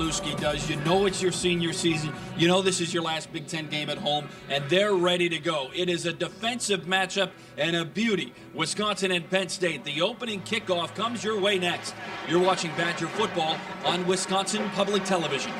Lusky does. You know it's your senior season. You know this is your last Big Ten game at home, and they're ready to go. It is a defensive matchup and a beauty. Wisconsin and Penn State. The opening kickoff comes your way next. You're watching Badger football on Wisconsin Public Television.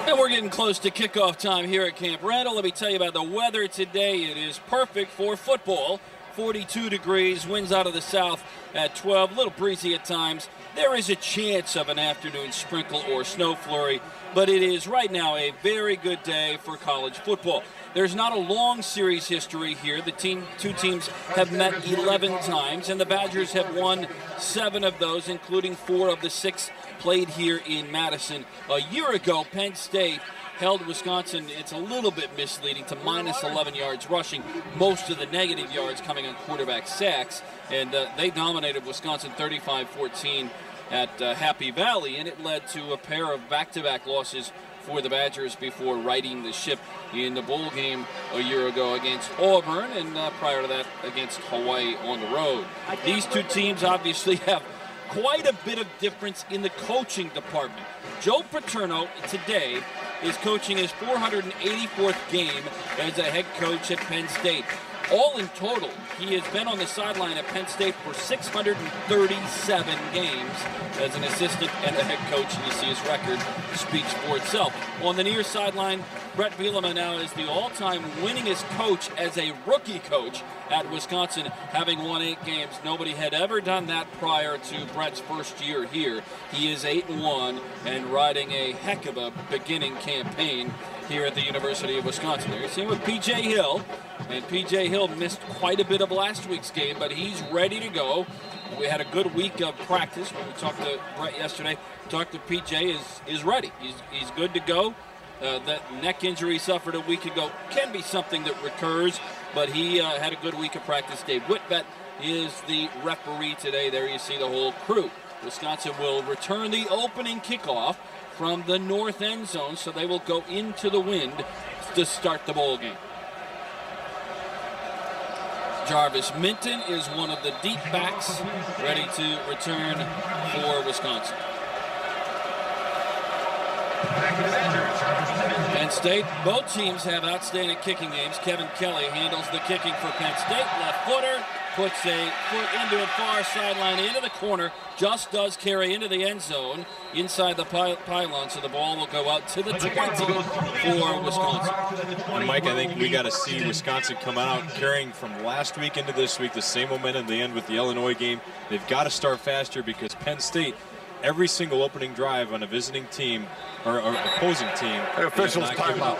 And we're getting close to kickoff time here at Camp Randall. Let me tell you about the weather today. It is perfect for football. 42 degrees, winds out of the south at 12, a little breezy at times. There is a chance of an afternoon sprinkle or snow flurry, but it is right now a very good day for college football. There's not a long series history here. The two teams have met 11 times, and the Badgers have won 7 of those, including 4 of the 6 played here in Madison. A year ago, Penn State held Wisconsin, it's a little bit misleading, to minus 11 yards rushing, most of the negative yards coming on quarterback sacks, and they dominated Wisconsin 35-14 at Happy Valley, and it led to a pair of back-to-back losses for the Badgers before righting the ship in the bowl game a year ago against Auburn, and prior to that against Hawaii on the road. These two teams obviously have quite a bit of difference in the coaching department. Joe Paterno today is coaching his 484th game as a head coach at Penn State. All in total, he has been on the sideline at Penn State for 637 games as an assistant and a head coach, and you see his record speaks for itself. On the near sideline, Brett Bielema now is the all-time winningest coach as a rookie coach at Wisconsin, having won 8 games. Nobody had ever done that prior to Brett's first year here. He is 8-1 and riding a heck of a beginning campaign here at the University of Wisconsin. There you see with P.J. Hill, and P.J. Hill missed quite a bit of last week's game, but he's ready to go. We had a good week of practice. When we talked to Brett yesterday, talked to P.J. is ready. He's good to go. That neck injury he suffered a week ago can be something that recurs, but he had a good week of practice. Dave Whitbett is the referee today. There you see the whole crew. Wisconsin will return the opening kickoff from the north end zone, so they will go into the wind to start the bowl game. Jarvis Minton is one of the deep backs ready to return for Wisconsin. Penn State, both teams have outstanding kicking games. Kevin Kelly handles the kicking for Penn State. Left footer, puts a foot into a far sideline, into the corner, just does carry into the end zone, inside the pylon, so the ball will go out to the 20 for Wisconsin. And Mike, I think we got to see Wisconsin come out carrying from last week into this week, the same momentum they end with the Illinois game. They've got to start faster because Penn State, every single opening drive on a visiting team or opposing team, officials timeout.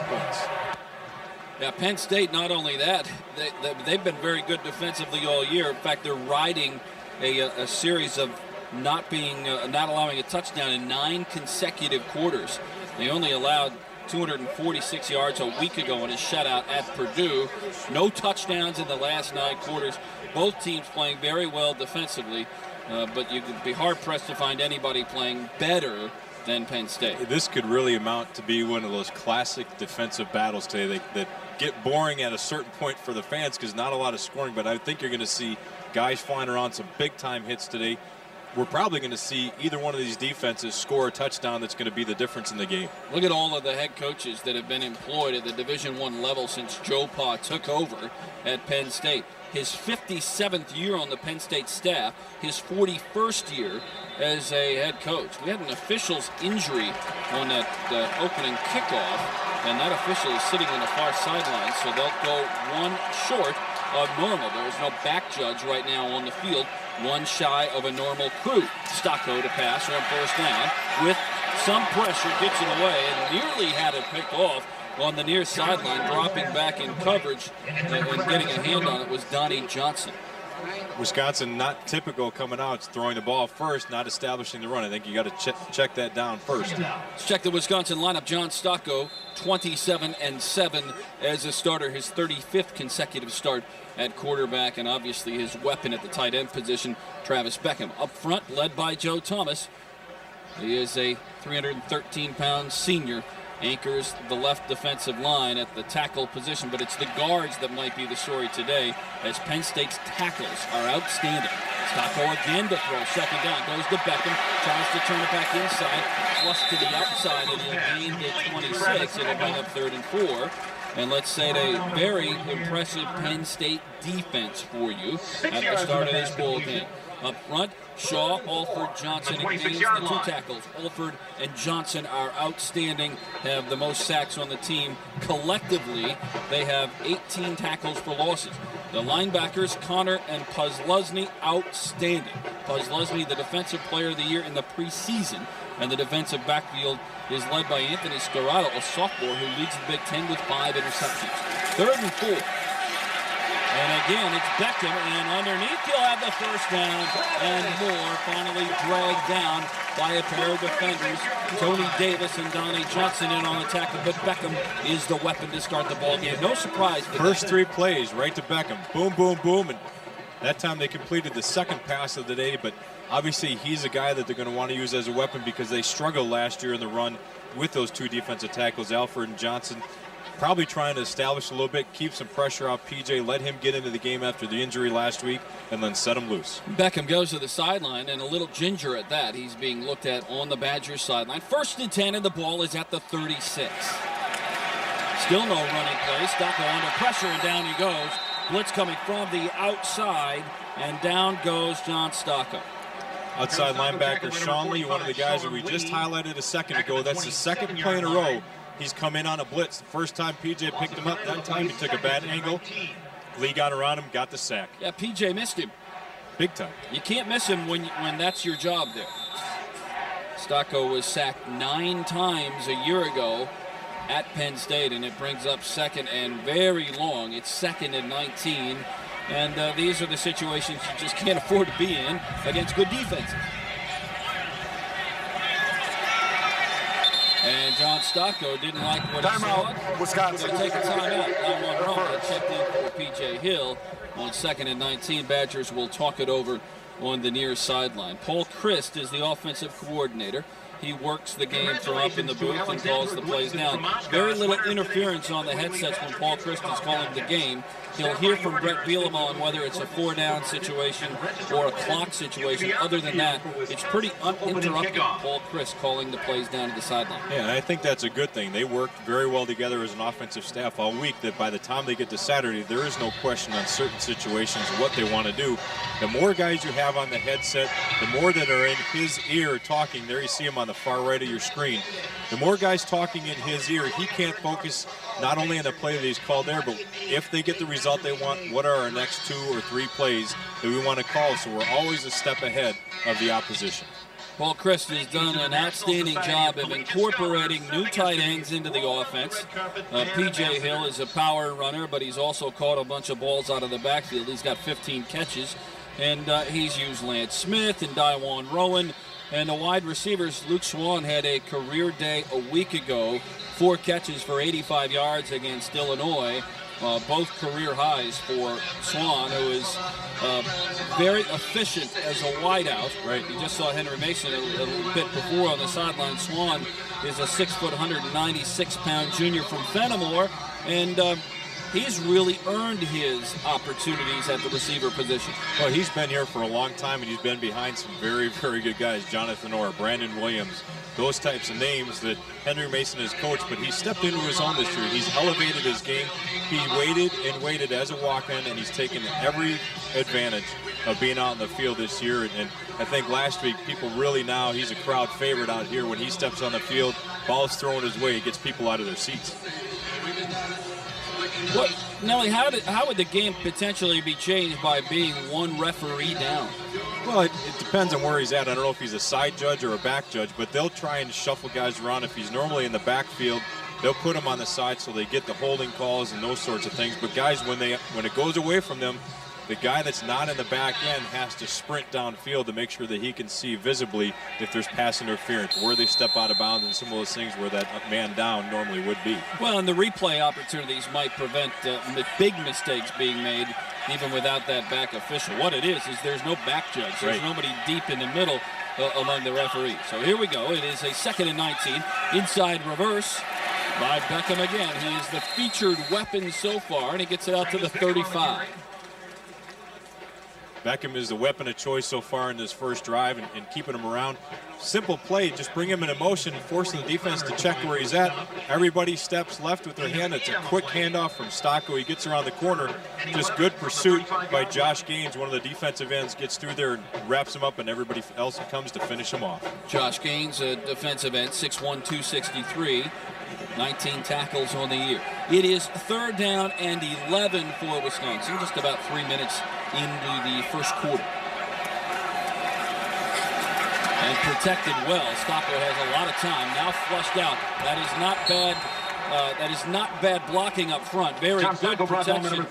Yeah, Penn State, not only that, they've been very good defensively all year. In fact, they're riding a series of not allowing a touchdown in 9 consecutive quarters. They only allowed 246 yards a week ago in a shutout at Purdue. No touchdowns in the last 9 quarters. Both teams playing very well defensively, but you could be hard-pressed to find anybody playing better than Penn State. This could really amount to be one of those classic defensive battles today that get boring at a certain point for the fans because not a lot of scoring, but I think you're going to see guys flying around some big-time hits today. We're probably going to see either one of these defenses score a touchdown that's going to be the difference in the game. Look at all of the head coaches that have been employed at the Division I level since Joe Pa took over at Penn State. His 57th year on the Penn State staff, his 41st year as a head coach. We had an official's injury on that opening kickoff, and that official is sitting on the far sideline, so they'll go 1 short of normal. There is no back judge right now on the field, 1 shy of a normal crew. Stocko to pass on first down with some pressure, gets it away, and nearly had it picked off on the near sideline, dropping back in coverage and getting a hand on it was Donnie Johnson. Wisconsin not typical coming out, throwing the ball first, not establishing the run. I think you got to check that down first. Let's check the Wisconsin lineup. John Stocko, 27-7 as a starter, his 35th consecutive start at quarterback, and obviously his weapon at the tight end position, Travis Beckham. Up front, led by Joe Thomas. He is a 313-pound senior anchors the left defensive line at the tackle position, but it's the guards that might be the story today, as Penn State's tackles are outstanding. Stocko again to throw, second down, goes to Beckham, tries to turn it back inside, flush to the outside, and he'll gain the 26. It'll bring up 3rd and 4. And let's say a very impressive Penn State defense for you at the start of this ball game. Up front, Shaw, Alford, Johnson, and Haynes, the 2 tackles. Alford and Johnson are outstanding, have the most sacks on the team. Collectively, they have 18 tackles for losses. The linebackers, Connor and Puzluzny, outstanding. Puzluzny, the defensive player of the year in the preseason, and the defensive backfield is led by Anthony Scarrato, a sophomore who leads the Big Ten with 5 interceptions. 3rd and 4. And again, it's Beckham, and underneath he'll have the first down, and Moore finally dragged down by a pair of defenders. Tony Davis and Donnie Johnson in on the tackle, but Beckham is the weapon to start the ball game. No surprise. First 3 plays right to Beckham. Boom, boom, boom, and that time they completed the second pass of the day, but obviously he's a guy that they're going to want to use as a weapon because they struggled last year in the run with those 2 defensive tackles, Alford and Johnson. Probably trying to establish a little bit, keep some pressure off PJ, let him get into the game after the injury last week, and then set him loose. Beckham goes to the sideline, and a little ginger at that. He's being looked at on the Badgers sideline. 1st and 10, and the ball is at the 36. Still no running play. Stocko under pressure, and down he goes. Blitz coming from the outside, and down goes John Stocko. Outside linebacker Sean Lee, one of the guys that we just highlighted a second ago. That's the 2nd play in a row he's come in on a blitz. The first time PJ picked him up, that time he took a bad angle. Lee got around him, got the sack. Yeah, PJ missed him. Big time. You can't miss him when that's your job there. Stocko was sacked 9 times a year ago at Penn State, and it brings up 2nd and very long. It's 2nd and 19. And these are the situations you just can't afford to be in against good defenses. And John Stocko didn't like what he saw. Wisconsin. So take a timeout. Line 1 run. Checked in for P.J. Hill on 2nd and 19. Badgers will talk it over on the near sideline. Paul Christ is the offensive coordinator. He works the game from up in the booth and calls the plays down. Very little interference on the headsets when Paul Christ is calling the game. He'll hear from Brett Bielema on whether it's a 4-down situation or a clock situation. Other than that, it's pretty uninterrupted. Paul Christ calling the plays down to the sideline. Yeah, and I think that's a good thing. They worked very well together as an offensive staff all week, that by the time they get to Saturday, there is no question on certain situations what they want to do. The more guys you have on the headset, the more that are in his ear talking. There you see him on the far right of your screen. The more guys talking in his ear, he can't focus not only on the play that he's called there, but if they get the result they want, what are our next 2 or 3 plays that we want to call, so we're always a step ahead of the opposition. Paul Christ has done an outstanding job of incorporating new tight ends into the offense. P.J. Hill is a power runner, but he's also caught a bunch of balls out of the backfield. He's got 15 catches, and he's used Lance Smith and Dajuan Rowan. And the wide receivers, Luke Swan had a career day a week ago, 4 catches for 85 yards against Illinois. Both career highs for Swan, who is very efficient as a wideout. Right. You just saw Henry Mason a bit before on the sideline. Swan is a 6 foot, 196-pound junior from Fenimore, and he's really earned his opportunities at the receiver position. Well, he's been here for a long time, and he's been behind some very, very good guys. Jonathan Orr, Brandon Williams, those types of names that Henry Mason has coached, but he stepped into his own this year. He's elevated his game. He waited and waited as a walk-in, and he's taken every advantage of being out in the field this year. And I think last week, people really now, he's a crowd favorite out here. When he steps on the field, ball's thrown his way, he gets people out of their seats. What, Nelly, how would the game potentially be changed by being 1 referee down? Well, it depends on where he's at. I don't know if he's a side judge or a back judge, but they'll try and shuffle guys around. If he's normally in the backfield, they'll put him on the side so they get the holding calls and those sorts of things. But guys, when it goes away from them, the guy that's not in the back end has to sprint downfield to make sure that he can see visibly if there's pass interference, where they step out of bounds, and some of those things where that man down normally would be. Well, and the replay opportunities might prevent big mistakes being made even without that back official. What it is there's no back judge. There's nobody deep in the middle among the referees. So here we go. It is a 2nd and 19. Inside reverse. by Beckham again. He is the featured weapon so far, and he gets it out to the 35. Beckham is the weapon of choice so far in this first drive, and keeping him around. Simple play, just bring him in motion, forcing the defense to check where he's at. Everybody steps left with their hand. It's a quick handoff from Stocco. He gets around the corner. Just good pursuit by Josh Gaines. One of the defensive ends gets through there and wraps him up, and everybody else comes to finish him off. Josh Gaines, a defensive end, 6'1", 263. 19 tackles on the year. It is 3rd down and 11 for Wisconsin, just about 3 minutes into the first quarter. And protected well. Stocco has a lot of time, now flushed out. That is not bad. That is not bad blocking up front. Very good protection,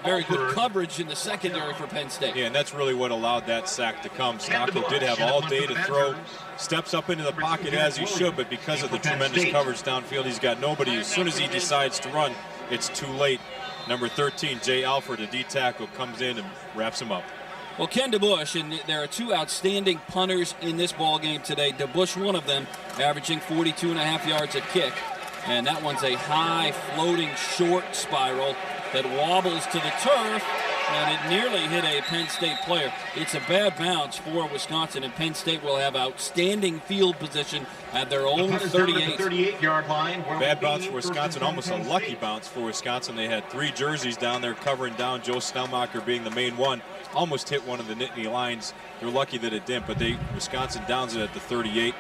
very good coverage in the secondary for Penn State. Yeah, and that's really what allowed that sack to come. Stocco did have all day to throw. Steps up into the pocket as he should, but because of the tremendous coverage downfield, he's got nobody. As soon as he decides to run, it's too late. Number 13, Jay Alford, a D tackle, comes in and wraps him up. Well, Ken DeBush, and there are 2 outstanding punters in this ball game today. DeBush, one of them, averaging 42.5 yards a kick. And that one's a high floating short spiral that wobbles to the turf, and it nearly hit a Penn State player. It's a bad bounce for Wisconsin, and Penn State will have outstanding field position at their own 38-yard line. Bad bounce for Wisconsin, almost a lucky bounce for Wisconsin. They had 3 jerseys down there covering down, Joe Stelmacher being the main one. Almost hit one of the Nittany lines. They're lucky that it didn't, but Wisconsin downs it at the 38.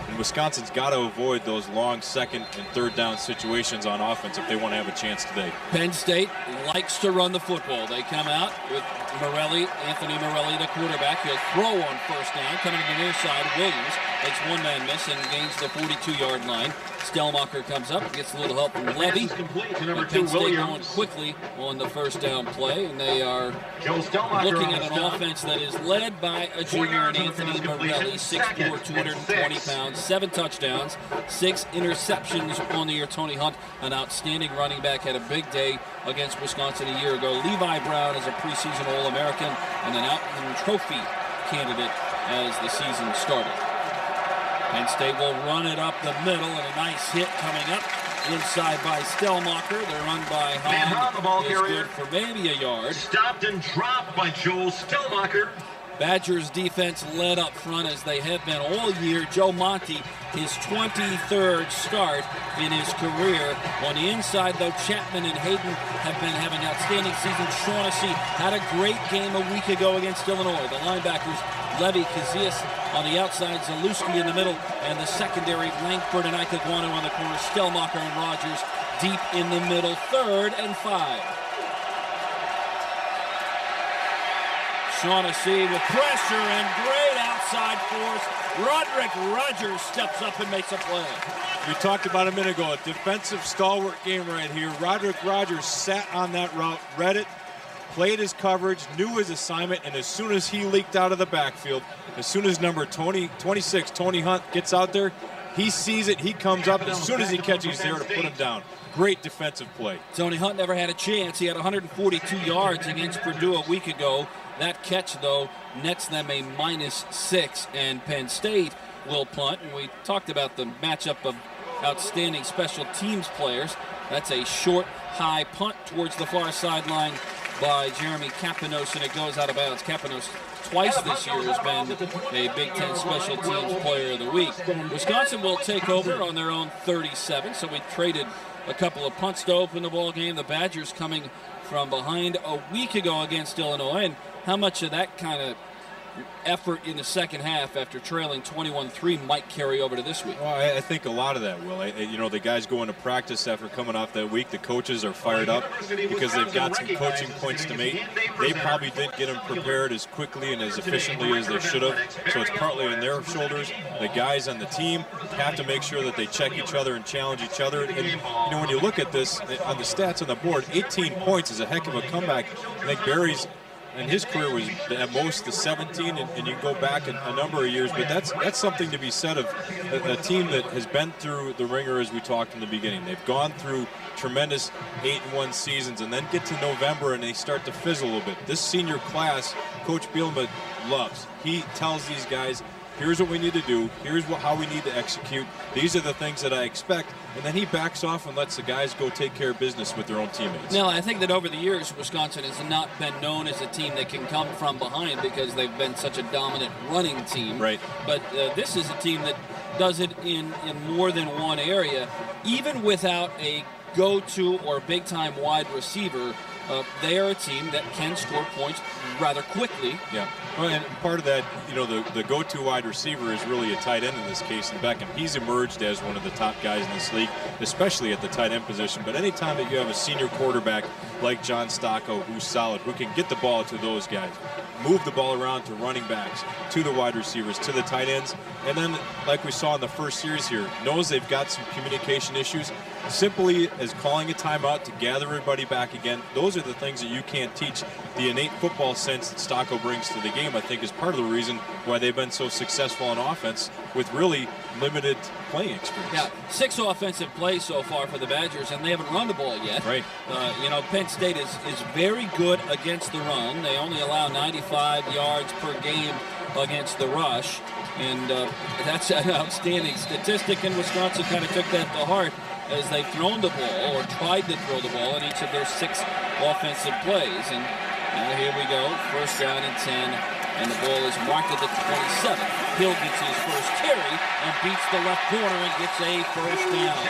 And Wisconsin's got to avoid those long 2nd and 3rd down situations on offense if they want to have a chance today. Penn State likes to run the football. They come out with Anthony Morelli, the quarterback. He'll throw on 1st down. Coming to the near side, Williams makes one-man miss and gains the 42-yard line. Stelmacher comes up and gets a little help from Levy. Penn State going quickly on the 1st down play, and they are looking at an offense that is led by a junior in Anthony Morelli, 6'4", 220 pounds, 7 touchdowns, 6 interceptions on the year. Tony Hunt, an outstanding running back, had a big day against Wisconsin a year ago. Levi Brown is a preseason All-American and an Outland Trophy candidate as the season started. Penn State will run it up the middle, and a nice hit coming up inside by Stelmacher. The run by Hahn is good for maybe a yard. Stopped and dropped by Joel Stelmacher. Badgers defense led up front as they have been all year. Joe Monty, his 23rd start in his career. On the inside, though, Chapman and Hayden have been having outstanding seasons. Shaughnessy had a great game a week ago against Illinois. The linebackers, Levy, Kazias on the outside, Zalewski in the middle, and the secondary, Langford and Ikaguanu on the corner, Stelmacher and Rogers deep in the middle. 3rd and 5. Shaughnessy with pressure and great outside force. Roderick Rogers steps up and makes a play. We talked about a minute ago, a defensive stalwart game right here. Roderick Rogers sat on that route, read it, played his coverage, knew his assignment, and as soon as he leaked out of the backfield, as soon as number 26, Tony Hunt, gets out there, he sees it, he comes up, as soon as he catches, he's there to put him down. Great defensive play. Tony Hunt never had a chance. He had 142 yards against Purdue a week ago. That catch, though, nets them a -6, and Penn State will punt. And we talked about the matchup of outstanding special teams players. That's a short, high punt towards the far sideline by Jeremy Kapanos, and it goes out of bounds. Kapanos twice this year has been a Big Ten Special Teams Player of the Week. Wisconsin will take over on their own 37, so we traded a couple of punts to open the ball game. The Badgers coming from behind a week ago against Illinois, and how much of that kind of effort in the second half after trailing 21-3 might carry over to this week? Well, I think a lot of that will. The guys go into practice after coming off that week. The coaches are fired up because they've got some coaching points to make. They probably didn't get them prepared as quickly and as efficiently as they should have. So it's partly on their shoulders. The guys on the team have to make sure that they check each other and challenge each other. And when you look at this on the stats on the board, 18 points is a heck of a comeback. I think Barry's and his career was at most the 17, and you go back a number of years, but that's something to be said of a team that has been through the ringer, as we talked in the beginning. They've gone through tremendous 8-1 seasons, and then get to November and they start to fizzle a little bit. This senior class, Coach Bielema loves. He tells these guys, here's what we need to do, here's how we need to execute, these are the things that I expect, and then he backs off and lets the guys go take care of business with their own teammates. Now, I think that over the years, Wisconsin has not been known as a team that can come from behind because they've been such a dominant running team. Right. But this is a team that does it in more than one area. Even without a go-to or big-time wide receiver, they are a team that can score points rather quickly. Yeah. Well, and part of that, the go-to wide receiver is really a tight end in this case, and Beckham. He's emerged as one of the top guys in this league, especially at the tight end position. But anytime that you have a senior quarterback like John Stocco, who's solid, who can get the ball to those guys, move the ball around to running backs, to the wide receivers, to the tight ends, and then, like we saw in the first series here, knows they've got some communication issues, simply as calling a timeout to gather everybody back again. Those are the things that you can't teach. The innate football sense that Stocco brings to the game, I think, is part of the reason why they've been so successful on offense with really limited playing experience. Yeah, 6 offensive plays so far for the Badgers, and they haven't run the ball yet. Right. Penn State is very good against the run. They only allow 95 yards per game against the rush, and that's an outstanding statistic, and Wisconsin kind of took that to heart as they've thrown the ball or tried to throw the ball in each of their 6 offensive plays. And now here we go, first down and 10, and the ball is marked at the 27. Hill gets his first carry and beats the left corner and gets a first down.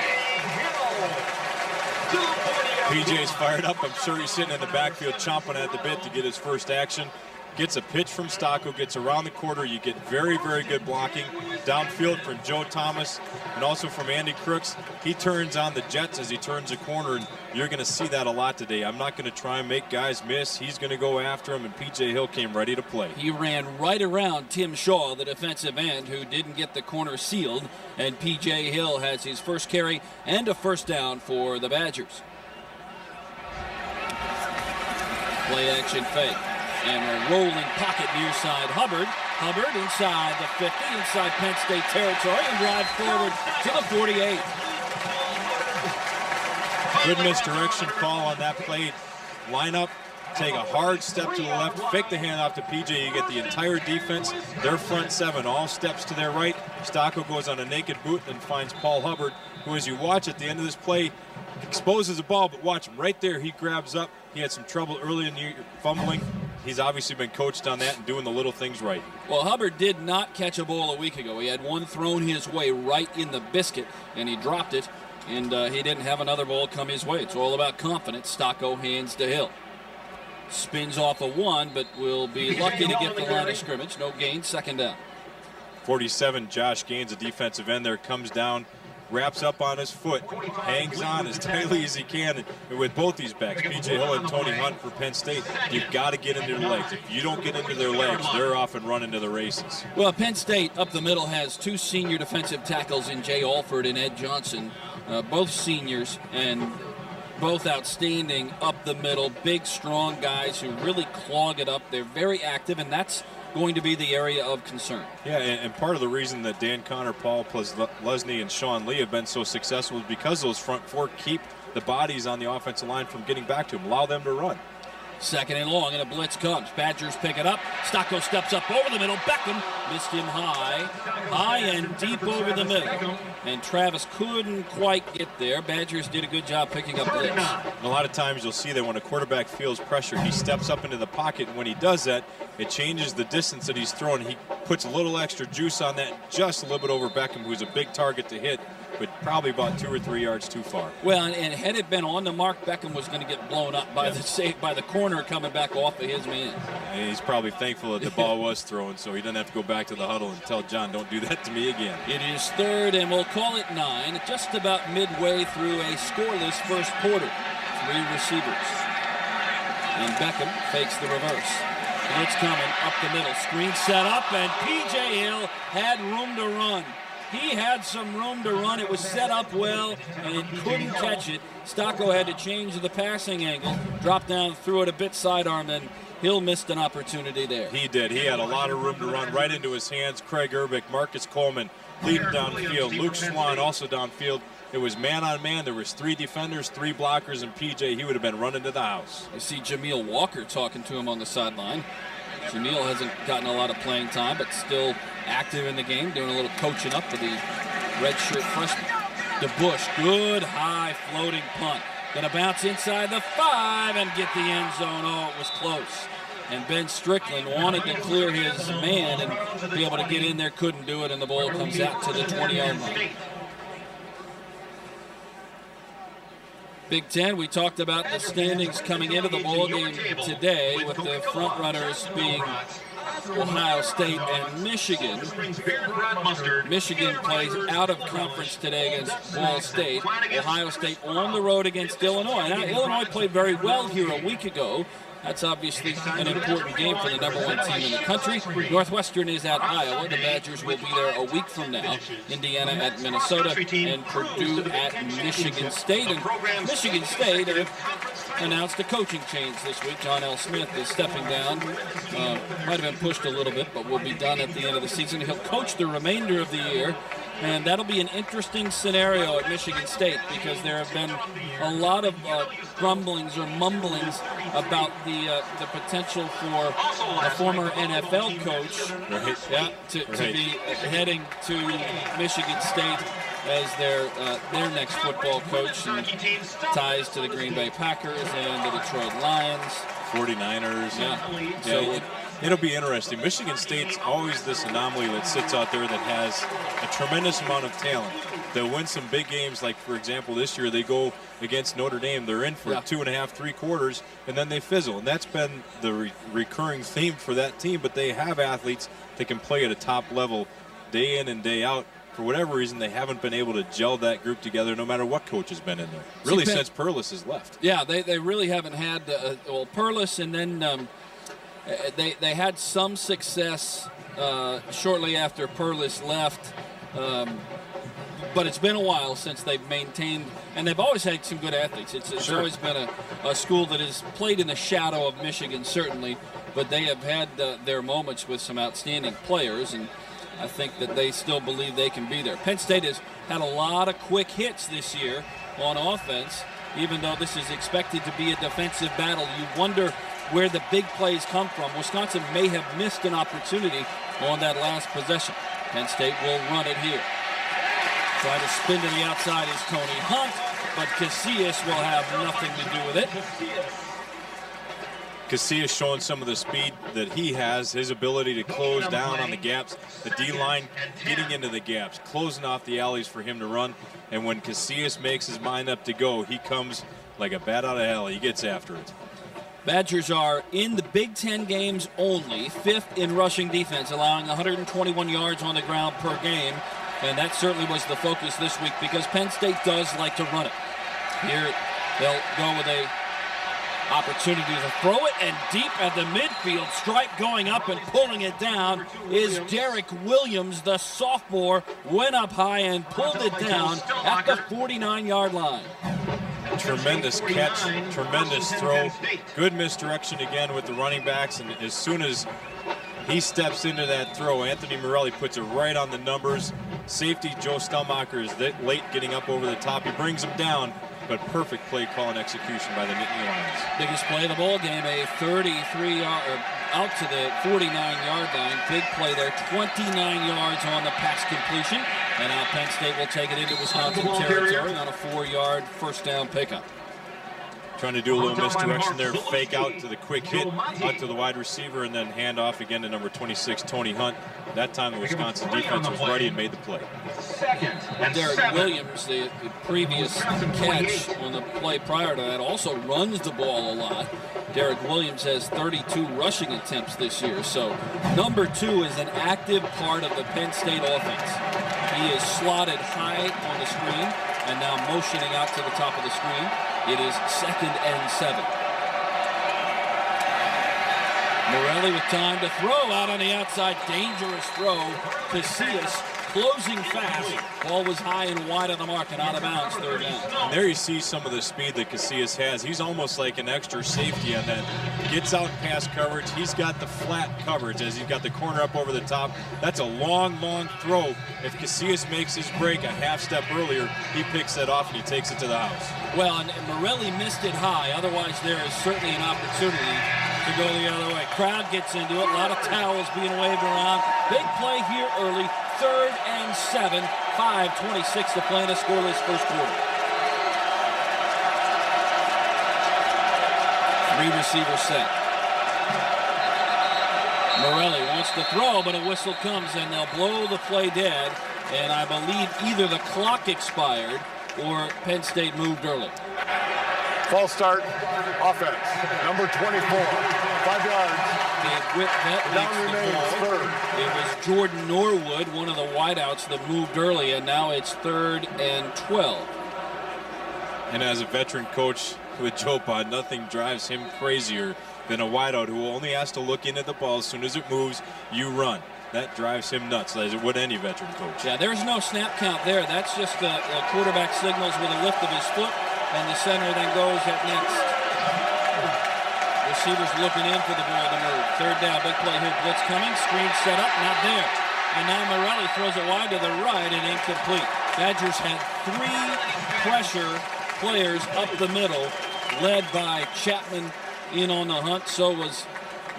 PJ's fired up. I'm sure he's sitting in the backfield chomping at the bit to get his first action. Gets a pitch from Stocco, gets around the quarter. You get very, very good blocking. Downfield from Joe Thomas and also from Andy Crooks. He turns on the jets as he turns the corner, and you're going to see that a lot today. I'm not going to try and make guys miss. He's going to go after him, and P.J. Hill came ready to play. He ran right around Tim Shaw, the defensive end, who didn't get the corner sealed, and P.J. Hill has his first carry and a first down for the Badgers. Play action fake. And a rolling pocket near side. Hubbard inside the 50, inside Penn State territory, and drives forward to the 48. Good misdirection call on that play. Line up, take a hard step to the left, fake the handoff to PJ. You get the entire defense, their front 7, all steps to their right. Stocco goes on a naked boot and finds Paul Hubbard, who, as you watch at the end of this play, exposes the ball, but watch him right there. He grabs up. He had some trouble early in the year fumbling. He's obviously been coached on that and doing the little things right. Well, Hubbard did not catch a ball a week ago. He had one thrown his way right in the biscuit, and he dropped it, and he didn't have another ball come his way. It's all about confidence. Stocco hands to Hill. Spins off a 1, but will be lucky to get the line of scrimmage. No gain, second down. 47, Josh Gaines, a defensive end there, comes down, wraps up on his foot, hangs on as tightly as he can. And with both these backs, P.J. Hill and Tony Hunt for Penn State, you've got to get into their legs. If you don't get into their legs, they're off and running to the races. Well, Penn State up the middle has 2 senior defensive tackles in Jay Alford and Ed Johnson, both seniors and both outstanding up the middle, big, strong guys who really clog it up. They're very active, and that's going to be the area of concern. Yeah, and part of the reason that Dan Connor, Paul Lesney, and Sean Lee have been so successful is because those front 4 keep the bodies on the offensive line from getting back to them, allow them to run. Second and long, and a blitz comes. Badgers pick it up. Stocco steps up over the middle. Beckham missed him high and deep over the middle. And Travis couldn't quite get there. Badgers did a good job picking up blitz. And a lot of times you'll see that when a quarterback feels pressure, he steps up into the pocket, and when he does that, it changes the distance that he's throwing. He puts a little extra juice on that, just a little bit over Beckham, who's a big target to hit, but probably about 2 or 3 yards too far. Well, and had it been on the mark, Beckham was going to get blown up by the corner coming back off of his man. And he's probably thankful that the ball was thrown, so he doesn't have to go back to the huddle and tell John, don't do that to me again. It is third, and we'll call it 9, just about midway through a scoreless first quarter. 3 receivers. And Beckham fakes the reverse. Blitz coming up the middle. Screen set up, and P.J. Hill had room to run. He had some room to run. It was set up well, and it couldn't catch it. Stocco had to change the passing angle, drop down, threw it a bit sidearm, and Hill missed an opportunity there. He did. He had a lot of room to run right into his hands. Craig Urbick, Marcus Coleman leading downfield. Luke Swan also downfield. It was man on man. There was 3 defenders, 3 blockers, and PJ, he would have been running to the house. I see Jameel Walker talking to him on the sideline. Jamil hasn't gotten a lot of playing time, but still active in the game, doing a little coaching up for the redshirt freshman. DeBush, good high floating punt. Gonna bounce inside the 5 and get the end zone. Oh, it was close. And Ben Strickland wanted to clear his man and be able to get in there, couldn't do it, and the ball comes out to the 20-yard line. Big Ten, we talked about the standings coming into the ball game today, with the front runners being Ohio State and Michigan. Michigan plays out of conference today against Ball State. Ohio State on the road against Illinois. Now, Illinois played very well here a week ago. That's obviously an important game for the #1 team in the country. Northwestern is at Iowa. The Badgers will be there a week from now. Indiana at Minnesota, and Purdue at Michigan State. And Michigan State announced a coaching change this week. John L. Smith is stepping down. Might have been pushed a little bit, but will be done at the end of the season. He'll coach the remainder of the year. And that'll be an interesting scenario at Michigan State, because there have been a lot of grumblings or mumblings about the potential for a former NFL coach to be heading to Michigan State as their next football coach, and ties to the Green Bay Packers and the Detroit Lions. 49ers. Yeah. So it'll be interesting. Michigan State's always this anomaly that sits out there that has a tremendous amount of talent. They'll win some big games, like, for example, this year they go against Notre Dame. They're in for 2.5, 3 quarters, and then they fizzle. And that's been the recurring theme for that team. But they have athletes that can play at a top level day in and day out. For whatever reason, they haven't been able to gel that group together, no matter what coach has been in there. Really, since Perlis has left. Yeah, they really haven't had, Perlis, and then they had some success shortly after Perlis left. But it's been a while since they've maintained, and they've always had some good athletes. It's always been a school that has played in the shadow of Michigan, certainly, but they have had their moments with some outstanding players, and I think that they still believe they can be there. Penn State has had a lot of quick hits this year on offense, even though this is expected to be a defensive battle. You wonder where the big plays come from. Wisconsin may have missed an opportunity on that last possession. Penn State will run it here. Trying to spin to the outside is Tony Hunt, but Casillas will have nothing to do with it. Casillas showing some of the speed that he has, his ability to close down on the gaps, the D-line getting into the gaps, closing off the alleys for him to run. And when Casillas makes his mind up to go, he comes like a bat out of hell. He gets after it. Badgers are in the Big Ten games only, 5th in rushing defense, allowing 121 yards on the ground per game. And that certainly was the focus this week, because Penn State does like to run it. Here they'll go with a opportunity to throw it, and deep at the midfield stripe, going up and pulling it down is Derek Williams, the sophomore. Went up high and pulled it down at the 49-yard line. Tremendous catch, tremendous throw. Good misdirection again with the running backs, and as soon as he steps into that throw, Anthony Morelli puts it right on the numbers. Safety Joe Stelmacher is late getting up over the top. He brings him down, but perfect play call and execution by the Nittany Lions. Biggest play of the ball game, a 33-yard out to the 49-yard line. Big play there, 29 yards on the pass completion. And now Penn State will take it into Wisconsin territory on a 4-yard first down pickup. Trying to do a little misdirection there, fake out to the quick hit, out to the wide receiver, and then hand off again to number 26, Tony Hunt. That time the Wisconsin defense was ready and made the play. Derek Williams, the previous catch on the play prior to that, also runs the ball a lot. Derek Williams has 32 rushing attempts this year, so number 2 is an active part of the Penn State offense. He is slotted high on the screen and now motioning out to the top of the screen. It is 2nd and 7. Morelli with time to throw out on the outside. Dangerous throw. Casillas closing fast. Ball was high and wide of the mark and out of bounds, 3rd down. And there you see some of the speed that Casillas has. He's almost like an extra safety on that. Gets out past coverage. He's got the flat coverage as he's got the corner up over the top. That's a long, long throw. If Casillas makes his break a half step earlier, he picks that off and he takes it to the house. Well, and Morelli missed it high. Otherwise, there is certainly an opportunity to go the other way. Crowd gets into it. A lot of towels being waved around. Big play here early. 3rd and 7. 5:26 to play in a scoreless first quarter. 3-receiver set. Morelli wants to throw, but a whistle comes, and they'll blow the play dead. And I believe either the clock expired or Penn State moved early. False start, offense, number 24, 5 yards. Down remains third. It was Jordan Norwood, one of the wideouts, that moved early, and now it's 3rd and 12. And as a veteran coach with Joe Pod, nothing drives him crazier than a wideout who only has to look in at the ball. As soon as it moves, you run. That drives him nuts, as it would any veteran coach. Yeah, there's no snap count there. That's just the quarterback signals with a lift of his foot, and the center then goes at next. Receivers looking in for the ball to move. 3rd down, big play here. Blitz coming, screen set up, not there. And now Morelli throws it wide to the right and incomplete. Badgers had 3 pressure players up the middle, led by Chapman in on the hunt. So was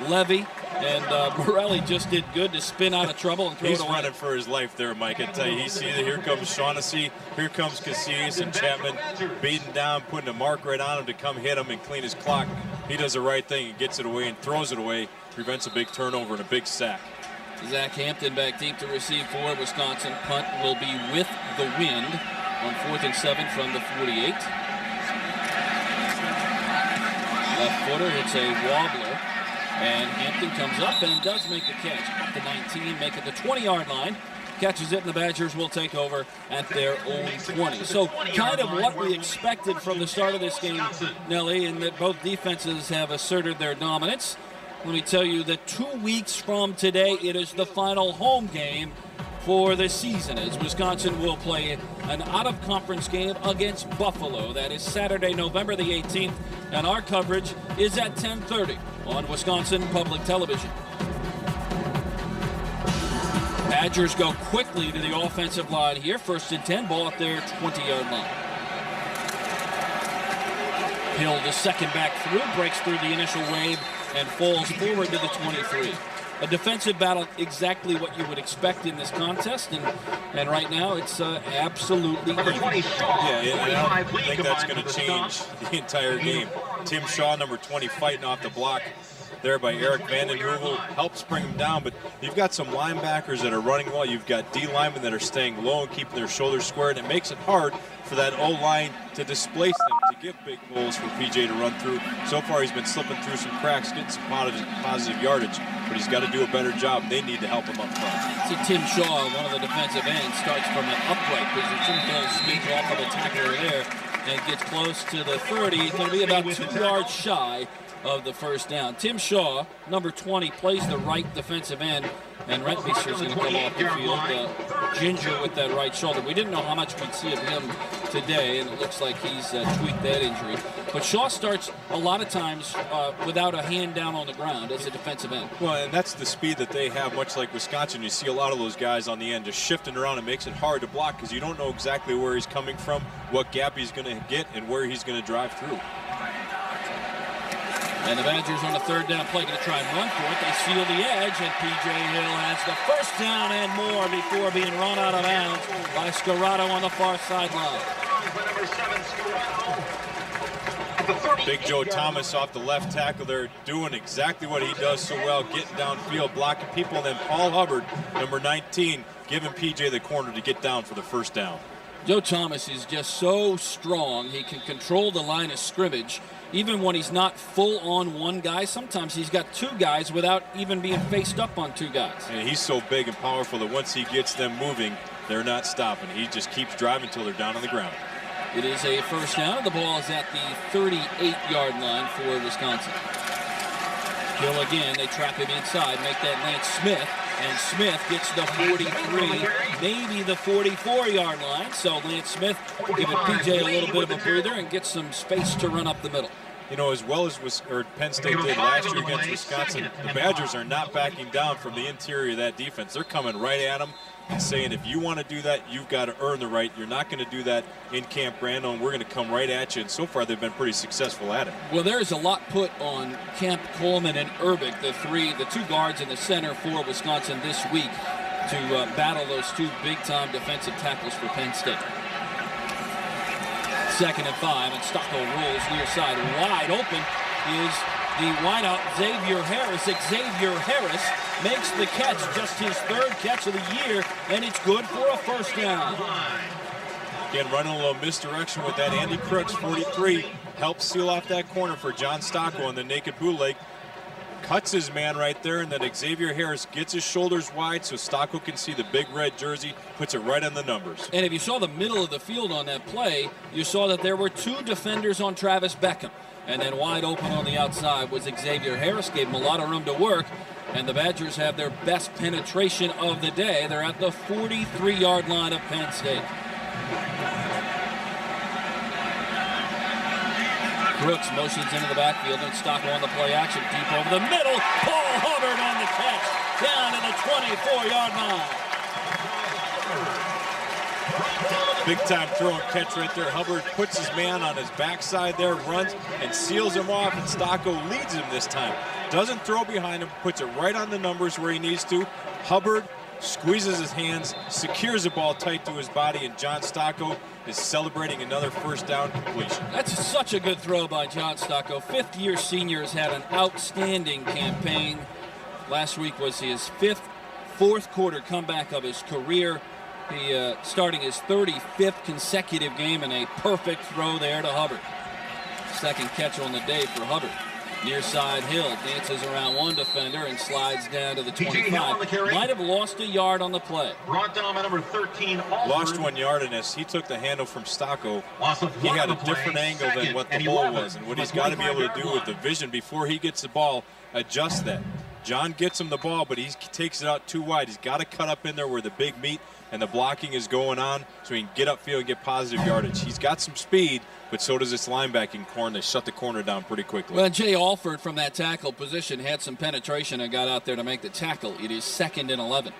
Levy. And Morelli just did good to spin out of trouble and throw it away. He's running for his life there, Mike. I tell you, he see that here comes Shaughnessy, here comes Casillas, and Chapman beating down, putting a mark right on him to come hit him and clean his clock. He does the right thing and gets it away and throws it away, prevents a big turnover and a big sack. Zach Hampton back deep to receive for Wisconsin. Punt will be with the wind on 4th and 7 from the 48. Left footer hits a wobbler. And Hampton comes up and does make the catch. At the 19, make it the 20-yard line. Catches it, and the Badgers will take over at their own 20. So kind of what we expected from the start of this game, Nelly, in that both defenses have asserted their dominance. Let me tell you that 2 weeks from today, it is the final home game for the season, as Wisconsin will play an out-of-conference game against Buffalo. That is Saturday, November the 18th, and our coverage is at 10:30 on Wisconsin Public Television. Badgers go quickly to the offensive line here. 1st and 10, ball at their 20-yard line. Hill, the second back through, breaks through the initial wave and falls forward to the 23. A defensive battle, exactly what you would expect in this contest, and right now it's absolutely Number 20, Shaw. Yeah, I don't think that's going to change the entire game. Tim Shaw, number 20, fighting off the block there by Eric Vanden Heuvel, helps bring him down, but you've got some linebackers that are running well. You've got D linemen that are staying low and keeping their shoulders squared. It makes it hard for that O-line to displace them, to give big holes for PJ to run through. So far, he's been slipping through some cracks, getting some positive yardage, but he's got to do a better job. They need to help him up front. So Tim Shaw, one of the defensive ends, starts from an upright position. Hill speeds off of the tackler there and gets close to the 30. He's going to be about 2 yards shy of the first down. Tim Shaw, number 20, plays the right defensive end, and Rentmeester's going to come off the field. Ginger with that right shoulder. We didn't know how much we'd see of him today, and it looks like he's tweaked that injury. But Shaw starts a lot of times without a hand down on the ground as a defensive end. Well, and that's the speed that they have, much like Wisconsin. You see a lot of those guys on the end just shifting around. It makes it hard to block because you don't know exactly where he's coming from, what gap he's going to get, and where he's going to drive through. And the Badgers on the 3rd down play going to try and run for it. They seal the edge, and P.J. Hill has the first down and more before being run out of bounds by Scarrato on the far sideline. Big Joe Thomas off the left tackle there, doing exactly what he does so well, getting downfield, blocking people, and then Paul Hubbard, number 19, giving P.J. the corner to get down for the first down. Joe Thomas is just so strong. He can control the line of scrimmage. Even when he's not full on one guy, sometimes he's got 2 guys without even being faced up on 2 guys. And he's so big and powerful that once he gets them moving, they're not stopping. He just keeps driving until they're down on the ground. It is a first down. The ball is at the 38-yard line for Wisconsin. Hill again, they trap him inside, make that Lance Smith, and Smith gets the 43, maybe the 44-yard line. So Lance Smith giving PJ a little bit of a breather and gets some space to run up the middle. you know, as well as Penn State did last year against Wisconsin, the Badgers are not backing down from the interior of that defense. They're coming right at them and saying, if you want to do that, you've got to earn the right. You're not going to do that in Camp Randall, and we're going to come right at you. And so far, they've been pretty successful at it. Well, there's a lot put on Kemp, Coleman, and Urbick, the two guards in the center for Wisconsin this week, to battle those two big-time defensive tackles for Penn State. 2nd and 5, and Stocko rolls near side. Wide open is the wideout, Xavier Harris. Xavier Harris makes the catch, just his 3rd catch of the year, and it's good for a first down. Again, running a little misdirection with that. Andy Crooks, 43, helps seal off that corner for John Stocko on the naked bootleg. Cuts his man right there, and then Xavier Harris gets his shoulders wide so Stocko can see the big red jersey, puts it right on the numbers. And if you saw the middle of the field on that play, you saw that there were 2 defenders on Travis Beckham. And then wide open on the outside was Xavier Harris, gave him a lot of room to work. And the Badgers have their best penetration of the day. They're at the 43-yard line of Penn State. Brooks motions into the backfield, and Stocko on the play action, deep over the middle. Paul Hubbard on the catch, down to the 24-yard line. Big time throw and catch right there. Hubbard puts his man on his backside there, runs and seals him off, and Stocko leads him this time. Doesn't throw behind him, puts it right on the numbers where he needs to. Hubbard squeezes his hands, secures the ball tight to his body, and John Stocko is celebrating another first down completion. That's such a good throw by John Stocko. 5th-year senior has had an outstanding campaign. Last week was his 4th quarter comeback of his career. He starting his 35th consecutive game, and a perfect throw there to Hubbard. 2nd catch on the day for Hubbard. Near side, Hill dances around one defender and slides down to the 25. Might have lost a yard on the play. Brought down by number 13. Lost 1 yard in this. He took the handle from Stocko. He had a different angle than what the ball was. And what he's got to be able to do with the vision before he gets the ball, adjust that. John gets him the ball, but he takes it out too wide. He's got to cut up in there where the big meat and the blocking is going on so he can get upfield and get positive yardage. He's got some speed, but so does this linebacking corner. They shut the corner down pretty quickly. Well, Jay Alford from that tackle position had some penetration and got out there to make the tackle. It is 2nd and 11.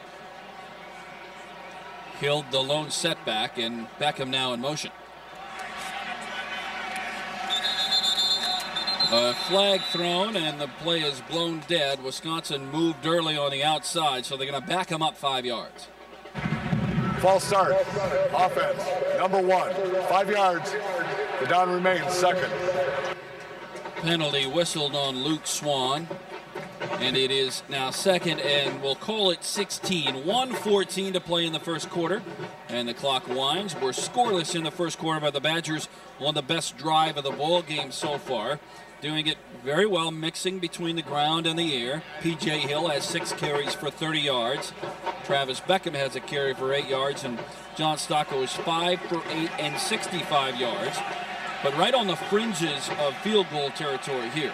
Hill the lone setback, and Beckham now in motion. A flag thrown, and the play is blown dead. Wisconsin moved early on the outside, so they're going to back him up 5 yards. False start. Offense. Number 1. 5 yards. The down remains 2nd. Penalty whistled on Luke Swan. And it is now 2nd, and we'll call it 16. 1:14 to play in the first quarter. And the clock winds. We're scoreless in the first quarter, but the Badgers on the best drive of the ball game so far. Doing it very well, mixing between the ground and the air. P.J. Hill has 6 carries for 30 yards. Travis Beckham has a carry for 8 yards, and John Stocko is 5 for 8 and 65 yards. But right on the fringes of field goal territory here.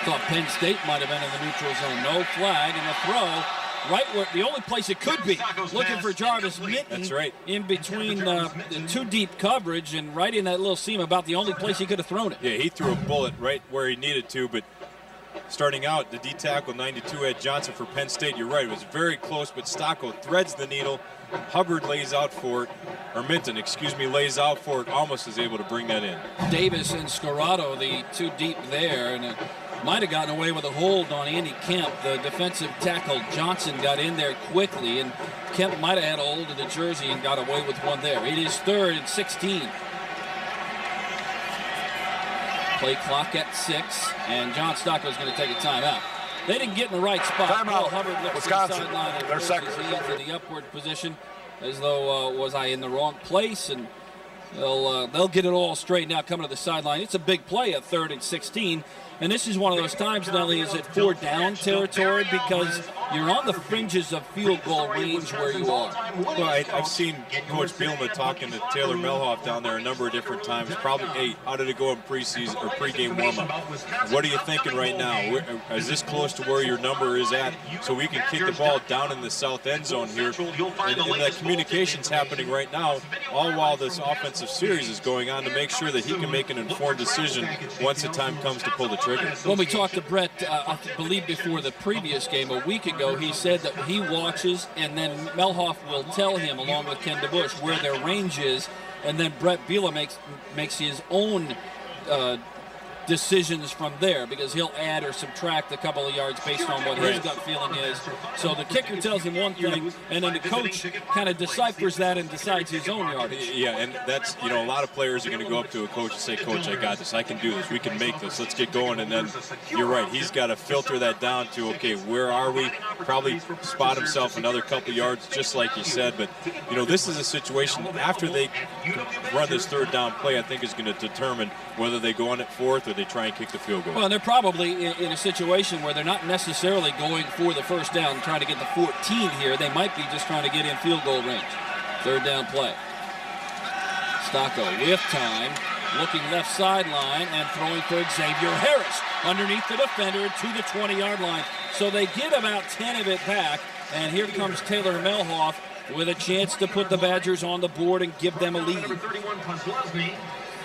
Thought Penn State might have been in the neutral zone. No flag, and the throw right where the only place it could be. Looking for Jarvis Minton. That's right. In between the 2 deep coverage and right in that little seam, about the only place he could have thrown it. Yeah, he threw a bullet right where he needed to, but starting out, the D-tackle 92 Ed Johnson for Penn State, you're right, it was very close, but Stocko threads the needle. Hubbard lays out for it, or Minton, lays out for it, almost is able to bring that in. Davis and Scorado, the 2 deep there, and it might have gotten away with a hold on Andy Kemp. The defensive tackle Johnson got in there quickly, and Kemp might have had a hold of the jersey and got away with one there. It is 3rd and 16. Play clock at 6, and John Stocko is going to take a timeout. They didn't get in the right spot. Timeout. Hubbard looks Wisconsin. to the sideline and They're moves second. his hands in the upward position, as though was I in the wrong place, and they'll get it all straightened out coming to the sideline. It's a big play at 3rd and 16. And this is one of those times, Nelly, is it 4 down territory, because you're on the fringes of field goal range where you are. Well, I've seen Coach Bielema talking to Taylor Melhoff down there a number of different times. Probably, hey, how did it go in preseason or pregame warm-up? What are you thinking right now? Is this close to where your number is at so we can kick the ball down in the south end zone here? And that communication's happening right now, all while this offensive series is going on, to make sure that he can make an informed decision once the time comes to pull the trigger. When we talked to Brett, I believe before the previous game a week ago, he said that he watches and then Melhoff will tell him, along with Ken DeBush, where their range is, and then Brett Bielema makes his own decisions from there, because he'll add or subtract a couple of yards based on what his gut feeling is. So the kicker tells him one thing, and then the coach kind of deciphers that and decides his own yardage. Yeah, and that's, a lot of players are going to go up to a coach and say, Coach, I got this, I can do this, we can make this, let's get going. And then you're right, he's got to filter that down to, okay, where are we? Probably spot himself another couple yards, just like you said. But this is a situation after they run this third down play, I think is going to determine whether they go on at fourth or they try and kick the field goal. Well, they're probably in a situation where they're not necessarily going for the first down, trying to get the 14 here. They might be just trying to get in field goal range. Third down play. Stocco with time, looking left sideline and throwing for Xavier Harris underneath the defender to the 20-yard line. So they get about 10 of it back, and here comes Taylor Melhoff with a chance to put the Badgers on the board and give them a lead.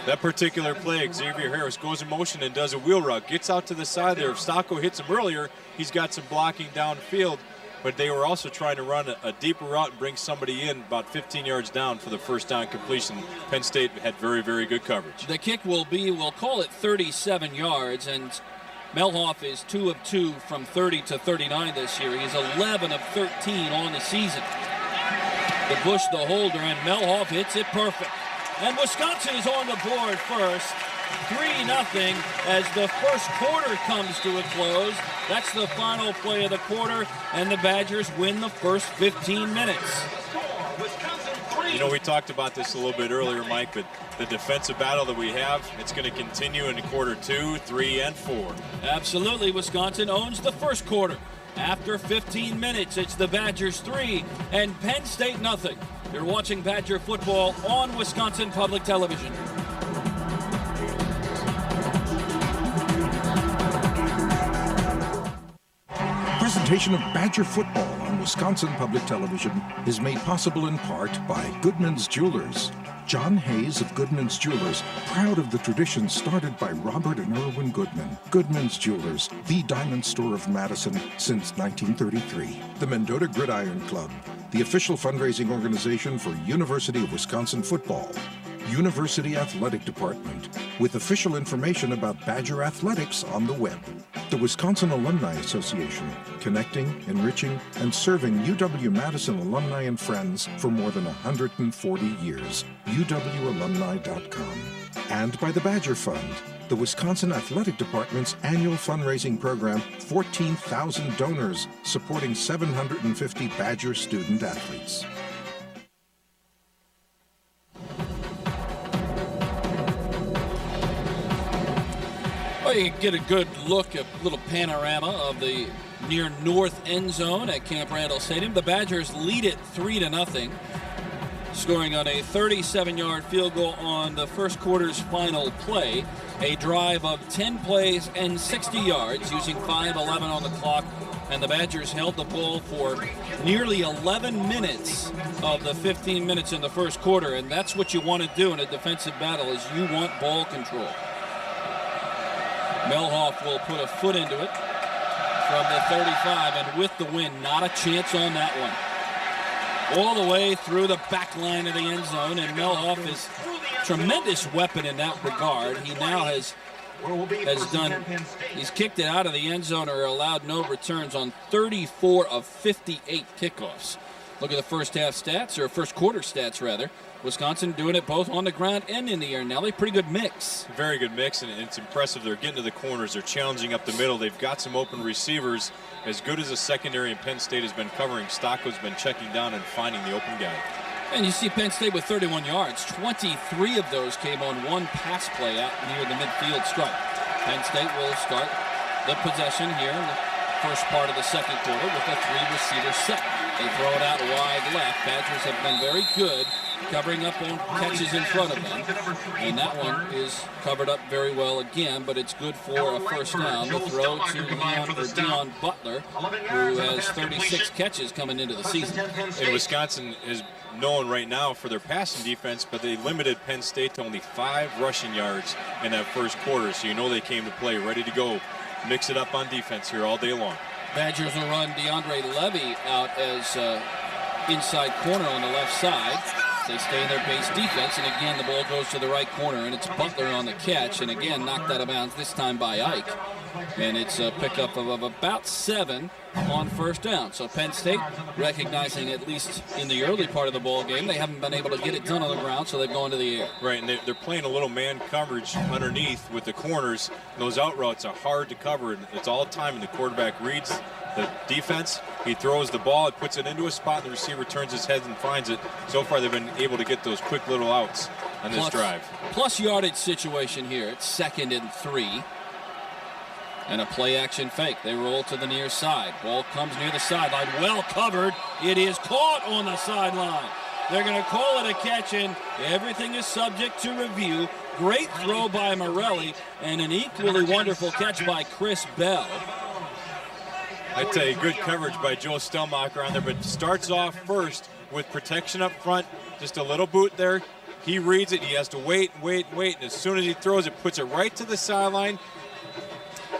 That particular play, Xavier Harris goes in motion and does a wheel route, gets out to the side there. If Stocco hits him earlier, he's got some blocking downfield, but they were also trying to run a deeper route and bring somebody in about 15 yards down for the first down completion. Penn State had very, very good coverage. The kick will be, we'll call it 37 yards, and Melhoff is 2 of 2 from 30 to 39 this year. He's 11 of 13 on the season. DeBush the holder, and Melhoff hits it perfect. And Wisconsin is on the board first, 3-0 as the first quarter comes to a close. That's the final play of the quarter, and the Badgers win the first 15 minutes. We talked about this a little bit earlier, Mike, but the defensive battle that we have, it's going to continue in quarter 2, 3, and 4. Absolutely. Wisconsin owns the first quarter. After 15 minutes, it's the Badgers 3 and Penn State 0. You're watching Badger football on Wisconsin Public Television. Presentation of Badger football on Wisconsin Public Television is made possible in part by Goodman's Jewelers. John Hayes of Goodman's Jewelers, proud of the tradition started by Robert and Irwin Goodman. Goodman's Jewelers, the diamond store of Madison since 1933. The Mendota Gridiron Club, the official fundraising organization for University of Wisconsin football. University Athletic Department, with official information about Badger athletics on the web. The Wisconsin Alumni Association, connecting, enriching, and serving UW-Madison alumni and friends for more than 140 years. UWalumni.com. And by the Badger Fund, the Wisconsin Athletic Department's annual fundraising program, 14,000 donors, supporting 750 Badger student athletes. Well, you can get a good look, a little panorama of the near north end zone at Camp Randall Stadium. The Badgers lead it 3-0, scoring on a 37-yard field goal on the first quarter's final play. A drive of 10 plays and 60 yards using 5:11 on the clock. And the Badgers held the ball for nearly 11 minutes of the 15 minutes in the first quarter. And that's what you want to do in a defensive battle, is you want ball control. Melhoff will put a foot into it from the 35, and with the win, not a chance on that one. All the way through the back line of the end zone, and Melhoff is a tremendous weapon in that regard. He now has he's kicked it out of the end zone or allowed no returns on 34 of 58 kickoffs. Look at the first half stats, or first quarter stats rather. Wisconsin doing it both on the ground and in the air. Nelly, pretty good mix. Very good mix, and it's impressive. They're getting to the corners. They're challenging up the middle. They've got some open receivers. As good as the secondary in Penn State has been covering, Stocco's been checking down and finding the open guy. And you see Penn State with 31 yards. 23 of those came on one pass play out near the midfield stripe. Penn State will start the possession here in the first part of the second quarter with a 3-receiver set. They throw it out wide left. Badgers have been very good covering up on catches in front of them. And that one is covered up very well again, but it's good for a first down. The throw to Dion Butler, who has 36 catches coming into the season. And Wisconsin is known right now for their passing defense, but they limited Penn State to only 5 rushing yards in that first quarter. So you know they came to play ready to go. Mix it up on defense here all day long. Badgers will run DeAndre Levy out as inside corner on the left side. They stay in their base defense, and again the ball goes to the right corner, and it's Butler on the catch, and again knocked out of bounds, this time by Ike. And it's a pickup of about 7 on first down. So Penn State recognizing, at least in the early part of the ball game, they haven't been able to get it done on the ground, so they've gone to the air. Right, and they're playing a little man coverage underneath with the corners. Those out routes are hard to cover, and it's all time, and the quarterback reads the defense. He throws the ball, it puts it into a spot, and the receiver turns his head and finds it. So far, they've been able to get those quick little outs on this drive. Plus yardage situation here. It's 2nd and 3. And a play-action fake. They roll to the near side. Ball comes near the sideline. Well covered. It is caught on the sideline. They're going to call it a catch, and everything is subject to review. Great throw by Morelli, and an equally wonderful catch by Chris Bell. I tell you, good coverage by Joe Stellmacher on there, but starts off first with protection up front. Just a little boot there. He reads it. He has to wait, and as soon as he throws it, puts it right to the sideline.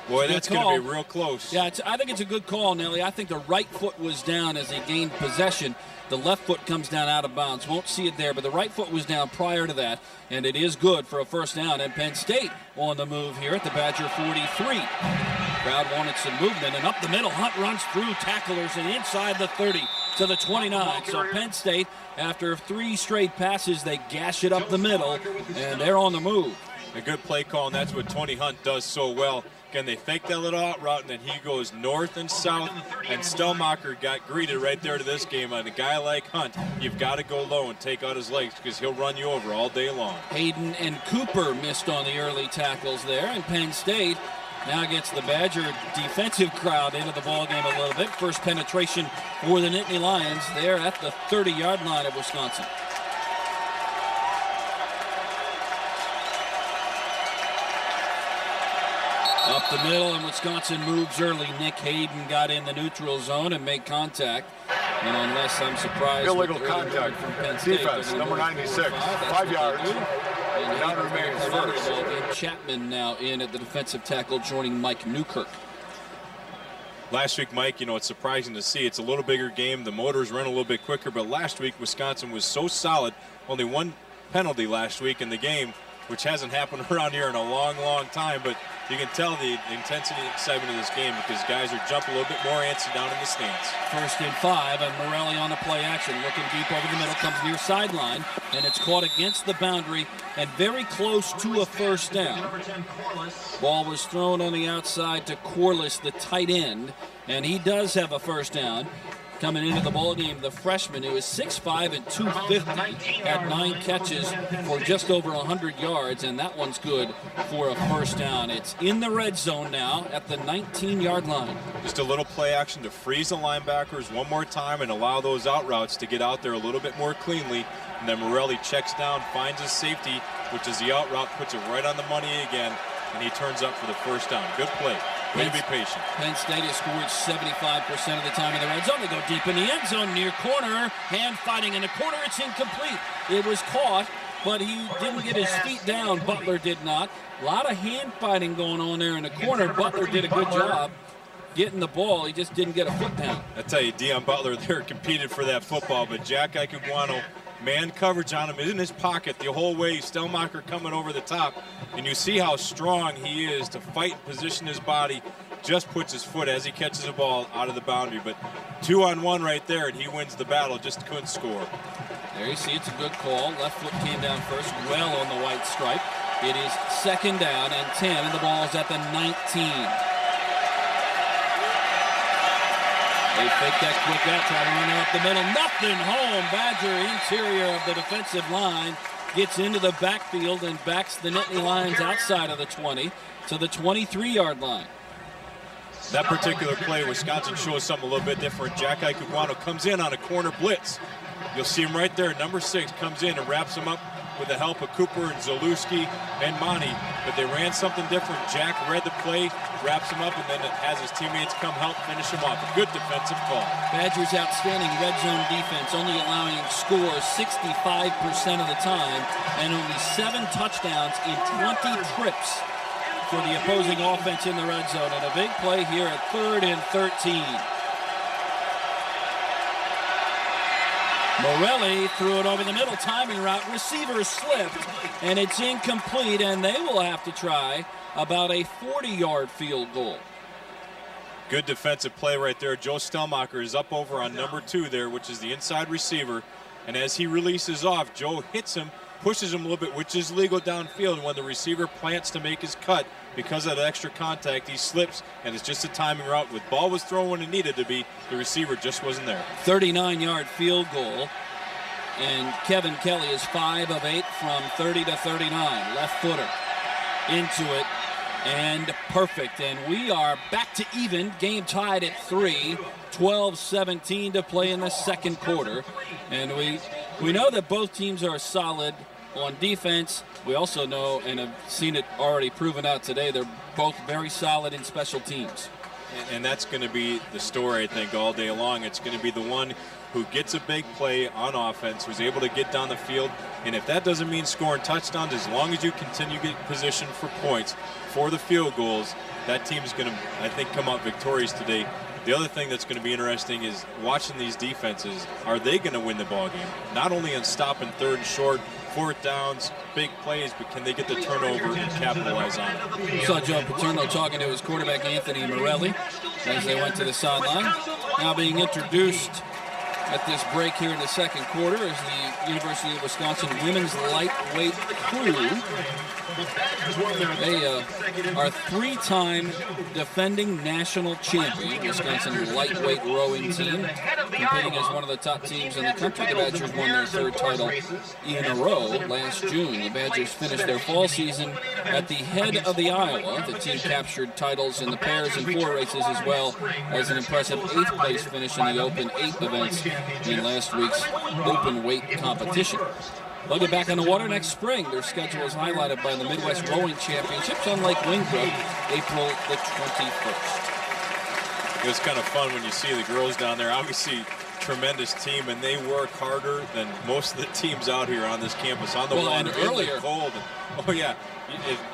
Boy, that's going to be real close. Yeah, I think it's a good call, Nelly. I think the right foot was down as he gained possession. The left foot comes down out of bounds. Won't see it there, but the right foot was down prior to that, and it is good for a first down. And Penn State on the move here at the Badger 43. Crowd wanted some movement, and up the middle, Hunt runs through tacklers and inside the 30 to the 29. So Penn State, after 3 straight passes, they gash it up the middle, and they're on the move. A good play call, and that's what Tony Hunt does so well. Again, they fake that little out route, and then he goes north and south, and Stellmacher got greeted right there to this game. On a guy like Hunt, you've got to go low and take out his legs because he'll run you over all day long. Hayden and Cooper missed on the early tackles there, and Penn State now gets the Badger defensive crowd into the ballgame a little bit. First penetration for the Nittany Lions there at the 30-yard line of Wisconsin. Up the middle, and Wisconsin moves early. Nick Hayden got in the neutral zone and made contact. And unless I'm surprised, illegal contact from Penn State, defense, number 96, 5 yards. And down remains first. Chapman now in at the defensive tackle, joining Mike Newkirk. Last week, Mike, you know, it's surprising to see. It's a little bigger game. The motors run a little bit quicker, but last week, Wisconsin was so solid. Only 1 penalty last week in the game, which hasn't happened around here in a long, long time, but you can tell the intensity and excitement of this game because guys are jumping a little bit more antsy down in the stands. 1st and 5, and Morelli on the play action, looking deep over the middle, comes near sideline, and it's caught against the boundary and very close to a first down. Ball was thrown on the outside to Corliss, the tight end, and he does have a first down. Coming into the ballgame, the freshman, who is 6'5" and 250, had 9 catches for just over 100 yards, and that one's good for a first down. It's in the red zone now at the 19-yard line. Just a little play action to freeze the linebackers one more time and allow those out routes to get out there a little bit more cleanly. And then Morelli checks down, finds his safety, which is the out route, puts it right on the money again, and he turns up for the first down. Good play. Way to be patient. Penn State has scored 75% of the time in the red zone. They go deep in the end zone, near corner, hand fighting in the corner. It's incomplete. It was caught, but he didn't get his feet down. Butler did not. A lot of hand fighting going on there in the corner. Butler did a good job getting the ball. He just didn't get a foot down. I tell you, Dion Butler there competed for that football, but Jack Ikeguano, man coverage on him in his pocket the whole way. Stellmacher coming over the top, and you see how strong he is to fight and position his body. Just puts his foot as he catches the ball out of the boundary, but 2-on-1 right there, and he wins the battle. Just couldn't score. There you see, it's a good call. Left foot came down first, well on the white stripe. It is 2nd down and 10, and the ball is at the 19. They fake that quick out, try to run it up the middle. Nothing home. Badger interior of the defensive line gets into the backfield and backs the Nittany Lions outside of the 20 to the 23-yard line. That particular play, Wisconsin shows something a little bit different. Jack Ikuguano comes in on a corner blitz. You'll see him right there. Number 6 comes in and wraps him up with the help of Cooper and Zalewski and Monty. But they ran something different. Jack read the play, wraps him up, and then has his teammates come help finish him off. A good defensive call. Badgers' outstanding red zone defense, only allowing scores 65% of the time, and only 7 touchdowns in 20 trips for the opposing offense in the red zone. And a big play here at 3rd and 13. Morelli threw it over the middle, timing route. Receiver slipped, and it's incomplete, and they will have to try about a 40-yard field goal. Good defensive play right there. Joe Stelmacher is up over on number 2 there, which is the inside receiver. And as he releases off, Joe hits him, pushes him a little bit, which is legal downfield. And when the receiver plants to make his cut, because of that extra contact, he slips, and it's just a timing route. With ball was thrown when it needed to be, the receiver just wasn't there. 39-yard field goal, and Kevin Kelly is 5 of 8 from 30 to 39. Left footer into it, and perfect. And we are back to even. Game tied at 3. 12-17 to play in the second quarter. And we know that both teams are solid on defense. We also know and have seen it already proven out today, they're both very solid in special teams. And that's going to be the story, I think, all day long. It's going to be the one who gets a big play on offense, who's able to get down the field. And if that doesn't mean scoring touchdowns, as long as you continue to get positioned for points for the field goals, that team's going to, I think, come out victorious today. The other thing that's going to be interesting is watching these defenses. Are they going to win the ball game? Not only on stopping 3rd and short, 4th downs, big plays, but can they get the turnover and capitalize on it? Saw Joe Paterno talking to his quarterback, Anthony Morelli, as they went to the sideline. Now being introduced at this break here in the second quarter is the University of Wisconsin women's lightweight crew. They are 3-time defending national champion, Wisconsin lightweight rowing team, competing as one of the top teams in the country. The Badgers won their 3rd title in a row last June. The Badgers finished their fall season at the head of the Iowa. The team captured titles in the pairs and 4 races, as well as an impressive 8th place finish in the Open 8 events in last week's open weight competition. They'll get back on the water next spring. Their schedule is highlighted by the Midwest Rowing Championships on Lake Wingbrook, April the 21st. It was kind of fun when you see the girls down there. Obviously, tremendous team, and they work harder than most of the teams out here on this campus on the water. And earlier, in the cold. Oh yeah,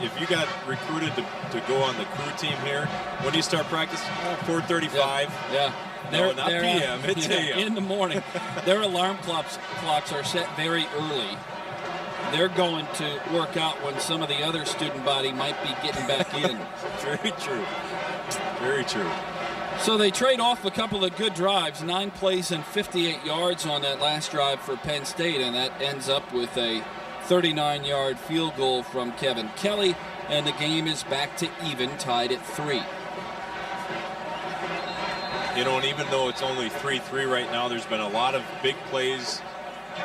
if you got recruited to go on the crew team here, when do you start practice? 4:35. Yeah. No, not PM, it's AM. In the morning. Their alarm clocks are set very early. They're going to work out when some of the other student body might be getting back in. Very true. Very true. So they trade off a couple of good drives, 9 plays and 58 yards on that last drive for Penn State, and that ends up with a 39-yard field goal from Kevin Kelly, and the game is back to even, tied at 3. You know, and even though it's only 3-3 right now, there's been a lot of big plays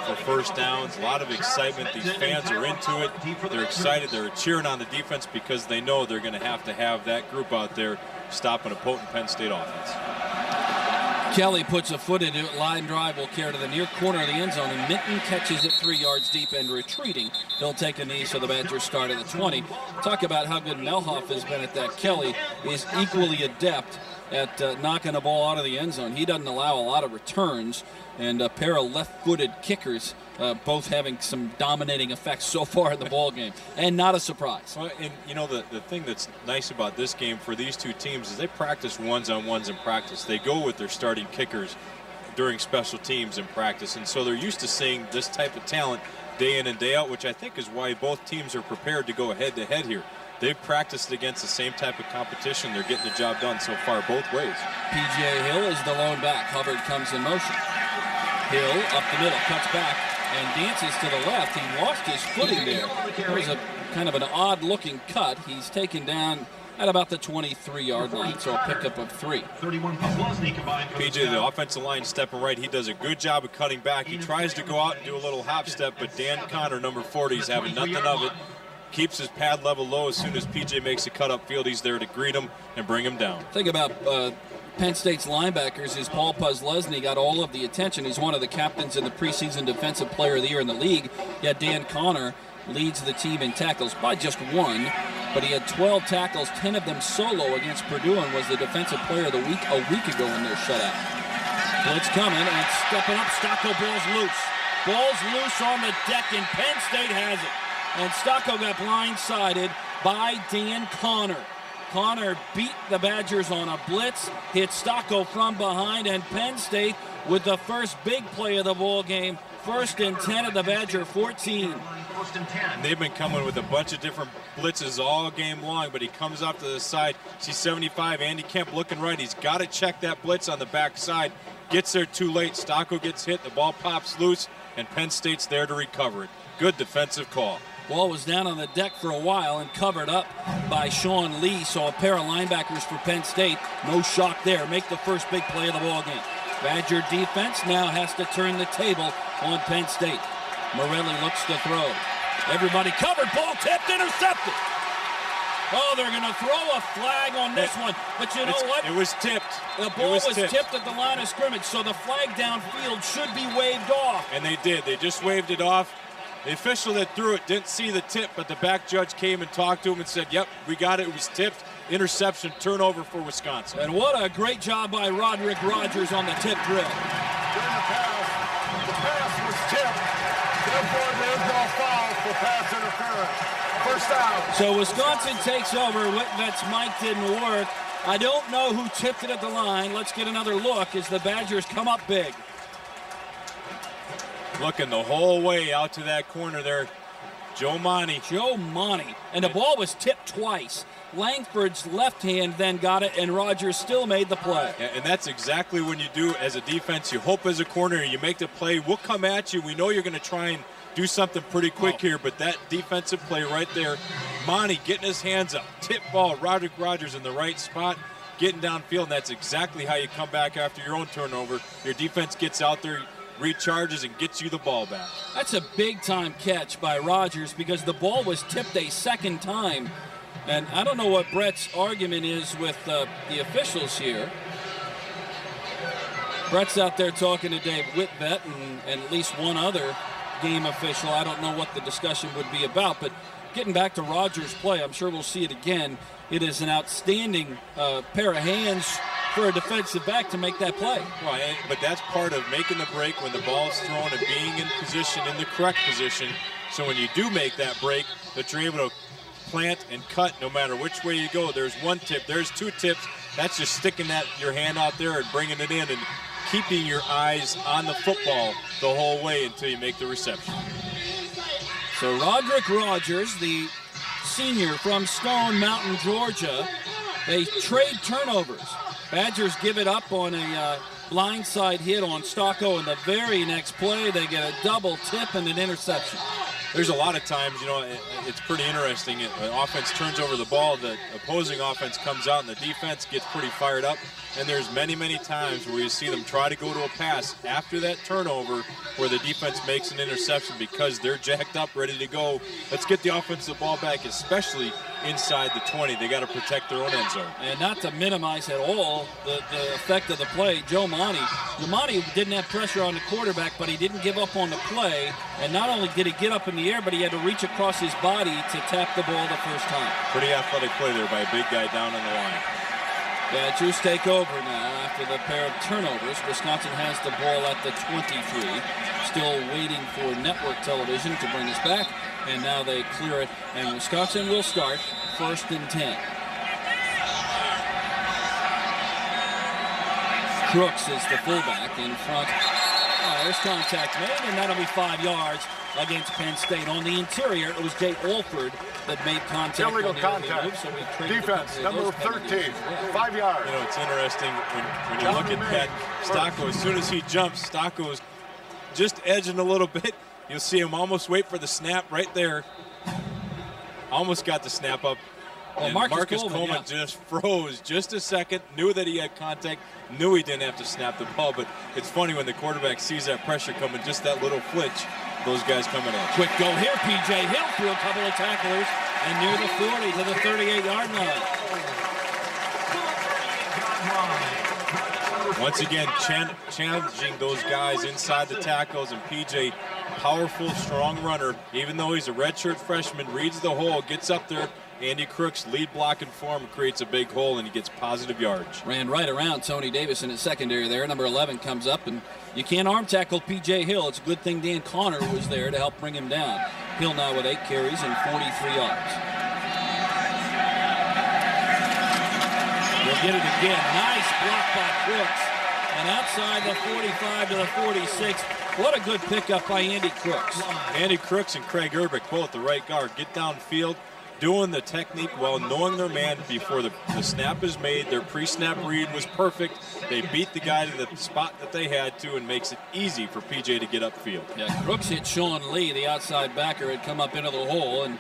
for first downs, a lot of excitement. These fans are into it. They're excited. They're cheering on the defense because they know they're going to have that group out there stopping a potent Penn State offense. Kelly puts a foot into it. Line drive will carry to the near corner of the end zone, and Minton catches it 3 yards deep and retreating. He'll take a knee, so the Badgers start at the 20. Talk about how good Melhoff has been at that. Kelly is equally adept at knocking the ball out of the end zone. He doesn't allow a lot of returns, and a pair of left-footed kickers, both having some dominating effects so far in the ball game, and not a surprise. Well, and you know, the thing that's nice about this game for these two teams is they practice ones-on-ones in practice. They go with their starting kickers during special teams in practice, and so they're used to seeing this type of talent day in and day out, which I think is why both teams are prepared to go head-to-head here. They've practiced against the same type of competition. They're getting the job done so far both ways. P.J. Hill is the lone back. Hubbard comes in motion. Hill up the middle, cuts back, and dances to the left. He lost his footing there. It was a kind of an odd-looking cut. He's taken down at about the 23-yard line, so a pickup of 3. P.J., the offensive line stepping right. He does a good job of cutting back. He tries to go out and do a little hop step, but Dan Connor, number 40, is having nothing of it. keeps his pad level low. As soon as PJ makes a cut upfield, he's there to greet him and bring him down. Think about Penn State's linebackers is Paul Puslesny got all of the attention. He's one of the captains in the preseason Defensive Player of the Year in the league. Yet Dan Connor leads the team in tackles by just one, but he had 12 tackles, 10 of them solo against Purdue, and was the Defensive Player of the Week a week ago in their shutout. Blitz coming and stepping up. Stocko ball's loose. Ball's loose on the deck, and Penn State has it. And Stocko got blindsided by Dan Connor. Connor beat the Badgers on a blitz, hit Stocko from behind, and Penn State with the first big play of the ball game. 1st and 10 at the Badger 14. They've been coming with a bunch of different blitzes all game long, but he comes up to the side. Sees 75, Andy Kemp looking right. He's got to check that blitz on the backside. Gets there too late. Stocko gets hit. The ball pops loose, and Penn State's there to recover it. Good defensive call. Ball was down on the deck for a while and covered up by Sean Lee. So a pair of linebackers for Penn State. No shock there. Make the first big play of the ball game. Badger defense now has to turn the table on Penn State. Morelli looks to throw. Everybody covered. Ball tipped, intercepted. Oh, they're going to throw a flag on this one. But you know what? It was tipped. The ball was tipped at the line of scrimmage, so the flag downfield should be waved off. And they did. They just waved it off. The official that threw it didn't see the tip, but the back judge came and talked to him and said, yep, we got it. It was tipped. Interception, turnover for Wisconsin. And what a great job by Roderick Rogers on the tip drill. During the pass was tipped. Therefore, there's no foul for pass interference. First down. So Wisconsin takes over. Whitvet's mic didn't work. I don't know who tipped it at the line. Let's get another look as the Badgers come up big. Looking the whole way out to that corner there. Joe Monty. And the ball was tipped twice. Langford's left hand then got it, and Rogers still made the play. Yeah, and that's exactly when you do as a defense. You hope as a corner, you make the play. We'll come at you. We know you're going to try and do something pretty quick here, but that defensive play right there, Monty getting his hands up, tip ball, Roderick Rogers in the right spot, getting downfield, and that's exactly how you come back after your own turnover. Your defense gets out there, recharges, and gets you the ball back. That's a big-time catch by Rogers because the ball was tipped a second time. And I don't know what Brett's argument is with the officials here. Brett's out there talking to Dave Whitvet and at least one other game official. I don't know what the discussion would be about, but getting back to Rogers' play, I'm sure we'll see it again. It is an outstanding pair of hands for a defensive back to make that play. Right, but that's part of making the break when the ball is thrown and being in position, in the correct position. So when you do make that break, that you're able to plant and cut no matter which way you go. There's one tip, there's two tips. That's just sticking your hand out there and bringing it in and keeping your eyes on the football the whole way until you make the reception. So Roderick Rogers, the senior from Stone Mountain, Georgia, they trade turnovers. Badgers give it up on a blindside hit on Stocko, and the very next play they get a double tip and an interception. There's a lot of times, it's pretty interesting. The offense turns over the ball, the opposing offense comes out, and the defense gets pretty fired up. And there's many, many times where you see them try to go to a pass after that turnover where the defense makes an interception because they're jacked up, ready to go. Let's get the offensive ball back, especially inside the 20. They got to protect their own end zone. And not to minimize at all the effect of the play, Joe Monty. Monty didn't have pressure on the quarterback, but he didn't give up on the play. And not only did he get up in the air, but he had to reach across his body to tap the ball the first time. Pretty athletic play there by a big guy down on the line. Badgers take over now after the pair of turnovers. Wisconsin has the ball at the 23. Still waiting for network television to bring us back. And now they clear it. And Wisconsin will start 1st and 10. Crooks is the fullback in front. There's contact made, and that'll be 5 yards against Penn State. On the interior, it was Jay Alford that made contact. Illegal on the contact. move, so we defense, number 13, 5 yards. It's interesting when you look at that Stocko. As soon as he jumps, Stocko is just edging a little bit. You'll see him almost wait for the snap right there. Almost got the snap up. And Marcus Coleman just froze just a second, knew that he had contact, knew he didn't have to snap the ball, but it's funny when the quarterback sees that pressure coming, just that little flinch, those guys coming in. Quick go here, P.J. Hill through a couple of tacklers and near the 40 to the 38-yard line. Once again, challenging those guys inside the tackles, and P.J., powerful, strong runner. Even though he's a redshirt freshman, reads the hole, gets up there. Andy Crooks lead blocking for him, creates a big hole, and he gets positive yards. Ran right around Tony Davis in his secondary there. Number 11 comes up, and you can't arm tackle P.J. Hill. It's a good thing Dan Connor was there to help bring him down. Hill now with 8 carries and 43 yards. We'll get it again. Nice block by Crooks. And outside the 45 to the 46. What a good pickup by Andy Crooks. Andy Crooks and Craig Urbick, both the right guard, get downfield, doing the technique well, knowing their man before the snap is made. Their pre-snap read was perfect. They beat the guy to the spot that they had to, and makes it easy for PJ to get upfield. Yeah, Crooks hit Sean Lee, the outside backer, had come up into the hole, and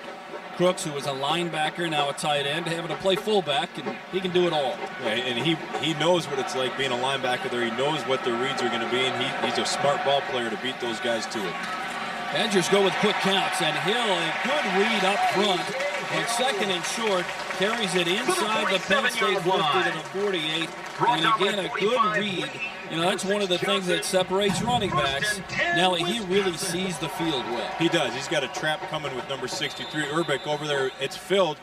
Crooks, who was a linebacker, now a tight end, having to play fullback, and he can do it all. Yeah, and he knows what it's like being a linebacker there. He knows what their reads are going to be, and he's a smart ball player to beat those guys to it. Badgers go with quick counts, and Hill, a good read up front. And second and short, carries it inside the Penn State 50 to the 48. And again, a good read. You know, that's one of the things that separates running backs. Nelly, he really sees the field well. He does. He's got a trap coming with number 63, Urbick, over there. It's filled.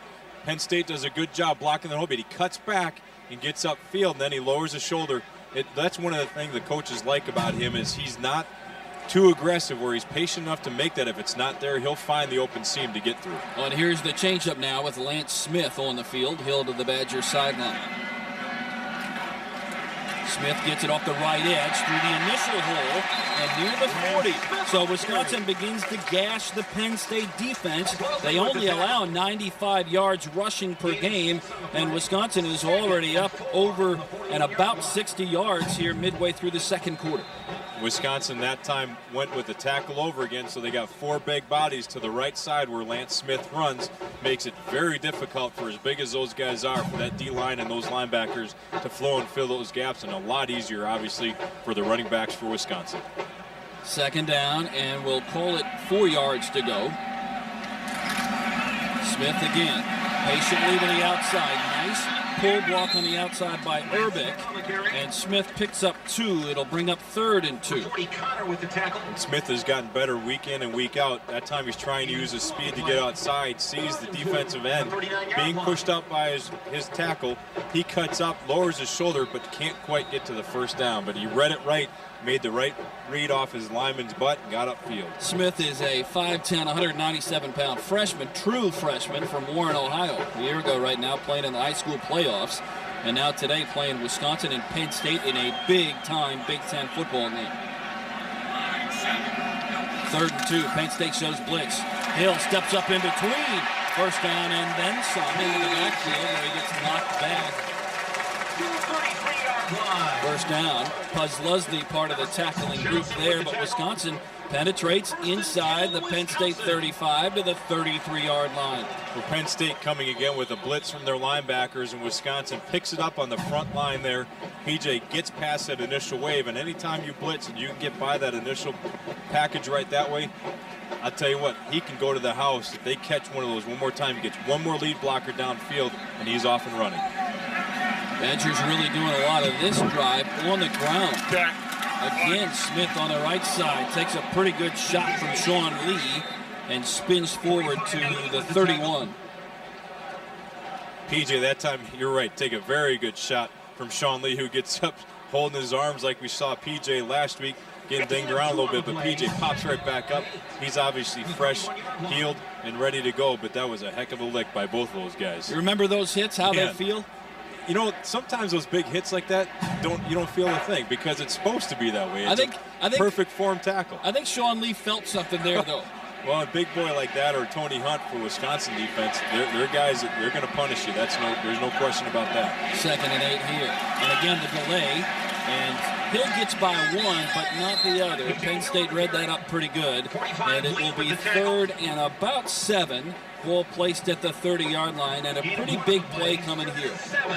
Penn State does a good job blocking the hole, but he cuts back and gets upfield, and then he lowers his shoulder. That's one of the things the coaches like about him, is he's not too aggressive, where he's patient enough to make that. If it's not there, he'll find the open seam to get through. Well, and here's the changeup now with Lance Smith on the field. Hill to the Badgers sideline. Smith gets it off the right edge through the initial hole and near the 40. So Wisconsin begins to gash the Penn State defense. They only allow 95 yards rushing per game, and Wisconsin is already up over and about 60 yards here midway through the second quarter. Wisconsin that time went with the tackle over again, so they got 4 big bodies to the right side where Lance Smith runs. Makes it very difficult for, as big as those guys are, for that D-line and those linebackers to flow and fill those gaps, and a lot easier, obviously, for the running backs for Wisconsin. Second down, and we'll call it 4 yards to go. Smith again, patiently to the outside. Nice pull block on the outside by Urbick, and Smith picks up 2. It'll bring up 3rd and 2. And Smith has gotten better week in and week out. That time he's trying to use his speed to get outside, sees the defensive end being pushed up by his tackle. He cuts up, lowers his shoulder, but can't quite get to the first down. But he read it right, made the right read off his lineman's butt, and got upfield. Smith is a 5'10", 197-pound freshman, true freshman from Warren, Ohio. A year ago right now, playing in the high school playoffs, and now today playing Wisconsin and Penn State in a big-time Big Ten football game. 3rd and 2, Penn State shows blitz. Hill steps up in between. First down and then some into the backfield where he gets knocked back. First down. Puz Lusney part of the tackling group there, but Wisconsin penetrates inside the Penn State 35 to the 33-yard line. For Penn State coming again with a blitz from their linebackers, and Wisconsin picks it up on the front line there. PJ gets past that initial wave, and anytime you blitz and you can get by that initial package right that way, I'll tell you what, he can go to the house. If they catch one of those one more time, he gets one more lead blocker downfield, and he's off and running. Badgers really doing a lot of this drive on the ground. Again, Smith on the right side takes a pretty good shot from Sean Lee and spins forward to the 31. PJ, that time, you're right, take a very good shot from Sean Lee, who gets up holding his arms like we saw PJ last week, getting dinged around a little bit, but PJ pops right back up. He's obviously fresh, healed, and ready to go, but that was a heck of a lick by both of those guys. You remember those hits, how they feel? You know, sometimes those big hits like that, you don't feel a thing, because it's supposed to be that way. It's I think perfect form tackle. I think Sean Lee felt something there, though. Well, a big boy like that, or Tony Hunt for Wisconsin defense, they're guys that they're going to punish you. There's no question about that. 2nd and 8 here, and again the delay, and Hill gets by 1, but not the other. Penn State read that up pretty good, and it will be 3rd and about 7. Ball placed at the 30-yard line, and a pretty big play coming here.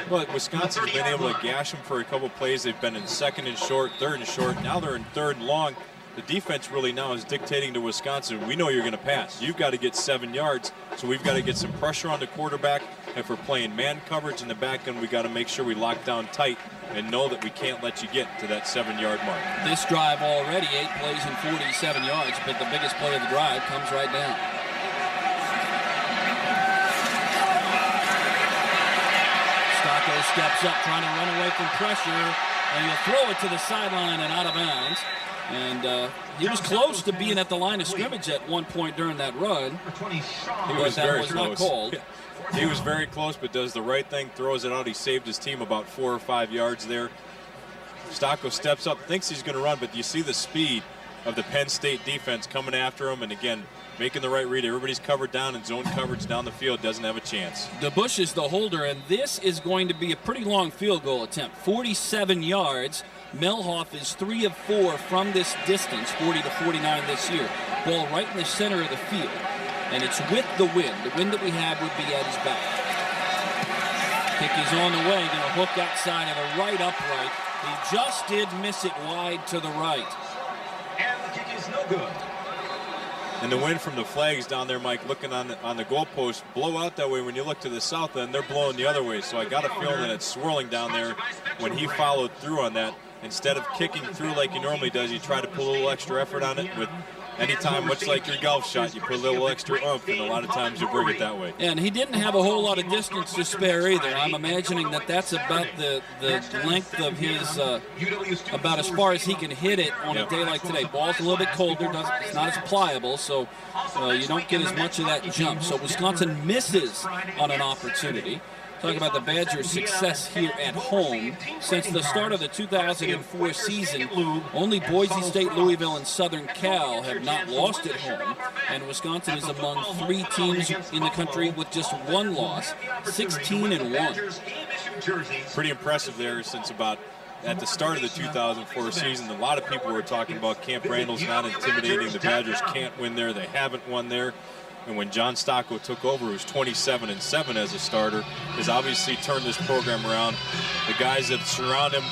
Well, Wisconsin's been able to gash them for a couple plays. They've been in 2nd and short, 3rd and short. Now they're in 3rd and long. the defense really now is dictating to Wisconsin, we know you're going to pass. You've got to get 7 yards, so we've got to get some pressure on the quarterback. If we're playing man coverage in the back end, we got to make sure we lock down tight and know that we can't let you get to that 7-yard mark. This drive already 8 plays and 47 yards, but the biggest play of the drive comes right now. Stocko steps up, trying to run away from pressure, and he'll throw it to the sideline and out of bounds. And he was close to being at the line of scrimmage at one point during that run. He was very close. Not called. He was very close, but does the right thing, throws it out. He saved his team about 4 or 5 yards there. Stocko steps up, thinks he's going to run, but you see the speed of the Penn State defense coming after him, and again, making the right read. Everybody's covered down, and zone coverage down the field doesn't have a chance. DeBush is the holder, and this is going to be a pretty long field goal attempt. 47 yards. Melhoff is 3 of 4 from this distance, 40 to 49 this year. Ball right in the center of the field, and it's with the wind. The wind that we have would be at his back. Kick is on the way, going to hook outside of a right upright. He just did miss it wide to the right. And the kick is no good. And the wind from the flags down there, Mike, looking on the goalpost, blow out that way. When you look to the south end, they're blowing the other way. So I got a feeling that it's swirling down there when he followed through on that. Instead of kicking through like he normally does, you try to put a little extra effort on it. With anytime, much like your golf shot, you put a little extra oomph, and a lot of times you bring it that way. And he didn't have a whole lot of distance to spare either. I'm imagining that that's about the length of his, about as far as he can hit it on a day like today. Ball's a little bit colder, it's not as pliable, so you don't get as much of that jump. So Wisconsin misses on an opportunity. Talk about the Badgers' success here at home. Since the start of the 2004 season, only Boise State, Louisville, and Southern Cal have not lost at home, and Wisconsin is among 3 teams in the country with just 1 loss, 16-1. Pretty impressive there since about at the start of the 2004 season. A lot of people were talking about Camp Randall's not intimidating. The Badgers can't win there. They haven't won there. And when John Stocko took over, it was 27-7 as a starter. Has obviously turned this program around. The guys that surround him,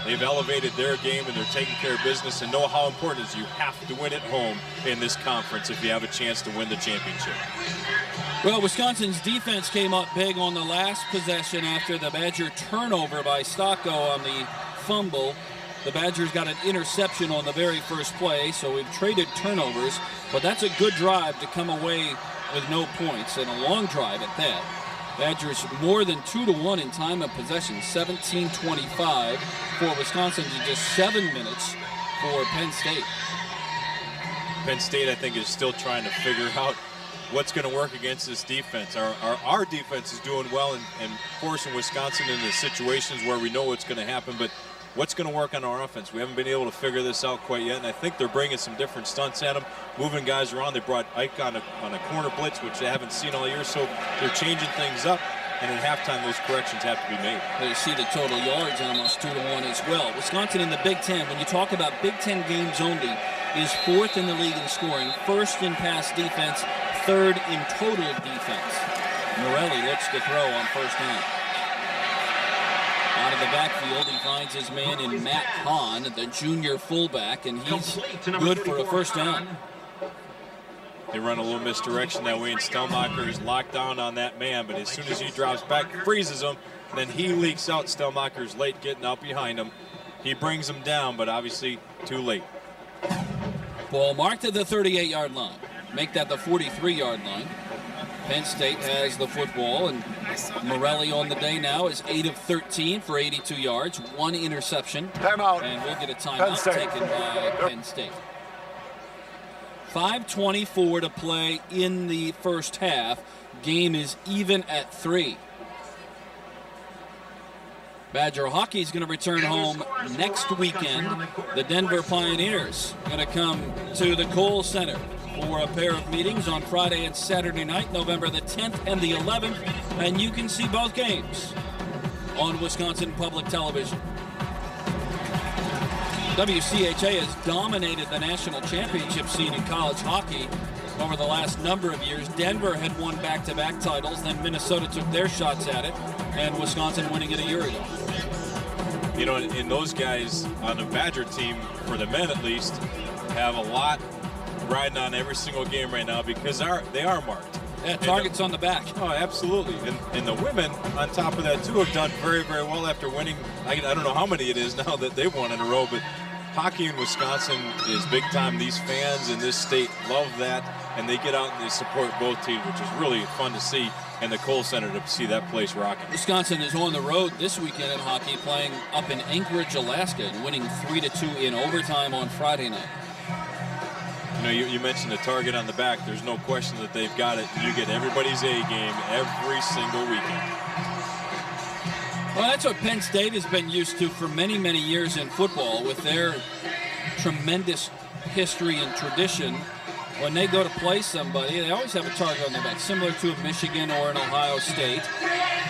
they've elevated their game and they're taking care of business and know how important it is. You have to win at home in this conference if you have a chance to win the championship. Well, Wisconsin's defense came up big on the last possession after the Badger turnover by Stocko on the fumble. The Badgers got an interception on the very first play, so we've traded turnovers. But that's a good drive to come away with no points, and a long drive at that. Badgers more than 2-1 in time of possession, 17-25 for Wisconsin to just 7 minutes for Penn State. Penn State, I think, is still trying to figure out what's going to work against this defense. Our defense is doing well and forcing Wisconsin into situations where we know what's going to happen, but what's going to work on our offense? We haven't been able to figure this out quite yet, and I think they're bringing some different stunts at them, moving guys around. They brought Ike on a corner blitz, which they haven't seen all year, so they're changing things up, and at halftime, those corrections have to be made. You see the total yards almost 2-1 as well. Wisconsin in the Big Ten, when you talk about Big Ten games only, is 4th in the league in scoring, 1st in pass defense, 3rd in total defense. Morelli looks to throw on first down. Out of the backfield, he finds his man in Matt Hahn, the junior fullback, and he's good for a first down. They run a little misdirection that way, and Stelmacher is locked down on that man, but as soon as he drops back, freezes him, and then he leaks out. Stelmacher's late getting out behind him. He brings him down, but obviously too late. Ball marked at the 38-yard line. Make that the 43-yard line. Penn State has the football, and Morelli on the day now is 8 of 13 for 82 yards, 1 interception. Timeout. And we'll get a timeout taken by Penn State. 5:24 to play in the first half. Game is even at 3. Badger hockey is going to return home next weekend. The Denver Pioneers going to come to the Kohl Center for a pair of meetings on Friday and Saturday night, November the 10th and the 11th. And you can see both games on Wisconsin Public Television. WCHA has dominated the national championship scene in college hockey over the last number of years. Denver had won back-to-back titles, then Minnesota took their shots at it, and Wisconsin winning it a year ago. You know, and those guys on the Badger team, for the men at least, have a lot riding on every single game right now because they are marked. Yeah, targets on the back. Oh, absolutely. And the women, on top of that, too, have done very, very well after winning. I don't know how many it is now that they've won in a row, but hockey in Wisconsin is big time. These fans in this state love that, and they get out and they support both teams, which is really fun to see in the Kohl Center to see that place rocking. Wisconsin is on the road this weekend in hockey, playing up in Anchorage, Alaska, and winning 3-2 in overtime on Friday night. You know, you mentioned the target on the back. There's no question that they've got it. You get everybody's A game every single weekend. Well, that's what Penn State has been used to for many, many years in football with their tremendous history and tradition. When they go to play somebody, they always have a target on their back, similar to a Michigan or an Ohio State.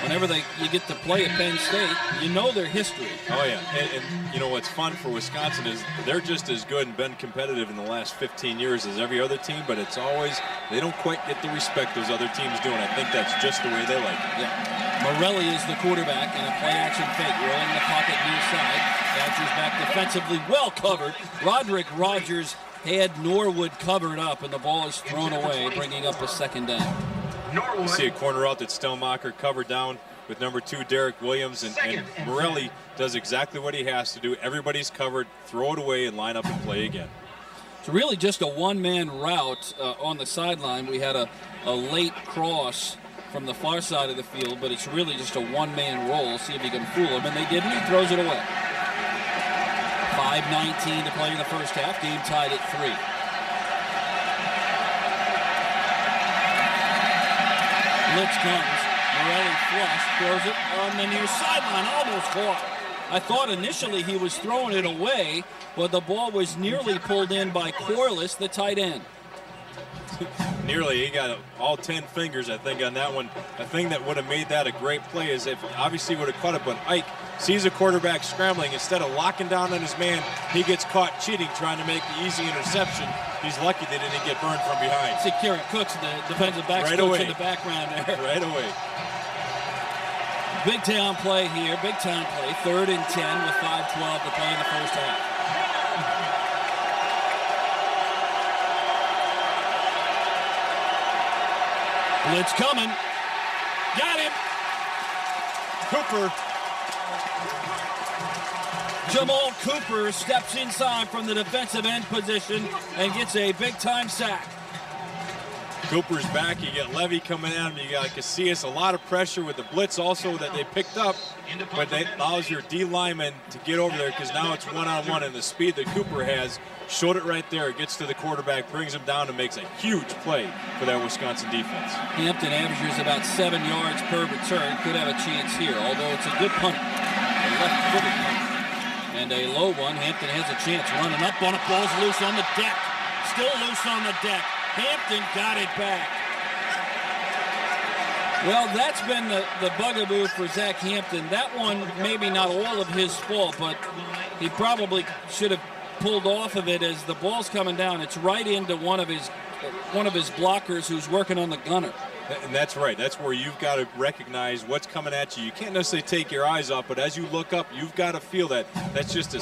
Whenever you get to play at Penn State, you know their history. Oh, yeah. And you know, what's fun for Wisconsin is they're just as good and been competitive in the last 15 years as every other team, but it's always, they don't quite get the respect those other teams do, and I think that's just the way they like it. Yeah. Morelli is the quarterback in a play-action fake, rolling the pocket near side. Badgers back defensively, well covered. Roderick Rogers had Norwood covered up, and the ball is thrown away, bringing up a second down. You see a corner out that Stelmacher covered down with number 2, Derek Williams, and Morelli does exactly what he has to do. Everybody's covered, throw it away, and line up and play again. It's really just a one-man route on the sideline. We had a late cross from the far side of the field, but it's really just a one-man roll. See if he can fool him, and they didn't. He throws it away. 5:19 to play in the first half. Game tied at 3. Blitz comes. Morelli flush, throws it on the near sideline, almost caught. I thought initially he was throwing it away, but the ball was nearly pulled in by Corliss, the tight end. Nearly, he got all 10 fingers, I think, on that one. The thing that would have made that a great play is if obviously would have caught it, but Ike sees a quarterback scrambling. Instead of locking down on his man, he gets caught cheating, trying to make the easy interception. He's lucky they didn't get burned from behind. See Kieran Cooks, the defensive backs right coach away. in the background there. Right away. Big town play here, big time play. 3rd and 10 with 5:12 to play in the first half. Blitz coming. Got him. Cooper. Jamal Cooper steps inside from the defensive end position and gets a big-time sack. Cooper's back. You get Levy coming at him. You got Casillas. A lot of pressure with the blitz also that they picked up, but that allows your D lineman to get over there because now it's one-on-one, and the speed that Cooper has showed it right there. It gets to the quarterback, brings him down, and makes a huge play for that Wisconsin defense. Hampton averages about 7 yards per return. Could have a chance here, although it's a good punt. A left-footed punt. And a low one. Hampton has a chance. Running up on it. Ball's loose on the deck. Still loose on the deck. Hampton got it back. Well, that's been the bugaboo for Zach Hampton. That one, maybe not all of his fault, but he probably should have pulled off of it as the ball's coming down. It's right into one of his blockers who's working on the gunner. And that's right. That's where you've got to recognize what's coming at you. You can't necessarily take your eyes off, but as you look up, you've got to feel that. That's just a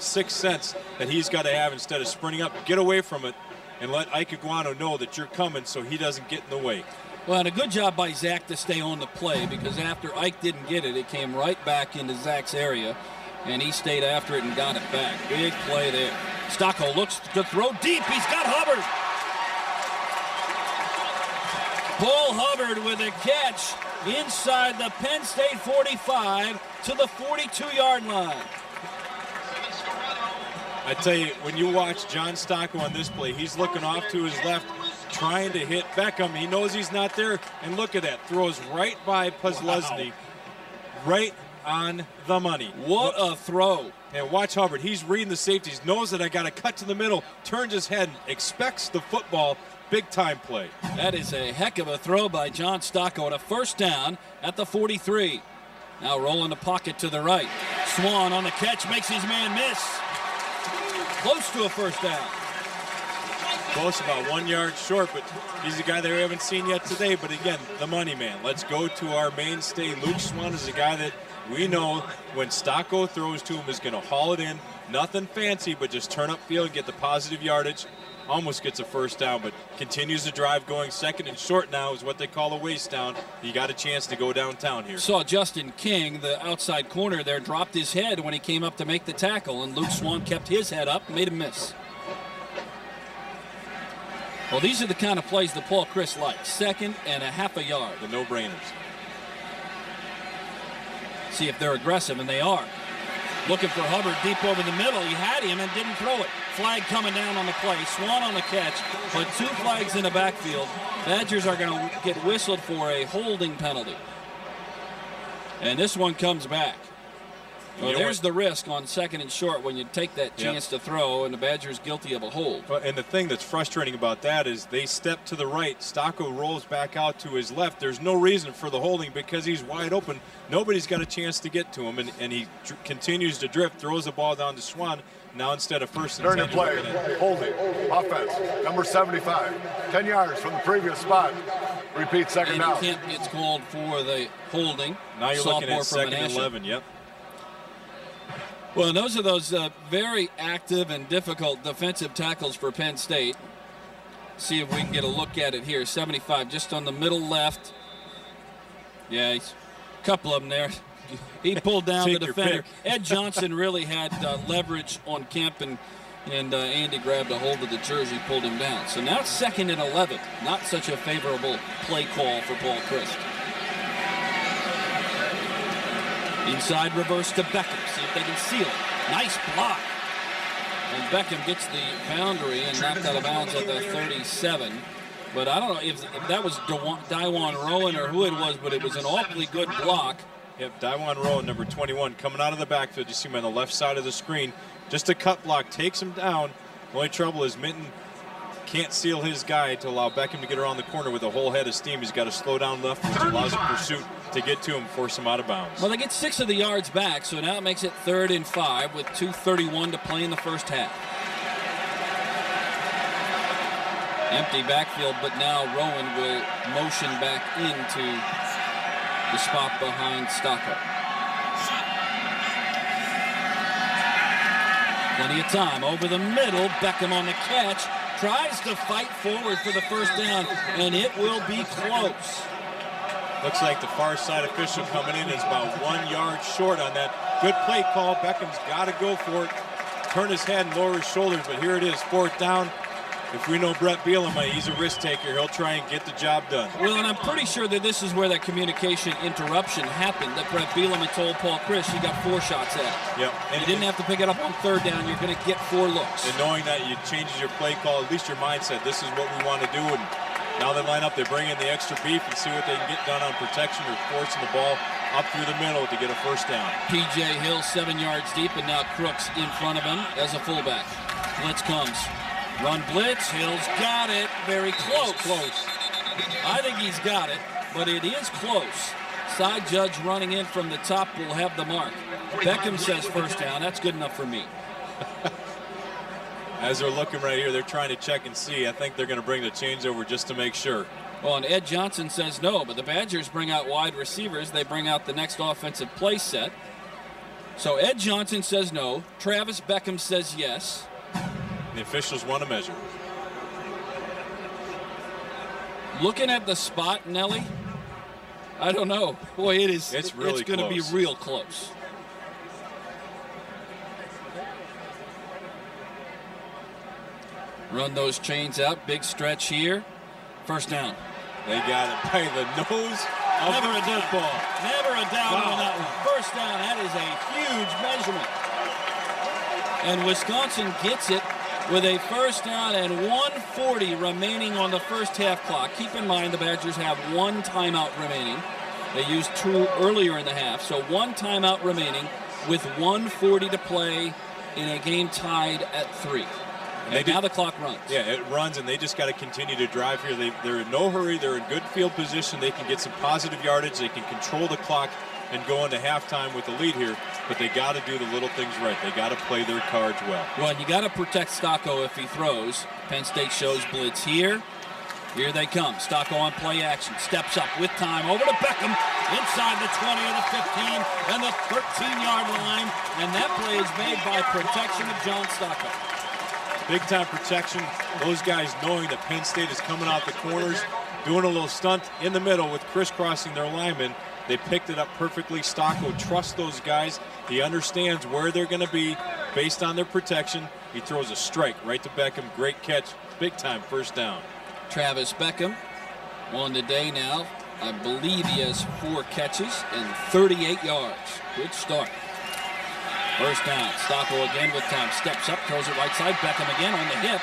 sixth sense that he's got to have instead of sprinting up. Get away from it and let Ike Iguano know that you're coming so he doesn't get in the way. Well, and a good job by Zach to stay on the play because after Ike didn't get it, it came right back into Zach's area, and he stayed after it and got it back. Big play there. Stocko looks to throw deep. He's got Hubbard. Paul Hubbard with a catch inside the Penn State 45 to the 42-yard line. I tell you, when you watch John Stocko on this play, he's looking off to his left, trying to hit Beckham. He knows he's not there, and look at that. Throws right by Puslesny, right on the money. What a throw. And watch Hubbard. He's reading the safeties, knows that I got to cut to the middle, turns his head, expects the football. Big-time play. That is a heck of a throw by John Stocko, and a first down at the 43. Now rolling the pocket to the right. Swan on the catch, makes his man miss. Close to a first down. Close, about 1 yard short, but he's a guy that we haven't seen yet today. But again, the money man. Let's go to our mainstay. Luke Swan is a guy that We know when Stocko throws to him is going to haul it in. Nothing fancy, but just turn up field and get the positive yardage. Almost gets a first down, but continues the drive going second and short now is what they call a waste down. He got a chance to go downtown here. Saw Justin King, the outside corner there, dropped his head when he came up to make the tackle, and Luke Swan kept his head up and made him miss. Well, these are the kind of plays that Paul Chryst likes. 2nd and a half a yard. The no-brainers. See if they're aggressive, and they are. Looking for Hubbard deep over the middle. He had him and didn't throw it. Flag coming down on the play. Swan on the catch, but 2 flags in the backfield. Badgers are going to get whistled for a holding penalty. And this one comes back. Well, there's the risk on 2nd and short when you take that chance to throw, and the Badgers guilty of a hold. Well, and the thing that's frustrating about that is they step to the right. Stocko rolls back out to his left. There's no reason for the holding because he's wide open. Nobody's got a chance to get to him, and he continues to drift, throws the ball down to Swan. Now instead of 1st and 10. Turn play, holding, offense, number 75, 10 yards from the previous spot. Repeat, second down. Kemp gets called for the holding. Now you're looking at Sophomore 2nd and 11, yep. Well, those are those very active and difficult defensive tackles for Penn State. See if we can get a look at it here. 75 just on the middle left. Yeah, a couple of them there. He pulled down the defender. Ed Johnson really had leverage on Kemp, and Andy grabbed a hold of the jersey, pulled him down. So now it's 2nd and 11. Not such a favorable play call for Paul Chryst. Inside reverse to Beckham. See if they can seal it. Nice block. And Beckham gets the boundary and knocked out of bounds at the 37. But I don't know if that was Daiwan Rowan or who it was, but it was an awfully good block. Yep, Daiwan Rowan, number 21, coming out of the backfield. You see him on the left side of the screen. Just a cut block, takes him down. The only trouble is Minton can't seal his guy to allow Beckham to get around the corner with a whole head of steam. He's got to slow down left, which allows a pursuit to get to him, force him out of bounds. Well, they get 6 of the yards back, so now it makes it 3rd and 5 with 2:31 to play in the first half. Empty backfield, but now Rowan will motion back into the spot behind Stocko. Plenty of time over the middle. Beckham on the catch. Tries to fight forward for the first down, and it will be close. Looks like the far side official coming in is about 1 yard short on that. Good play call. Beckham's got to go for it. Turn his head and lower his shoulders, but here it is, 4th down. If we know Brett Bielema, he's a risk taker. He'll try and get the job done. Well, and I'm pretty sure that this is where that communication interruption happened, that Brett Bielema told Paul Chryst he got 4 shots at it. Yep. And you didn't have to pick it up on 3rd down. You're going to get 4 looks. And knowing that, it changes your play call, at least your mindset. This is what we want to do. And now they line up, they bring in the extra beef and see what they can get done on protection or forcing the ball up through the middle to get a first down. P.J. Hill 7 yards deep, and now Crooks in front of him as a fullback. Blitz comes. Run blitz. Hill's got it. Very close. I think he's got it, but it is close. Side judge running in from the top will have the mark. Beckham says first down. That's good enough for me. As they're looking right here, they're trying to check and see. I think they're going to bring the changeover just to make sure. Well, and Ed Johnson says no, but the Badgers bring out wide receivers. They bring out the next offensive play set. So Ed Johnson says no. Travis Beckham says yes. The officials want to measure. Looking at the spot, Nelly, I don't know. Boy, it is. It's really going to be real close. Run those chains out. Big stretch here. First down. They got it by the nose of the football. Never a down on that one. First down. That is a huge measurement. And Wisconsin gets it with a first down and 1:40 remaining on the first half clock. Keep in mind the Badgers have 1 timeout remaining. They used 2 earlier in the half, so 1 timeout remaining with 1:40 to play in a game tied at 3. And now the clock runs. Yeah, it runs, and they just got to continue to drive here. They're in no hurry. They're in good field position. They can get some positive yardage. They can control the clock and go into halftime with the lead here, but they got to do the little things right. They got to play their cards well. Well, you got to protect Stocko if he throws. Penn State shows blitz here. Here they come. Stocko on play action. Steps up with time. Over to Beckham. Inside the 20 and the 15 and the 13-yard line. And that play is made by protection of John Stocko. Big time protection. Those guys knowing that Penn State is coming out the corners, doing a little stunt in the middle with crisscrossing their linemen. They picked it up perfectly. Stocko trusts those guys. He understands where they're going to be based on their protection. He throws a strike right to Beckham. Great catch. Big time first down. Travis Beckham on the day now. I believe he has 4 catches and 38 yards. Good start. First down. Stocko again with time. Steps up, throws it right side. Beckham again on the hip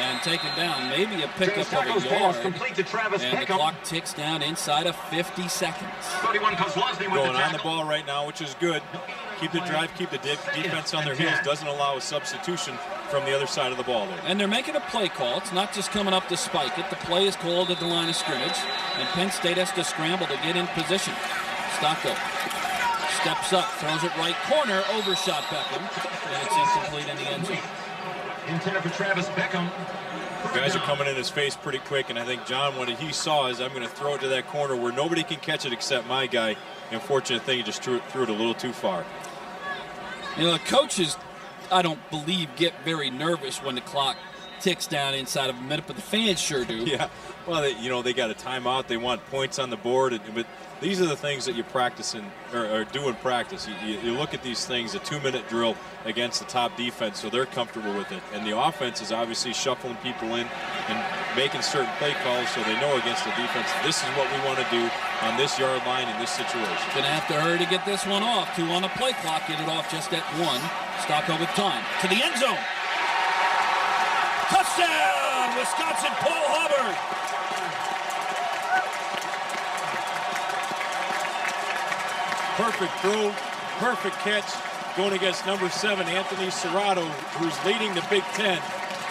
and taken down. Maybe a pickup of a yard. Complete to Travis And the Beckham. clock ticks down inside of 50 seconds. 31 Kozlowski with Going the on the tackle. ball right now, which is good. Keep the drive, keep the defense on their heels. Doesn't allow a substitution from the other side of the ball there. And they're making a play call. It's not just coming up to spike it. The play is called at the line of scrimmage. And Penn State has to scramble to get in position. Stocko steps up, throws it right corner, overshot Beckham. And it's incomplete in the end zone. Intended for Travis Beckham. Guys are coming in his face pretty quick, and I think John, what he saw is I'm going to throw it to that corner where nobody can catch it except my guy. The unfortunate thing, he just threw it a little too far. You know, the coaches, I don't believe, get very nervous when the clock ticks down inside of a minute, but the fans sure do. Yeah, well, they got a timeout. They want points on the board, but these are the things that you practice or do in practice. You look at these things, a 2-minute drill against the top defense, so they're comfortable with it. And the offense is obviously shuffling people in and making certain play calls so they know against the defense, this is what we want to do on this yard line in this situation. Gonna have to hurry to get this one off. 2 on the play clock, get it off just at 1. Stocko with time. To the end zone. Touchdown, Wisconsin, Paul Hubbard. Perfect throw, perfect catch, going against number 7, Anthony Serrato, who's leading the Big Ten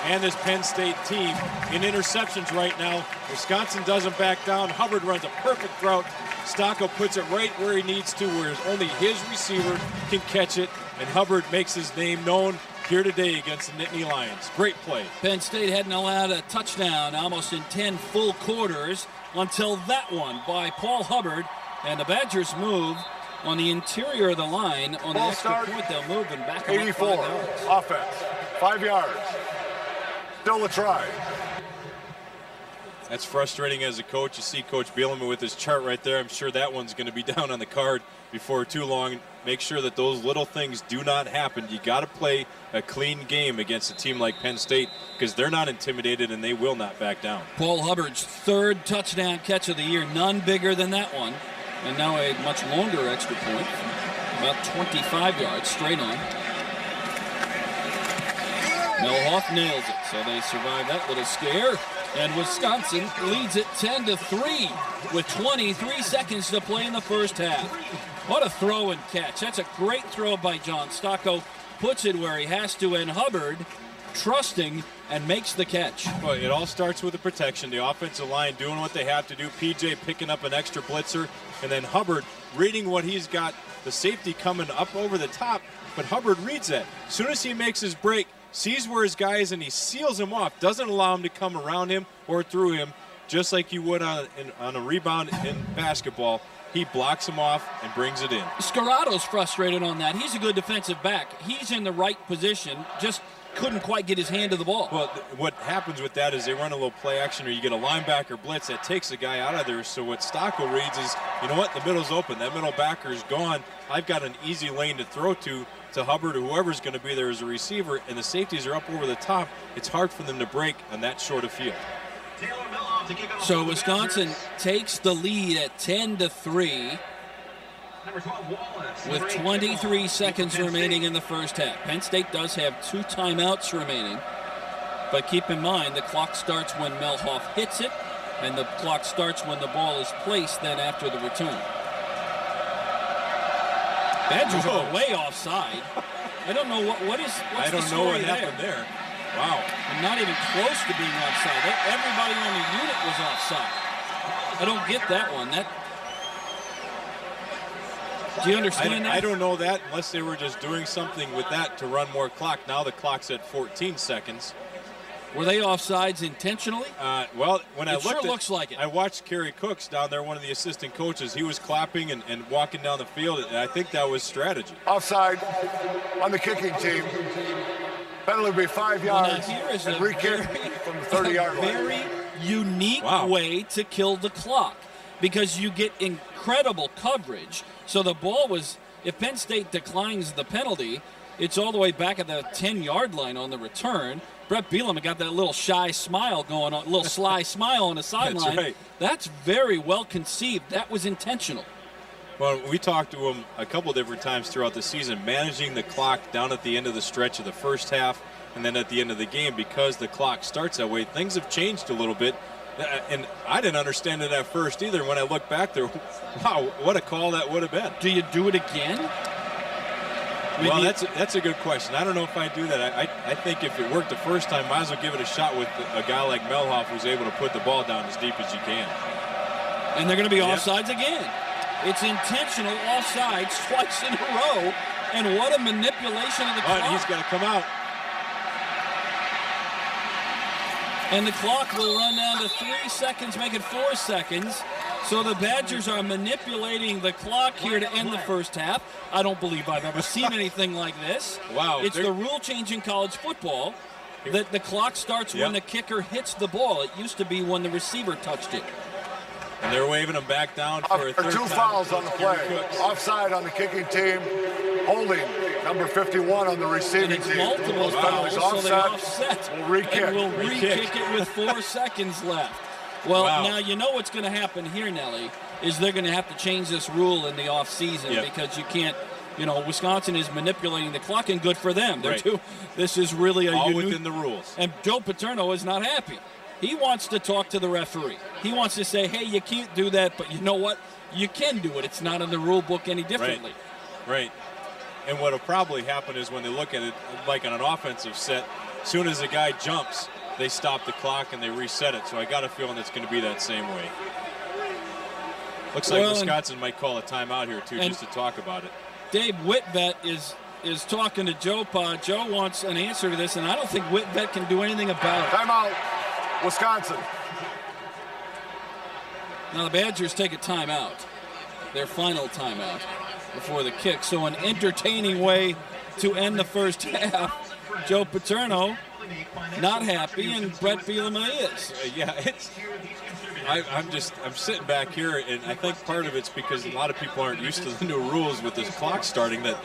and this Penn State team in interceptions right now. Wisconsin doesn't back down. Hubbard runs a perfect route. Stocko puts it right where he needs to, where only his receiver can catch it, and Hubbard makes his name known here today against the Nittany Lions. Great play. Penn State hadn't allowed a touchdown almost in 10 full quarters until that one by Paul Hubbard, and the Badgers move on the interior of the line. On the Ball extra start, point, they'll move and back them up 84, 5 yards. offense, 5 yards. Still a try. That's frustrating as a coach. You see Coach Bielema with his chart right there. I'm sure that one's going to be down on the card before too long. Make sure that those little things do not happen. You got to play a clean game against a team like Penn State because they're not intimidated and they will not back down. Paul Hubbard's 3rd touchdown catch of the year, none bigger than that one. And now a much longer extra point, about 25 yards straight on. Melhoff nails it, so they survive that little scare. And Wisconsin leads it 10-3 with 23 seconds to play in the first half. What a throw and catch. That's a great throw by John Stocko. Puts it where he has to, and Hubbard trusting and makes the catch. Well, it all starts with the protection. The offensive line doing what they have to do. PJ picking up an extra blitzer, and then Hubbard reading what he's got. The safety coming up over the top, but Hubbard reads that. As soon as he makes his break, sees where his guy is, and he seals him off. Doesn't allow him to come around him or through him, just like you would on a rebound in basketball. He blocks him off and brings it in. Scarato's frustrated on that. He's a good defensive back. He's in the right position, just couldn't quite get his hand to the ball. Well, what happens with that is they run a little play action, or you get a linebacker blitz that takes the guy out of there. So what Stocko reads is, you know what, the middle's open. That middle backer is gone. I've got an easy lane to throw to Hubbard or whoever's going to be there as a receiver, and the safeties are up over the top. It's hard for them to break on that short of field. So Wisconsin takes the lead at 10-3 with 23 seconds remaining in the first half. Penn State does have 2 timeouts remaining, but keep in mind the clock starts when Melhoff hits it, and the clock starts when the ball is placed then after the return. Badgers are way offside. I don't know what's I don't the know what story happened there. Wow. And not even close to being offside. Everybody on the unit was offside. I don't get that one. Do you understand that? I don't know that unless they were just doing something with that to run more clock. Now the clock's at 14 seconds. Were they offsides intentionally? Well, when I It looked sure at, looks like it. I watched Kerry Cooks down there, one of the assistant coaches. He was clapping and walking down the field, and I think that was strategy. Offside on the kicking team. Penalty will be 5 Well, now yards here is and a re-kick from the 30-yard line. very unique Wow. way to kill the clock because you get incredible coverage. So the ball was, if Penn State declines the penalty, it's all the way back at the 10-yard line on the return. Brett Bielema got that little shy smile going on, little sly smile on the sideline. right. That's very well conceived. That was intentional. Well, we talked to him a couple different times throughout the season, managing the clock down at the end of the stretch of the first half and then at the end of the game because the clock starts that way. Things have changed a little bit, and I didn't understand it at first either. When I look back there, wow, what a call that would have been. Do you do it again? Well, that's a good question. I don't know if I do that. I think if it worked the first time, might as well give it a shot with a guy like Melhoff who's able to put the ball down as deep as you can. And they're going to be offsides again. It's intentional offsides twice in a row. And what a manipulation of the clock. He's got to come out. And the clock will run down to 3 seconds, make it 4 seconds. So the Badgers are manipulating the clock here to end the first half. I don't believe I've ever seen anything like this. Wow. It's the rule change in college football that the clock starts when the kicker hits the ball. It used to be when the receiver touched it. And they're waving him back down for a third Two time. fouls on the play. Offside on the kicking team. Holding number 51 on the And receiving it's team. multiple Penalties fouls, so they offset. offset. We'll re-kick. And we'll re-kick it with 4 seconds left. Well, now you know what's going to happen here, Nelly, is they're going to have to change this rule in the offseason because you can't, Wisconsin is manipulating the clock, and good for them. This is really a all unique, within the rules. And Joe Paterno is not happy. He wants to talk to the referee. He wants to say, hey, you can't do that, but you know what? You can do it. It's not in the rule book any differently. Right. And what will probably happen is when they look at it like on an offensive set, as soon as a guy jumps, they stop the clock and they reset it. So I got a feeling it's going to be that same way. Looks like Wisconsin might call a timeout here, too, just to talk about it. Dave Whitvet is talking to Joe Pa. Joe wants an answer to this, and I don't think Whitvet can do anything about it. Timeout, Wisconsin. Now the Badgers take a timeout, their final timeout before the kick. So an entertaining way to end the first half. Joe Paterno not happy, and Brett Bielema is. I'm sitting back here, and I think part of it's because a lot of people aren't used to the new rules with this clock starting, that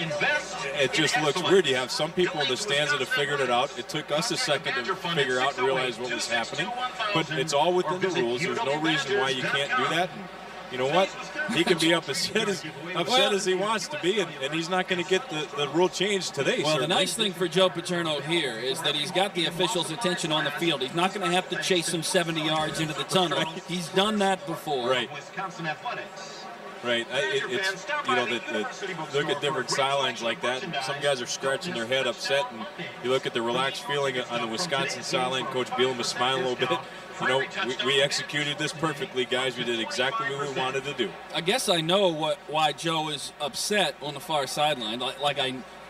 it just looks weird. You have some people in the stands that have figured it out. It took us a second to figure out and realize what was happening, but it's all within the rules. There's no reason why you can't do that. And you know what? He can be upset as he wants to be, and he's not going to get the rule changed today. Well, certainly. the nice thing for Joe Paterno here is that he's got the officials' attention on the field. He's not going to have to chase him 70 yards into the tunnel. Right. He's done that before. Right. Right. It's look at different sidelines like that, and some guys are scratching their head upset, and you look at the relaxed feeling on the Wisconsin sideline. Coach Bielema was smiling a little bit. We executed this perfectly, guys. We did exactly what we wanted to do. I guess I know why Joe is upset on the far sideline.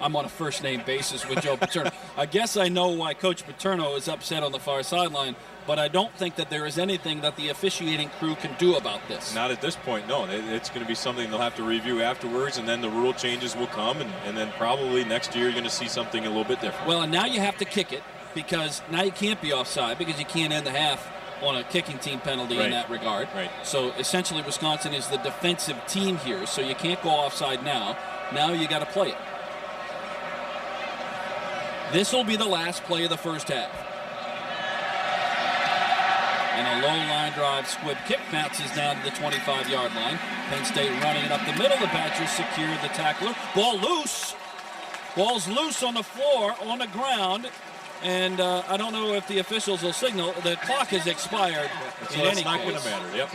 I'm on a first-name basis with Joe Paterno. I guess I know why Coach Paterno is upset on the far sideline, but I don't think that there is anything that the officiating crew can do about this. Not at this point, no. It's going to be something they'll have to review afterwards, and then the rule changes will come, and then probably next year you're going to see something a little bit different. Well, and now you have to kick it, because now you can't be offside because you can't end the half on a kicking team penalty in that regard. Right. So essentially Wisconsin is the defensive team here, so you can't go offside now. Now you got to play it. This will be the last play of the first half. And a low line drive squib kick bounces down to the 25-yard line. Penn State running it up the middle. The Badgers secure the tackler. Ball loose. Ball's loose on the floor, on the ground. And I don't know if the officials will signal. The clock has expired. So it's not going to matter. Yep.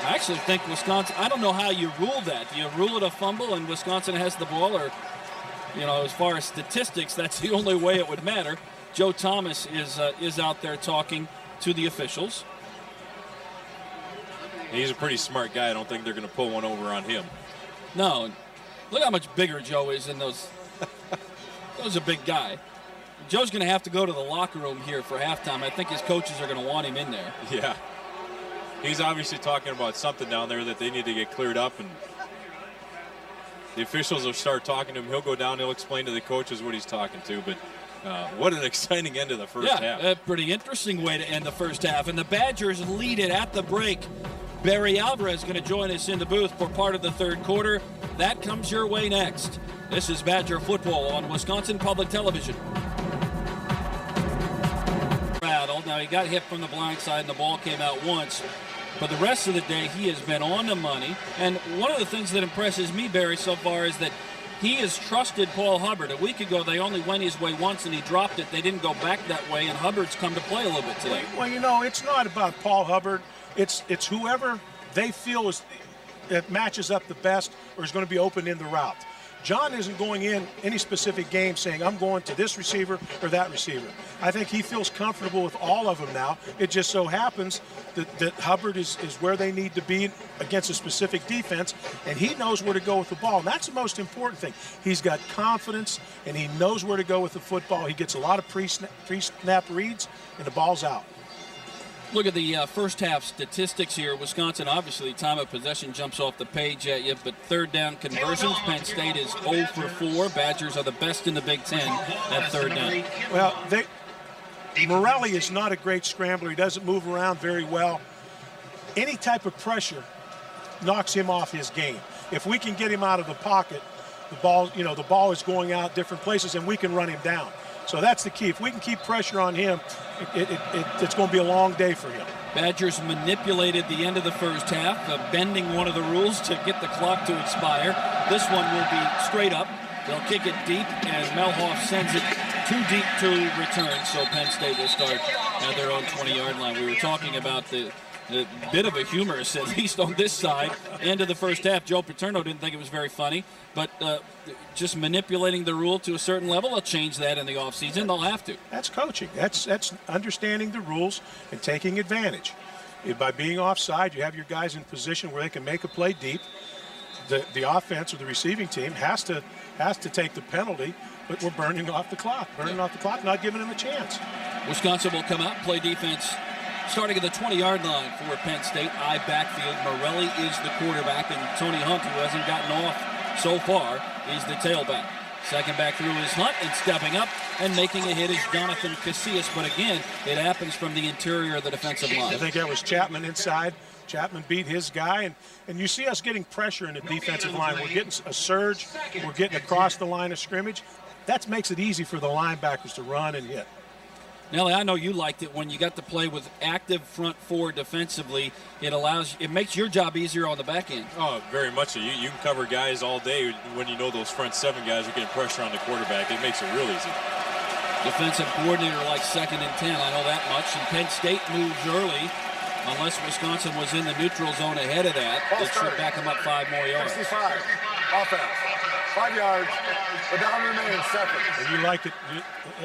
I actually think Wisconsin, I don't know how you rule that. Do you rule it a fumble and Wisconsin has the ball? Or, as far as statistics, that's the only way it would matter. Joe Thomas is out there talking to the officials. He's a pretty smart guy. I don't think they're going to pull one over on him. No. Look how much bigger Joe is in those. Joe's a big guy. Joe's going to have to go to the locker room here for halftime. I think his coaches are going to want him in there. Yeah. He's obviously talking about something down there that they need to get cleared up, and the officials will start talking to him. He'll go down, he'll explain to the coaches what he's talking to, but what an exciting end to the first half. A pretty interesting way to end the first half, and the Badgers lead it at the break. Barry Alvarez going to join us in the booth for part of the third quarter. That comes your way next. This is Badger football on Wisconsin Public Television. Now, he got hit from the blind side and the ball came out once. But the rest of the day, he has been on the money. And one of the things that impresses me, Barry, so far is that he has trusted Paul Hubbard. A week ago, they only went his way once and he dropped it. They didn't go back that way, and Hubbard's come to play a little bit today. Well, you know, it's not about Paul Hubbard. It's whoever they feel that matches up the best or is going to be open in the route. John isn't going in any specific game saying, I'm going to this receiver or that receiver. I think he feels comfortable with all of them now. It just so happens that Hubbard is where they need to be against a specific defense, and he knows where to go with the ball. And that's the most important thing. He's got confidence, and he knows where to go with the football. He gets a lot of pre-snap reads, and the ball's out. Look at the first half statistics here. Wisconsin, obviously, time of possession jumps off the page at you, but third down conversions, Penn State is 0 for 4. Badgers are the best in the Big Ten at third down. Well, Morelli is not a great scrambler. He doesn't move around very well. Any type of pressure knocks him off his game. If we can get him out of the pocket, the ball is going out different places, and we can run him down. So that's the key. If we can keep pressure on him, it's going to be a long day for him. Badgers manipulated the end of the first half, bending one of the rules to get the clock to expire. This one will be straight up. They'll kick it deep, and Melhoff sends it too deep to return, so Penn State will start at their own 20-yard line. We were talking about the bit of a humorous, at least on this side, end of the first half. Joe Paterno didn't think it was very funny, but just manipulating the rule to a certain level, they'll change that in the offseason. They'll have to. That's coaching. That's understanding the rules and taking advantage. By being offside, you have your guys in position where they can make a play deep. The offense or the receiving team has to take the penalty, but we're burning off the clock, not giving them a chance. Wisconsin will come out, play defense, starting at the 20-yard line for Penn State. I backfield. Morelli is the quarterback, and Tony Hunt, who hasn't gotten off so far, is the tailback. Second back through is Hunt, and stepping up and making a hit is Jonathan Casillas. But again, it happens from the interior of the defensive line. I think that was Chapman inside. Chapman beat his guy, and you see us getting pressure in the defensive line. We're getting a surge. We're getting across the line of scrimmage. That makes it easy for the linebackers to run and hit. Nelly, I know you liked it when you got to play with active front four defensively. It makes your job easier on the back end. Oh, very much so. You can cover guys all day when you know those front seven guys are getting pressure on the quarterback. It makes it real easy. Defensive coordinator like 2nd and 10, I know that much. And Penn State moves early. Unless Wisconsin was in the neutral zone ahead of that, it should back them up 5 more yards. 65, offense, 5 yards, the down remains second. And you like it,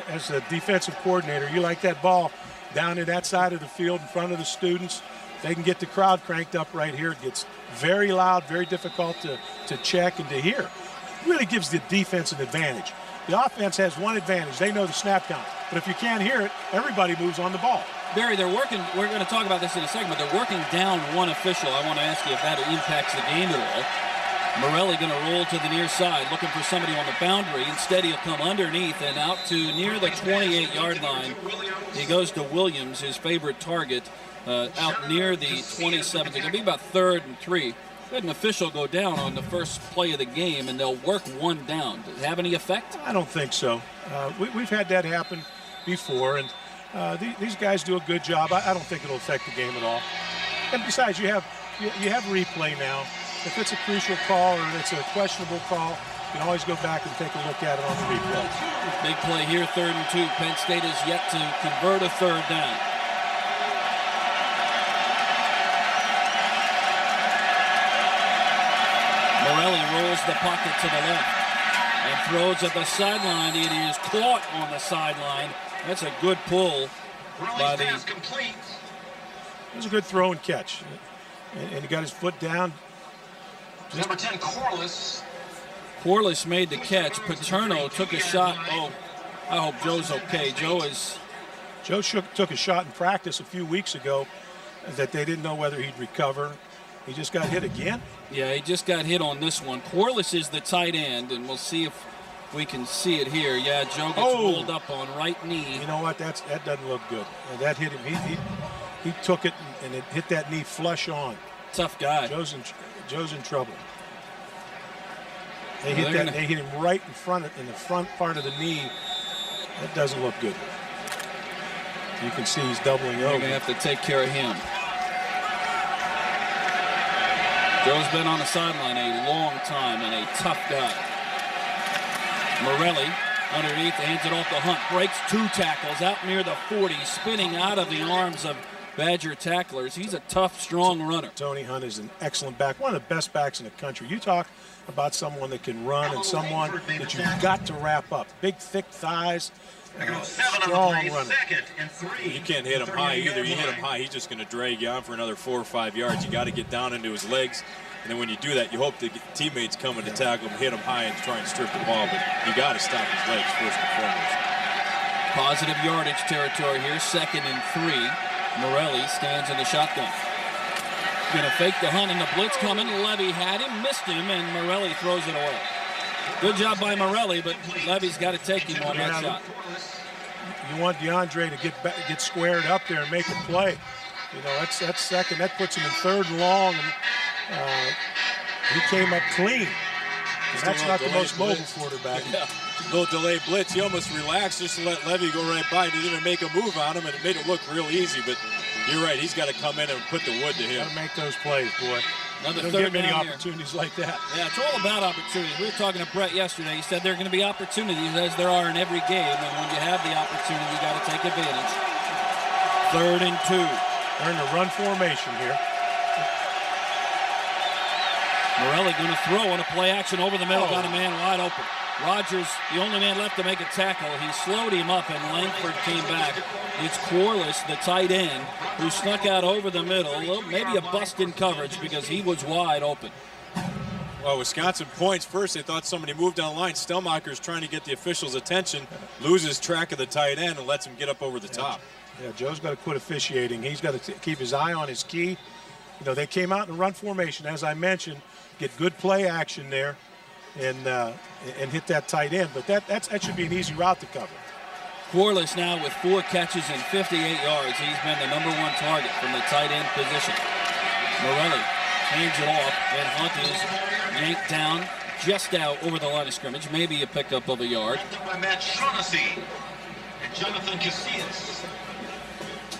as a defensive coordinator, you like that ball down in that side of the field in front of the students. They can get the crowd cranked up right here. It gets very loud, very difficult to check and to hear. It really gives the defense an advantage. The offense has one advantage. They know the snap count. But if you can't hear it, everybody moves on the ball. Barry, they're working, we're going to talk about this in a second, but they're working down one official. I want to ask you if that impacts the game at all. Morelli going to roll to the near side, looking for somebody on the boundary. Instead, he'll come underneath and out to near the 28-yard line. He goes to Williams, his favorite target, out near the 27. It's going to be about 3rd and 3. Let an official go down on the first play of the game, and they'll work one down. Does it have any effect? I don't think so. We've had that happen before, and these guys do a good job. I don't think it'll affect the game at all. And besides, you have replay now. If it's a crucial call or it's a questionable call, you can always go back and take a look at it on the replay. Big play here, 3rd and 2. Penn State has yet to convert a 3rd down. Morelli rolls the pocket to the left and throws at the sideline. It is caught on the sideline. That's a good pull by the... It was a good throw and catch. And he got his foot down. Number 10, Corliss. Corliss made the catch. Paterno took a shot. Oh, I hope Joe's okay. Joe took a shot in practice a few weeks ago that they didn't know whether he'd recover. He just got hit again? Yeah, he just got hit on this one. Corliss is the tight end, and we'll see if we can see it here. Yeah, Joe gets rolled up on right knee. You know what? That doesn't look good. That hit him. He took it, and it hit that knee flush on. Tough guy. Joe's in trouble. They hit him right in the front part of the knee. That doesn't look good. You can see he's doubling over. You're going to have to take care of him. Joe's been on the sideline a long time and a tough guy. Morelli underneath, hands it off to Hunt. Breaks 2 tackles out near the 40, spinning out of the arms of Badger tacklers. He's a tough, strong runner. Tony Hunt is an excellent back, one of the best backs in the country. You talk about someone that can run and someone that you've got to wrap up. Big, thick thighs. Strong runner. You can't hit him high either. You hit him high, he's just going to drag you on for another 4 or 5 yards. You got to get down into his legs, and then when you do that, you hope the teammates coming to tackle him, hit him high, and try and strip the ball. But you got to stop his legs first and foremost. Positive yardage territory here. 2nd and 3. Morelli stands in the shotgun. Going to fake the Hunt and the blitz coming. Levy had him, missed him, and Morelli throws it away. Good job by Morelli, but Levy's got to take him on that shot. You want DeAndre to get squared up there and make a play. You know, that's second. That puts him in 3rd and long. And, he came up clean. That's not the most mobile quarterback. Yeah. Little delayed blitz. He almost relaxed just to let Levy go right by. Didn't even make a move on him, and it made it look real easy. But you're right. He's got to come in and put the wood to him. Got to make those plays, boy. Another don't third get many down opportunities like that. Yeah, it's all about opportunities. We were talking to Brett yesterday. He said there are going to be opportunities, as there are in every game. And when you have the opportunity, you got to take advantage. 3rd and 2. They're in the run formation here. Morelli going to throw on a play action over the middle. Got a man wide open. Rogers, the only man left to make a tackle. He slowed him up, and Langford came back. It's Corliss, the tight end, who snuck out over the middle. Maybe a bust in coverage because he was wide open. Well, Wisconsin points first. They thought somebody moved on the line. Stelmacher's trying to get the officials' attention, loses track of the tight end, and lets him get up over the top. Yeah, Joe's got to quit officiating. He's got to keep his eye on his key. You know, they came out in run formation, as I mentioned, get good play action there, and hit that tight end. But that should be an easy route to cover. Corliss now with 4 catches and 58 yards. He's been the #1 target from the tight end position. Morelli hands it off, and Hunt is yanked down just out over the line of scrimmage. Maybe a pickup of a yard. By Matt Shaughnessy and Jonathan Casillas.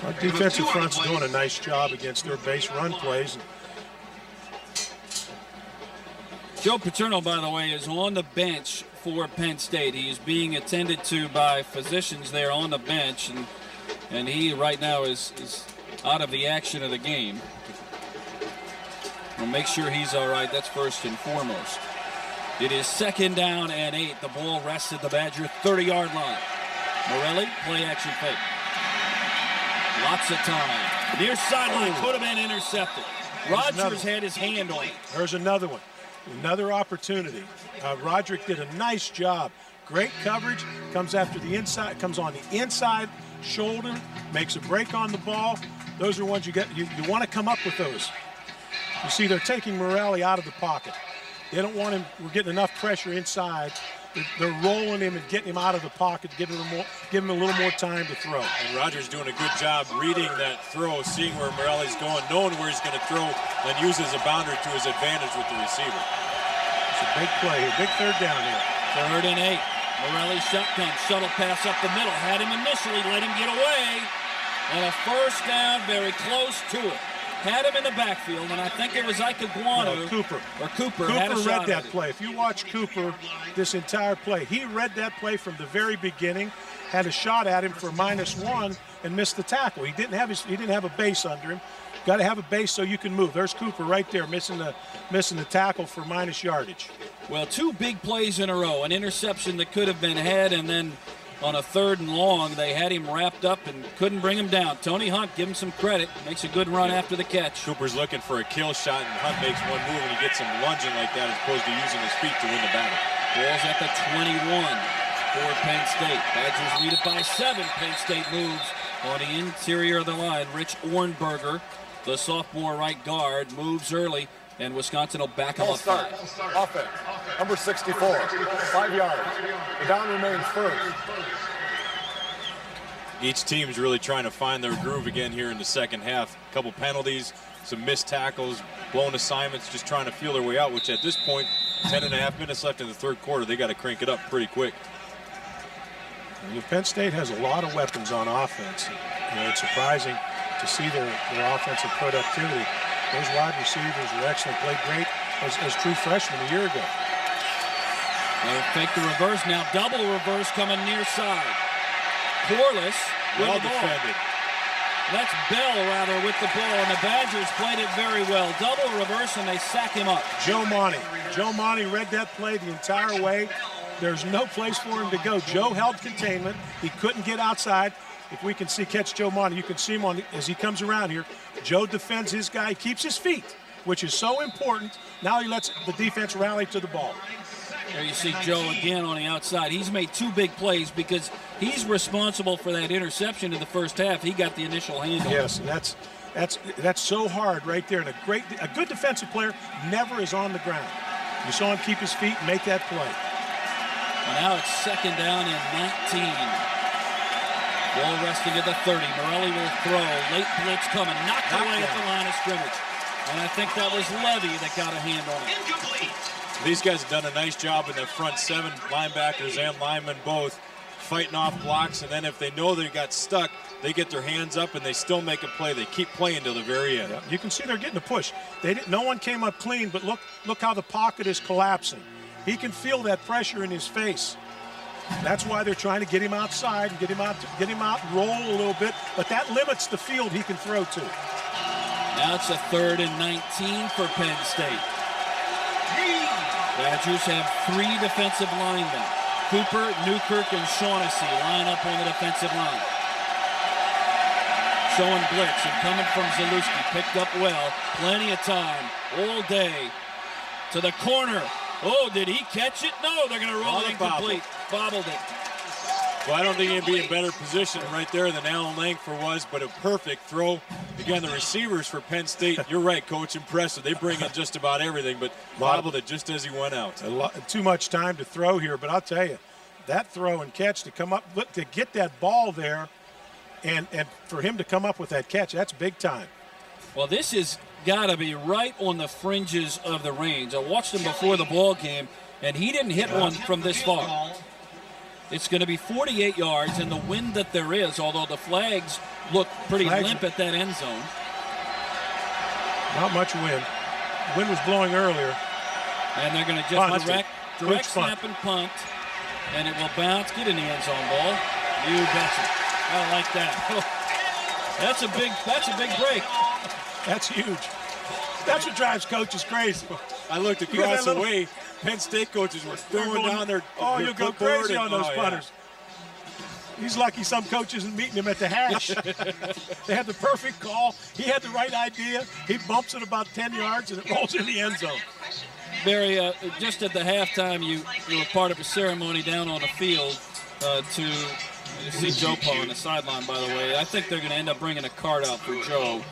Our defensive front's doing a nice job against their base run plays. Joe Paterno, by the way, is on the bench for Penn State. He is being attended to by physicians there on the bench, and he right now is out of the action of the game. We'll make sure he's all right. That's first and foremost. It is 2nd down and 8. The ball rests at the Badger 30-yard line. Morelli, play action fake. Lots of time. Near sideline, could have been intercepted. Rogers had his hand on it. There's another one. Another opportunity. Roderick did a nice job. Great coverage. Comes after the inside. Comes on the inside shoulder. Makes a break on the ball. Those are ones you get. You want to come up with those. You see, they're taking Morelli out of the pocket. They don't want him. We're getting enough pressure inside. They're rolling him and getting him out of the pocket, give him a little more time to throw. And Rogers doing a good job reading that throw, seeing where Morelli's going, knowing where he's going to throw, and uses a boundary to his advantage with the receiver. It's a big play here, big 3rd down here. 3rd and 8. Morelli shotgun, shuttle pass up the middle. Had him initially, let him get away. And a 1st down, very close to it. Had him in the backfield, and I think it was Ikeguanu. Cooper. Cooper had a shot read that at it. play. If you watch Cooper this entire play, he read that play from the very beginning, had a shot at him for -1 and missed the tackle. He didn't have a base under him. Got to have a base so you can move. There's Cooper right there missing the tackle for minus yardage. Well, 2 big plays in a row. An interception that could have been had, and then on a 3rd and long, they had him wrapped up and couldn't bring him down. Tony Hunt, give him some credit, makes a good run after the catch. Cooper's looking for a kill shot, and Hunt makes one move, and he gets him lunging like that as opposed to using his feet to win the battle. Ball's at the 21. for Penn State. Badgers lead it by 7. Penn State moves on the interior of the line. Rich Ornberger, the sophomore right guard, moves early, and Wisconsin will back him up. Start. Offense. Number 64. 5 yards. The down remains first. Each team is really trying to find their groove again here in the second half. A couple penalties, some missed tackles, blown assignments, just trying to feel their way out, which at this point, 10.5 minutes left in the third quarter, they got to crank it up pretty quick. And Penn State has a lot of weapons on offense. It's surprising to see their offensive productivity. Those wide receivers were excellent, played great as true freshmen a year ago. They'll fake the reverse now, double reverse coming near side. Corliss with Well the ball. defended. That's Bell, rather, with the ball, and the Badgers played it very well. Double reverse, and they sack him up. Joe Monty read that play the entire way. There's no place for him to go. Joe held containment. He couldn't get outside. If we can catch Joe Monty, you can see him as he comes around here. Joe defends his guy, keeps his feet, which is so important. Now he lets the defense rally to the ball. There you see Joe again on the outside. He's made 2 big plays because he's responsible for that interception in the first half. He got the initial handle. Yes, and that's so hard right there. And a good defensive player never is on the ground. You saw him keep his feet and make that play. And now it's 2nd down and 19. Ball resting at the 30. Morelli will throw. Late blitz coming. Knocked away at the line of scrimmage. And I think that was Levy that got a hand on it. Incomplete. These guys have done a nice job in their front 7 linebackers and linemen both fighting off blocks, and then if they know they got stuck, they get their hands up and they still make a play. They keep playing till the very end. Yeah, you can see they're getting a push. No one came up clean, but look how the pocket is collapsing. He can feel that pressure in his face. That's why they're trying to get him outside and get him out and roll a little bit, but that limits the field he can throw to. Now it's a 3rd and 19 for Penn State. Badgers have 3 defensive linemen. Cooper, Newkirk, and Shaughnessy line up on the defensive line. Showing blitz and coming from Zalewski. Picked up well. Plenty of time all day. To the corner. Oh, did he catch it? No, they're going to roll it incomplete. Bobbled it. Well, I don't think he'd be in better position right there than Alan Langford was, but a perfect throw. Again, the receivers for Penn State, you're right, Coach, impressive. They bring in just about everything, but bobbled it just as he went out. Too much time to throw here, but I'll tell you, that throw and catch to come up, to get that ball there, and for him to come up with that catch, that's big time. Well, this has got to be right on the fringes of the range. I watched him before the ball game, and he didn't hit one from this far. It's going to be 48 yards, and the wind that there is, although the flags look pretty limp at that end zone. Not much wind. The wind was blowing earlier. And they're going to just direct snap and punt, and it will bounce. Get in the end zone, ball. You betcha. I like that. That's a big break. That's huge. That's what drives coaches crazy. I looked across the way. Penn State coaches were throwing down their you'll go crazy on those punters. Yeah. He's lucky some coach isn't meeting him at the hash. They had the perfect call. He had the right idea. He bumps it about 10 yards, and it rolls in the end zone. Barry, just at the halftime, you were part of a ceremony down on the field to see Joe Paul on the sideline, by the way. I think they're going to end up bringing a card out for Joe.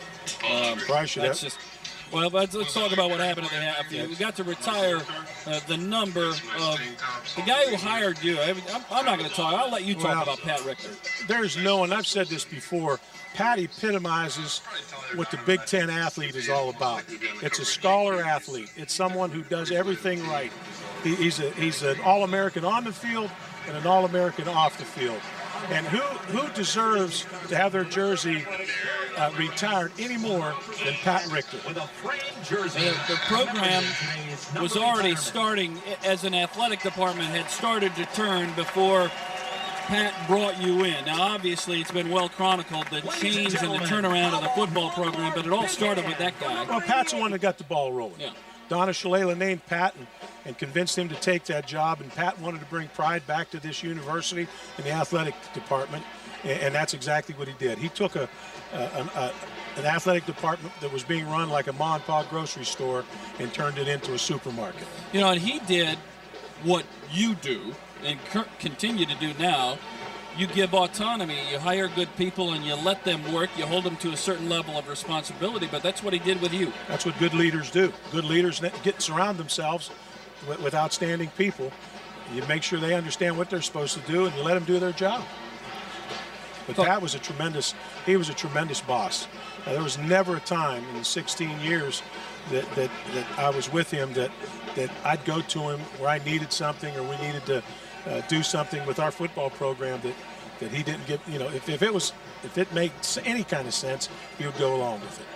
Well, let's talk about what happened at the half. You got to retire the number of the guy who hired you. I'm not going to talk. I'll let you talk about Pat Richter. There's no, and I've said this before, Pat epitomizes what the Big Ten athlete is all about. It's a scholar athlete. It's someone who does everything right. He's an All-American on the field and an All-American off the field. And who deserves to have their jersey retired any more than Pat Richter? The program was already starting, as an athletic department, had started to turn before Pat brought you in. Now, obviously, it's been well chronicled, the change and the turnaround of the football program, but it all started with that guy. Well, Pat's the one that got the ball rolling. Yeah. Donna Shalala named Pat and convinced him to take that job, and Pat wanted to bring pride back to this university in the athletic department, and that's exactly what he did. He took an athletic department that was being run like a ma and pa grocery store and turned it into a supermarket. You know, and he did what you do and continue to do now, you give autonomy, you hire good people, and you let them work. You hold them to a certain level of responsibility, but that's what he did with you. That's what good leaders do. Good leaders surround themselves with outstanding people. You make sure they understand what they're supposed to do, and you let them do their job. But Pat was he was a tremendous boss. There was never a time in the 16 years that I was with him that I'd go to him where I needed something or we needed to do something with our football program that he didn't give. You know, if it made any kind of sense, he would go along with it.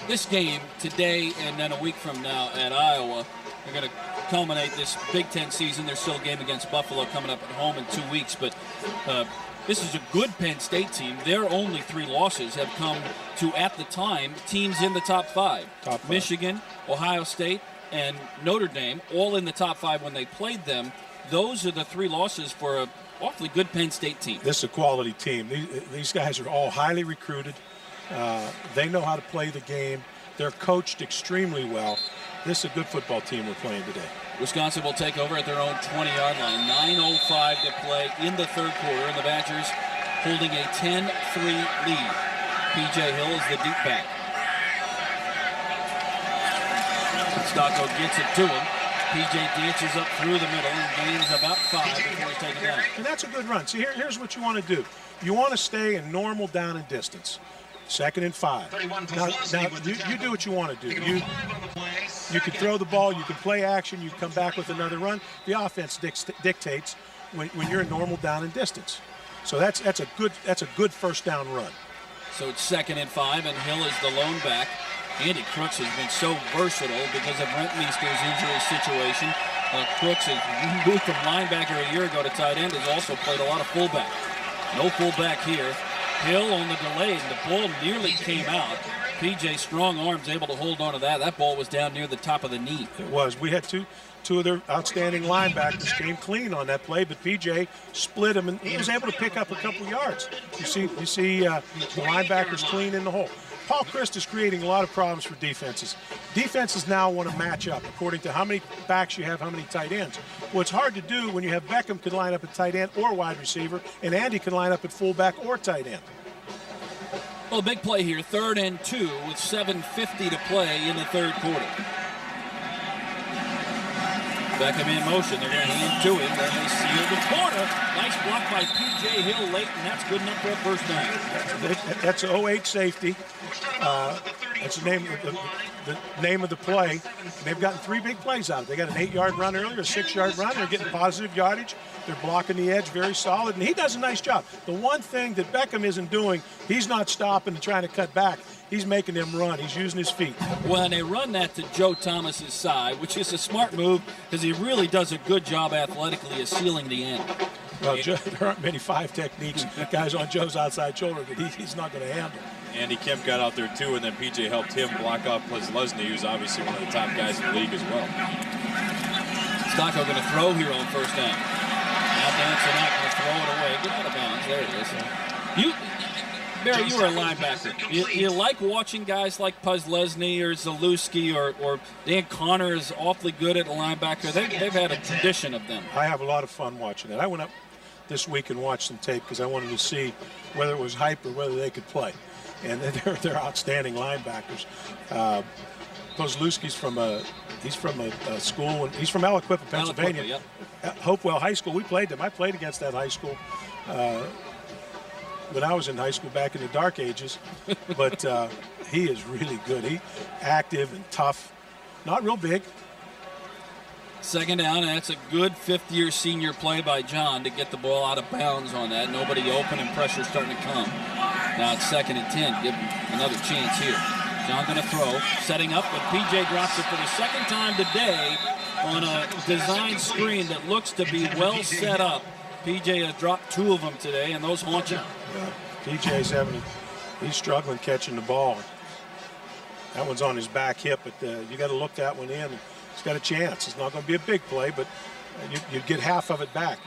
This game today and then a week from now at Iowa, they're going to culminate this Big Ten season. There's still a game against Buffalo coming up at home in 2 weeks, but this is a good Penn State team. Their only 3 losses have come to, at the time, teams in the top 5. Michigan, Ohio State, and Notre Dame, all in the top 5 when they played them. Those are the 3 losses for an awfully good Penn State team. This is a quality team. These guys are all highly recruited. They know how to play the game. They're coached extremely well. This is a good football team we're playing today. Wisconsin will take over at their own 20-yard line. 9:05 to play in the third quarter, and the Badgers holding a 10-3 lead. P.J. Hill is the deep back. Stocko gets it to him. P.J. dances up through the middle and gains about 5 before he's taken down. And that's a good run. See, here's what you want to do. You want to stay in normal down and distance. 2nd and 5. Now you do what you want to do. You can throw the ball, you can play action, you can come back with another run. The offense dictates when you're in normal down and distance. So that's a good first down run. So it's 2nd and 5, and Hill is the lone back. Andy Crooks has been so versatile because of Rentmeester's injury situation. Crooks has moved from linebacker a year ago to tight end, has also played a lot of fullback. No fullback here. Hill on the delay, and the ball nearly came out. P.J. strong arms able to hold on to that. That ball was down near the top of the knee. It was. We had two of their outstanding linebackers came clean on that play, but P.J. split him, and he was able to pick up a couple yards. You see the linebackers clean in the hole. Paul Chryst is creating a lot of problems for defenses. Defenses now want to match up according to how many backs you have, how many tight ends. Well, it's hard to do when you have Beckham can line up at tight end or wide receiver, and Andy can line up at fullback or tight end. Well, a big play here, 3rd and 2 with 7:50 to play in the third quarter. Beckham in motion. They're going to hand to him. Then they seal the corner. Nice block by P.J. Hill late, and that's good enough for a first down. That's an 08 safety. That's the name of the play. They've gotten 3 big plays out of it. They got an 8-yard run earlier, a 6-yard run. They're getting positive yardage. They're blocking the edge very solid, and he does a nice job. The one thing that Beckham isn't doing, he's not stopping and trying to cut back. He's making them run. He's using his feet. Well, and they run that to Joe Thomas's side, which is a smart move because he really does a good job athletically of sealing the end. Well, there aren't many 5 techniques, guys on Joe's outside shoulder that he's not going to handle. Andy Kemp got out there too, and then P.J. helped him block off Leslie, who's obviously one of the top guys in the league as well. Stocko going to throw here on first down. Now dancing out, going to throw it away. Get out of bounds. There it is. Barry, you were a linebacker. You like watching guys like Puslesny or Zalewski or Dan Connor is awfully good at a linebacker. They've had a tradition of them. I have a lot of fun watching that. I went up this week and watched some tape because I wanted to see whether it was hype or whether they could play. And they're outstanding linebackers. Puslewski's from a school, and he's from Aliquippa, Pennsylvania. Hopewell High School. We played them. I played against that high school when I was in high school back in the dark ages. But he is really good. He's active and tough. Not real big. 2nd down, and that's a good 5th-year senior play by John to get the ball out of bounds on that. Nobody open and pressure starting to come. Now it's 2nd and 10. Give him another chance here. John going to throw, setting up, but P.J. drops it for the 2nd time today on a design screen that looks to be well set up. P.J. has dropped 2 of them today, and those haunt you. Yeah, P.J.'s he's struggling catching the ball. That one's on his back hip, but you got to look that one in. He's got a chance. It's not going to be a big play, but you'd get half of it back.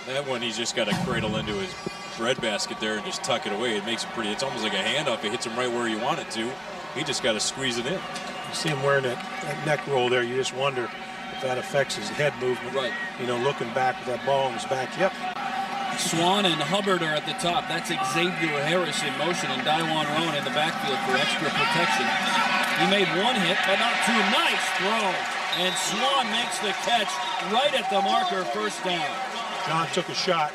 That one, he's just got to cradle into his breadbasket there and just tuck it away. It makes it pretty. It's almost like a handoff. It hits him right where you want it to. He just got to squeeze it in. You see him wearing that neck roll there. You just wonder if that affects his head movement. Right. You know, looking back with that ball in his back hip. Swan and Hubbard are at the top. That's Xavier Harris in motion, and Daiwan Rowan in the backfield for extra protection. He made one hit, but not two. Nice throw. And Swan makes the catch right at the marker, first down. John took a shot.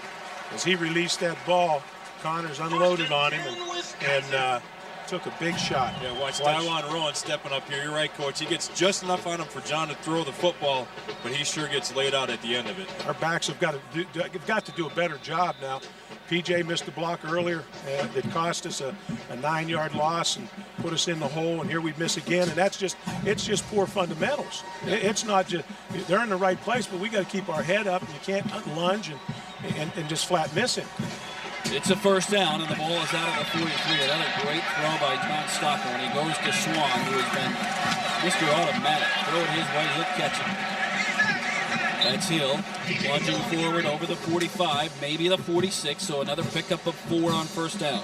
As he released that ball, Connors unloaded on him and took a big shot. Yeah, watch Daiwan Rowan stepping up here. You're right, Coach. He gets just enough on him for John to throw the football, but he sure gets laid out at the end of it. Our backs have got to do a better job now. PJ missed a block earlier that cost us a 9-yard loss and put us in the hole, and here we miss again. And it's just poor fundamentals. It's not just they're in the right place, but we got to keep our head up. And you can't lunge and just flat miss it. It's a first down, and the ball is out of the 43. Another great throw by John Stocco, and he goes to Swan, who has been Mr. Automatic. Throw it his way, he'll catch it. That's Hill, plunging forward over the 45, maybe the 46, so another pickup of 4 on first down.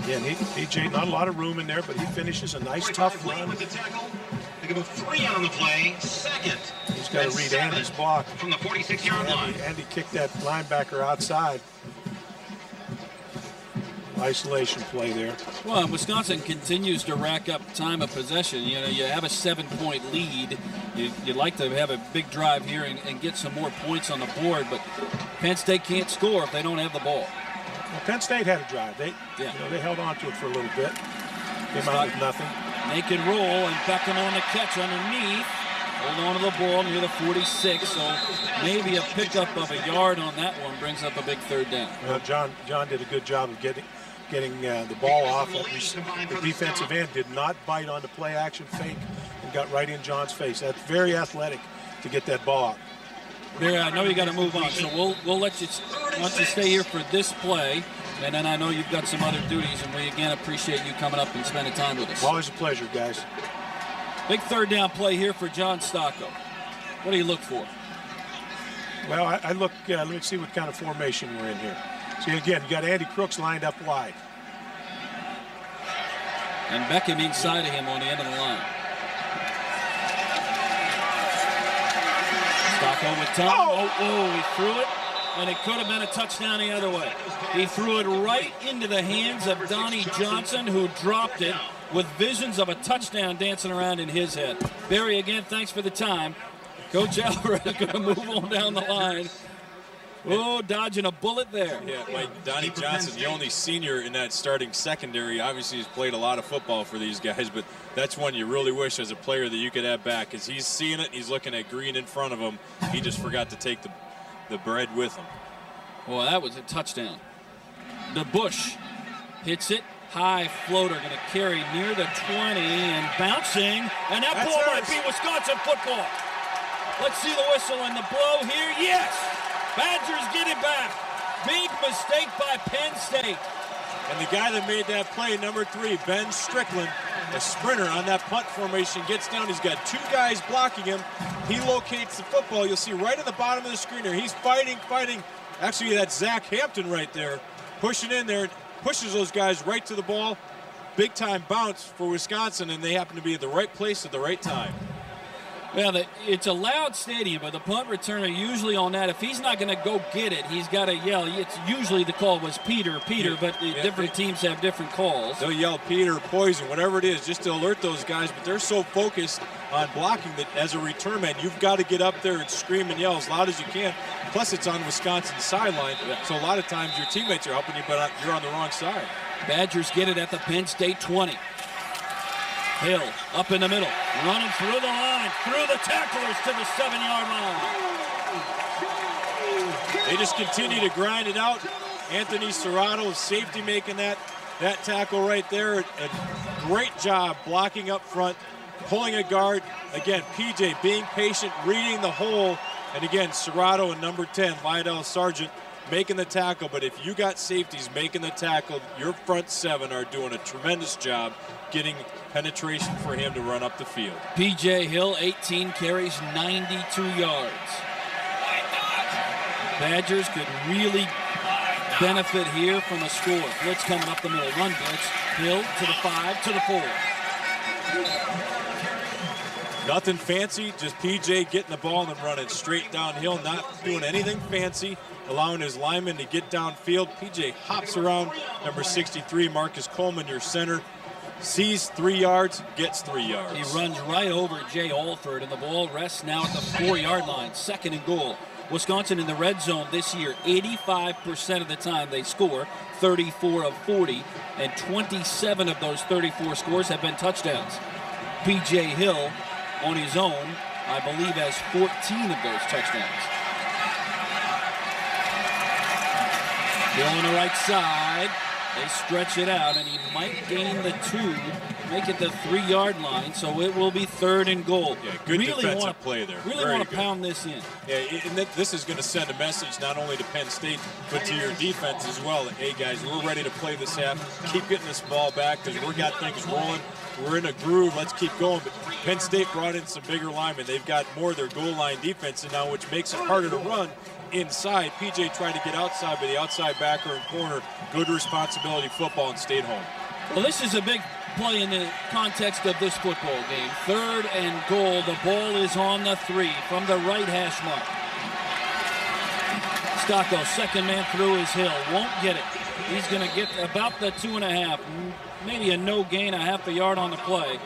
Yeah, PJ, not a lot of room in there, but he finishes a nice, tough run. With the tackle. They give him 3 on the play. Second. He's got to read Andy's block. From the 46-yard line. Andy kicked that linebacker outside. Isolation play there. Well, Wisconsin continues to rack up time of possession. You know, you have a 7-point lead. You'd like to have a big drive here and get some more points on the board, but Penn State can't score if they don't have the ball. Well, Penn State had a drive. They held on to it for a little bit. Came out with nothing. Naked roll, and Beckham on the catch underneath. Hold on to the ball near the 46, so maybe a pickup of a yard on that one brings up a big third down. Well, John did a good job of getting the ball off. The defensive end did not bite on the play action fake and got right in John's face. That's very athletic to get that ball out. Barry, I know you got to move on, so we'll let you stay here for this play, and then I know you've got some other duties, and we again appreciate you coming up and spending time with us. Always a pleasure, guys. Big third down play here for John Stocco. What do you look for? Well, I look. Let me see what kind of formation we're in here. See, again, you got Andy Crooks lined up wide. And Beckham inside of him on the end of the line. Stocco with time. Oh, he threw it, and it could have been a touchdown the other way. He threw it right into the hands of Donnie Johnson, who dropped it with visions of a touchdown dancing around in his head. Barry, again, thanks for the time. Coach Alvarez is going to move on down the line. Oh, dodging a bullet there. Yeah, like Donnie Johnson, the only senior in that starting secondary. Obviously, he's played a lot of football for these guys, but that's one you really wish as a player that you could have back, because he's seeing it, he's looking at green in front of him. He just forgot to take the bread with him. Well, that was a touchdown. The Bush hits it. High floater going to carry near the 20 and bouncing. And that ball might be Wisconsin football. Let's see the whistle and the blow here. Yes! Badgers get it back. Big mistake by Penn State. And the guy that made that play, number 3, Ben Strickland, a sprinter on that punt formation, gets down. He's got 2 guys blocking him. He locates the football. You'll see right at the bottom of the screen here. He's fighting. Actually, that's Zach Hampton right there, pushing in there. Pushes those guys right to the ball. Big time bounce for Wisconsin, and they happen to be at the right place at the right time. Well, it's a loud stadium, but the punt returner usually on that, if he's not going to go get it, he's got to yell. It's usually the call was Peter, but different teams have different calls. They'll yell Peter, poison, whatever it is, just to alert those guys, but they're so focused on blocking that as a return man, you've got to get up there and scream and yell as loud as you can. Plus, it's on Wisconsin's sideline, so a lot of times your teammates are helping you, but you're on the wrong side. Badgers get it at the Penn State 20. Hill up in the middle, running through the line, through the tacklers to the 7-yard line. They just continue to grind it out. Anthony Serrato, safety, making that tackle right there. A great job blocking up front, pulling a guard. Again, PJ being patient, reading the hole. And again, Serrato and number 10, Lydell Sargent, making the tackle. But if you got safeties making the tackle, your front 7 are doing a tremendous job getting penetration for him to run up the field. P.J. Hill, 18 carries, 92 yards. Badgers could really benefit here from a score. Blitz coming up the middle. Run blitz. Hill to the 5, to the 4. Nothing fancy, just PJ getting the ball and running straight downhill, not doing anything fancy, allowing his lineman to get downfield. PJ hops around, number 63, Marcus Coleman, your center, sees 3 yards, gets 3 yards. He runs right over Jay Alford, and the ball rests now at the 4-yard line, 2nd and goal. Wisconsin in the red zone this year, 85% of the time they score, 34 of 40, and 27 of those 34 scores have been touchdowns. P.J. Hill, on his own, I believe has 14 of those touchdowns. Hill on the right side. They stretch it out, and he might gain the 2, make it the 3-yard line, so it will be 3rd and goal. Yeah, good defensive play there. Really want to pound this in. Yeah, and this is going to send a message not only to Penn State, but to your defense as well. Hey, guys, we're ready to play this half. Keep getting this ball back because we've got things rolling. We're in a groove. Let's keep going. But Penn State brought in some bigger linemen. They've got more of their goal line defense now, which makes it harder to run inside. PJ tried to get outside, but the outside backer and corner, good responsibility football, and stayed home. Well, this is a big play in the context of this football game. 3rd and goal. The ball is on the 3 from the right hash mark. Stocko, second man through his Hill. Won't get it. He's going to get about the 2.5. Maybe a no gain, a half a yard on the play.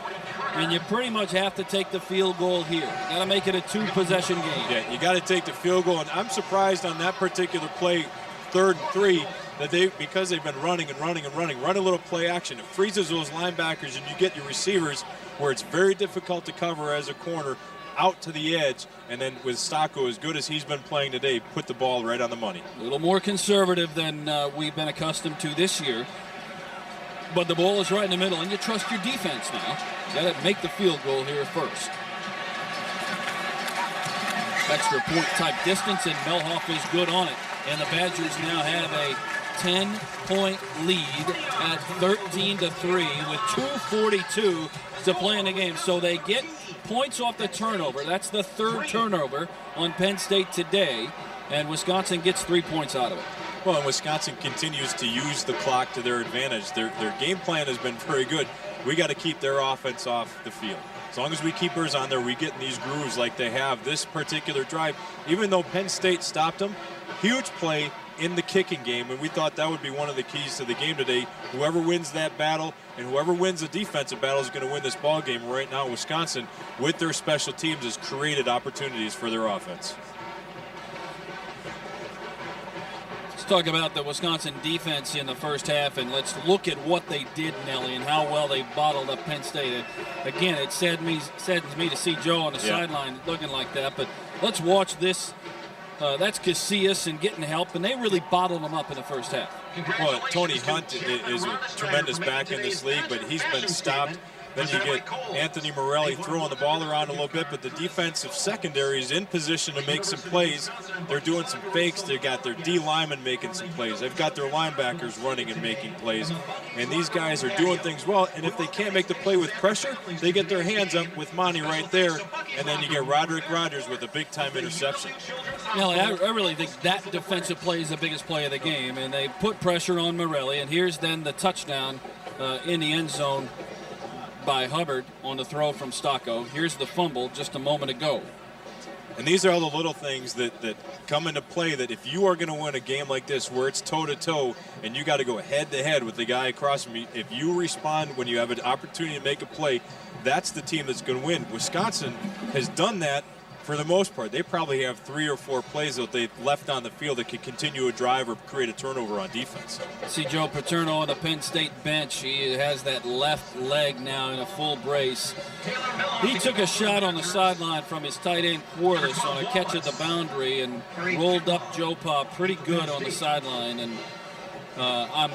And you pretty much have to take the field goal here. Got to make it a 2-possession game. Yeah, you got to take the field goal. And I'm surprised on that particular play, 3rd and 3, that because they've been running and running and running, run a little play action. It freezes those linebackers, and you get your receivers where it's very difficult to cover as a corner out to the edge. And then with Stocko, as good as he's been playing today, put the ball right on the money. A little more conservative than we've been accustomed to this year. But the ball is right in the middle, and you trust your defense now. You got to make the field goal here first. Extra point type distance, and Melhoff is good on it. And the Badgers now have a 10-point lead at 13-3 with 2:42 to play in the game. So they get points off the turnover. That's the 3rd turnover on Penn State today, and Wisconsin gets 3 points out of it. Well, and Wisconsin continues to use the clock to their advantage. Their game plan has been very good. We got to keep their offense off the field. As long as we keep ours on there, we get in these grooves like they have this particular drive. Even though Penn State stopped them, huge play in the kicking game, and we thought that would be one of the keys to the game today. Whoever wins that battle and whoever wins the defensive battle is going to win this ball game. Right now, Wisconsin, with their special teams, has created opportunities for their offense. Talk about the Wisconsin defense in the first half, and let's look at what they did, Nelly, and how well they bottled up Penn State. Again, it saddens me to see Joe on the sideline looking like that, but let's watch this. That's Casillas and getting help, and they really bottled them up in the first half. Well, Tony Hunt is a tremendous back in this league, but he's been stopped. Then you get Anthony Morelli throwing the ball around a little bit, but the defensive secondary is in position to make some plays. They're doing some fakes. They've got their D linemen making some plays. They've got their linebackers running and making plays. And these guys are doing things well. And if they can't make the play with pressure, they get their hands up with Monty right there. And then you get Roderick Rogers with a big-time interception. Nelly, I really think that defensive play is the biggest play of the game. And they put pressure on Morelli. And here's then the touchdown in the end zone by Hubbard on the throw from Stocko. Here's the fumble just a moment ago. And these are all the little things that come into play, that if you are going to win a game like this where it's toe-to-toe and you got to go head-to-head with the guy across from you, if you respond when you have an opportunity to make a play, that's the team that's going to win. Wisconsin has done that for the most part. They probably have 3 or 4 plays that they've left on the field that could continue a drive or create a turnover on defense. See Joe Paterno on the Penn State bench. He has that left leg now in a full brace. He took a shot on the sideline from his tight end Quartus on a catch at the boundary and rolled up Joe Pa pretty good on the sideline. And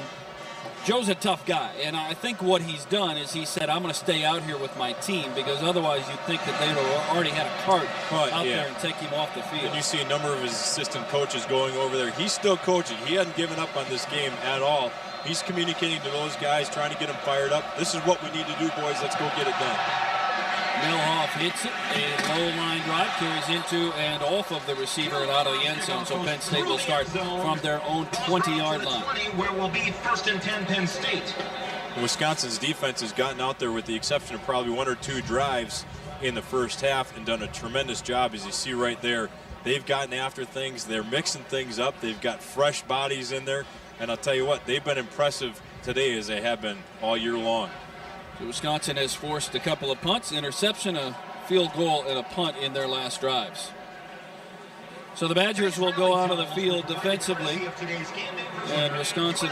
Joe's a tough guy, and I think what he's done is he said, I'm going to stay out here with my team, because otherwise you'd think that they would have already had a cart out there and take him off the field. And you see a number of his assistant coaches going over there. He's still coaching. He hasn't given up on this game at all. He's communicating to those guys, trying to get them fired up. This is what we need to do, boys. Let's go get it done. Melhoff hits it. A low line drive carries into and off of the receiver and out of the end zone. So Penn State will start from their own 20-yard line. Where will be 1st and 10 Penn State. Wisconsin's defense has gotten out there with the exception of probably 1 or 2 drives in the first half and done a tremendous job, as you see right there. They've gotten after things. They're mixing things up. They've got fresh bodies in there. And I'll tell you what, they've been impressive today as they have been all year long. So Wisconsin has forced a couple of punts, interception, a field goal, and a punt in their last drives. So the Badgers will go out of the field defensively, and Wisconsin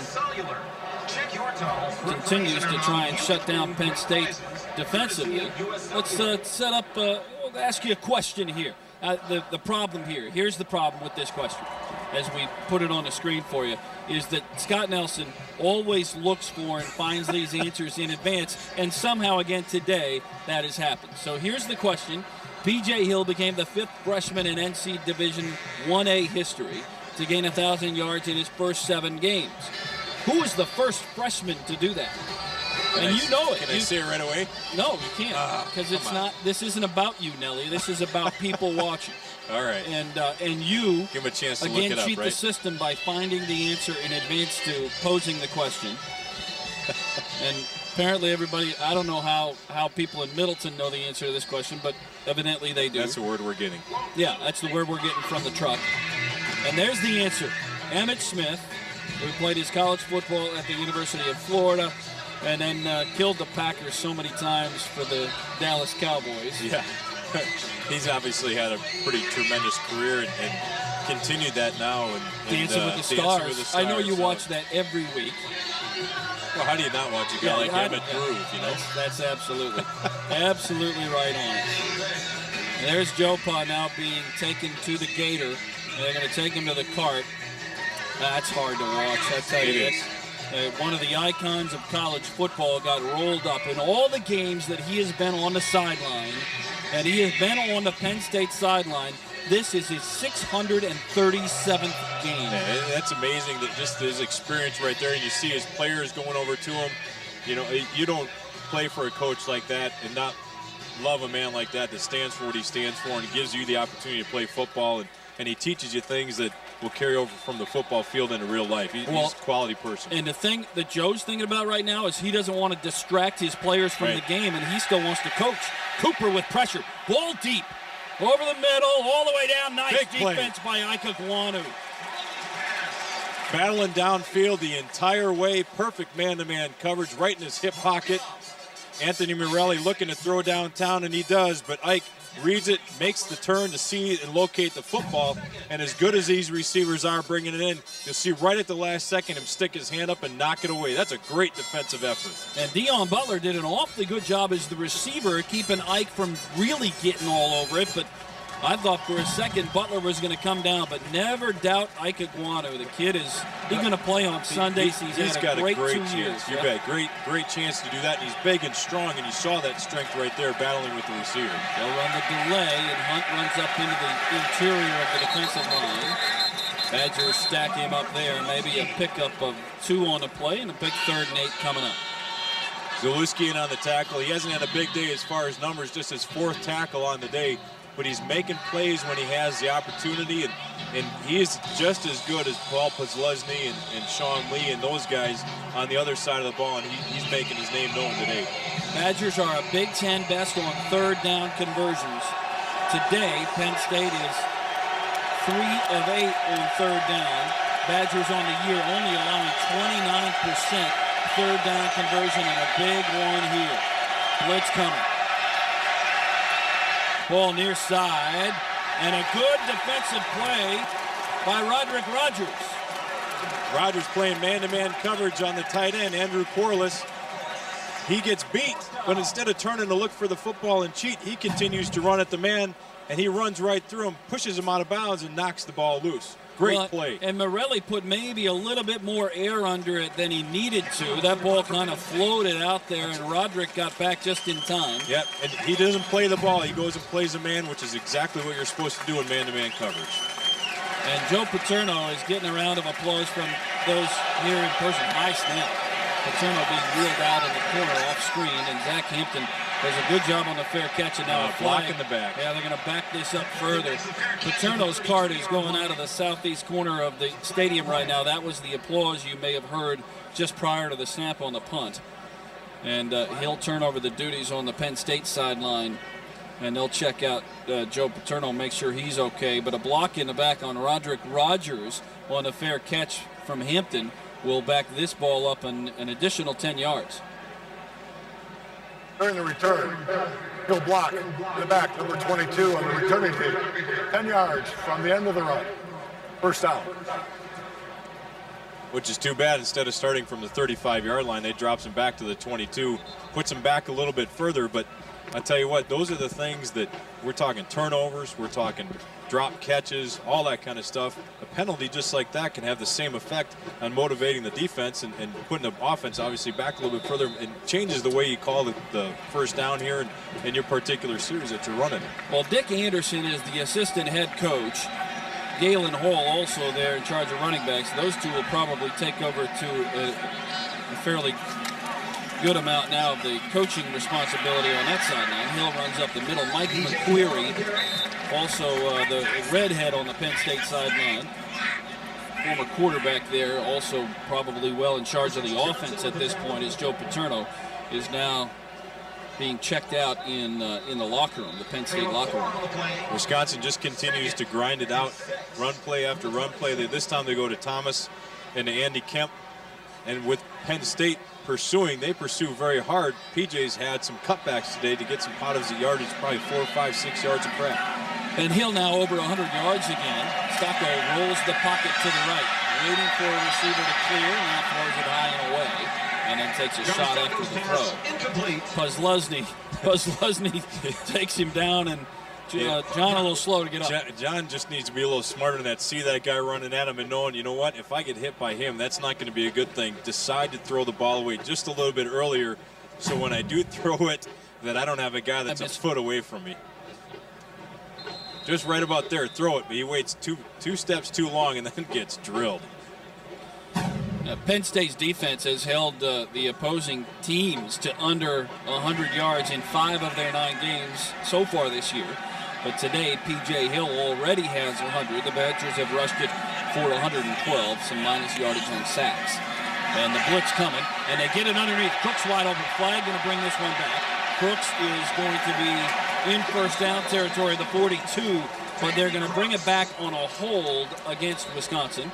continues to try and shut down Penn State defensively. Let's set up, we'll ask you a question here. The problem here, here's the problem with this question, as we put it on the screen for you, is that Scott Nelson always looks for and finds these answers in advance, and somehow again today that has happened. So here's the question. P.J. Hill became the 5th freshman in NC Division 1A history to gain 1,000 yards in his first 7 games. Who was the first freshman to do that? And you know it. Can I say it right away? No, you can't, because it's not. This isn't about you, Nelly. This is about people watching. All right. And you give him a chance to again look it up, cheat right? the system by finding the answer in advance to posing the question. And apparently everybody, I don't know how people in Middleton know the answer to this question, but evidently they do. That's the word we're getting. Yeah, that's the word we're getting from the truck. And there's the answer. Emmitt Smith, who played his college football at the University of Florida, and then killed the Packers so many times for the Dallas Cowboys. Yeah. He's obviously had a pretty tremendous career and continued that now. And Dancing with the Stars. I know you watch that every week. Well, how do you not watch a guy like Emmett Groove, you know? That's absolutely, absolutely right on. And there's Joe Pa now being taken to the Gator. And they're going to take him to the cart. That's hard to watch, I tell you. One of the icons of college football got rolled up in all the games that he has been on the sideline, and he has been on the Penn State sideline. This is his 637th game. Yeah, that's amazing, that just his experience right there, and you see his players going over to him. You know, you don't play for a coach like that and not love a man like that stands for what he stands for and gives you the opportunity to play football, and he teaches you things that will carry over from the football field into real life. He's a quality person. And the thing that Joe's thinking about right now is he doesn't want to distract his players from the game, and he still wants to coach. Cooper with pressure. Ball deep. Over the middle, all the way down. Nice Big defense by Ika Kwanu. Battling downfield the entire way. Perfect man-to-man coverage right in his hip pocket. Anthony Morelli looking to throw downtown, and he does, but Ike reads it, makes the turn to see and locate the football, and as good as these receivers are bringing it in, you'll see right at the last second him stick his hand up and knock it away. That's a great defensive effort. And Deion Butler did an awfully good job as the receiver, keeping Ike from really getting all over it, but I thought for a second Butler was going to come down, but never doubt Ike Kwanu. The kid he's going to play on Sundays. He's got a great chance. 2 years. You bet. Great chance to do that. And he's big and strong, and you saw that strength right there battling with the receiver. They'll run the delay, and Hunt runs up into the interior of the defensive line. Badgers stack him up there. Maybe a pickup of 2 on the play, and a big 3rd and 8 coming up. Zaluski in on the tackle. He hasn't had a big day as far as numbers, just his 4th tackle on the day. But he's making plays when he has the opportunity, and he's just as good as Paul Podlesny and Sean Lee and those guys on the other side of the ball, and he's making his name known today. Badgers are a Big Ten best on 3rd down conversions. Today, Penn State is 3 of 8 on 3rd down. Badgers on the year only allowing 29% 3rd down conversion, and a big one here. Blitz coming. Ball near side, and a good defensive play by Roderick Rogers. Rogers playing man-to-man coverage on the tight end, Andrew Corliss. He gets beat, but instead of turning to look for the football and cheat, he continues to run at the man, and he runs right through him, pushes him out of bounds, and knocks the ball loose. Great play. And Morelli put maybe a little bit more air under it than he needed to. That ball kind of floated out there, and Roderick got back just in time. Yep, and he doesn't play the ball. He goes and plays a man, which is exactly what you're supposed to do in man-to-man coverage. And Joe Paterno is getting a round of applause from those here in person. Nice snap. Paterno being wheeled out in the corner off screen, and Zach Hampton does a good job on the fair catch, and now a block in the back. Yeah, they're going to back this up further. Paterno's cart is going out of the southeast corner of the stadium right now. That was the applause you may have heard just prior to the snap on the punt. and he'll turn over the duties on the Penn State sideline, and they'll check out Joe Paterno, make sure he's okay. But a block in the back on Roderick Rogers on a fair catch from Hampton will back this ball up an additional 10 yards. During the return, he'll block in the back, number 22 on the returning team. 10 yards from the end of the run. First down. Which is too bad. Instead of starting from the 35-yard line, they drops him back to the 22, puts him back a little bit further. But I tell you what, those are the things that we're talking turnovers, we're talking drop catches, all that kind of stuff. A penalty just like that can have the same effect on motivating the defense and putting the offense obviously back a little bit further, and changes the way you call the first down here in your particular series that you're running. Well, Dick Anderson is the assistant head coach. Galen Hall also there in charge of running backs. Those two will probably take over to a fairly good amount now of the coaching responsibility on that sideline. Hill runs up the middle. Mike McQuarrie, also the redhead on the Penn State sideline. Former quarterback there, also probably well in charge of the offense at this point, as Joe Paterno is now being checked out in the locker room, the Penn State locker room. Wisconsin just continues to grind it out, run play after run play. This time they go to Thomas and to Andy Kemp. And with Penn State pursuing, they pursue very hard. PJ's had some cutbacks today to get some positive yardage, probably 4, 5, 6 yards of prep. And Hill now over 100 yards again. Stocko rolls the pocket to the right, waiting for a receiver to clear, and now throws it high and away, and then takes a shot after the throw. Puslesny takes him down, and John a little slow to get up. John just needs to be a little smarter than that. See that guy running at him and knowing, you know what, if I get hit by him, that's not going to be a good thing. Decide to throw the ball away just a little bit earlier, so when I do throw it, that I don't have a guy that's a foot away from me. Just right about there, throw it, but he waits two steps too long and then gets drilled. Penn State's defense has held the opposing teams to under 100 yards in 5 of their 9 games so far this year. But today, P.J. Hill already has 100. The Badgers have rushed it for 112, some minus yardage on sacks. And the blitz coming, and they get it underneath. Crooks wide open. Flag going to bring this one back. Crooks is going to be in first down territory, the 42, but they're going to bring it back on a hold against Wisconsin.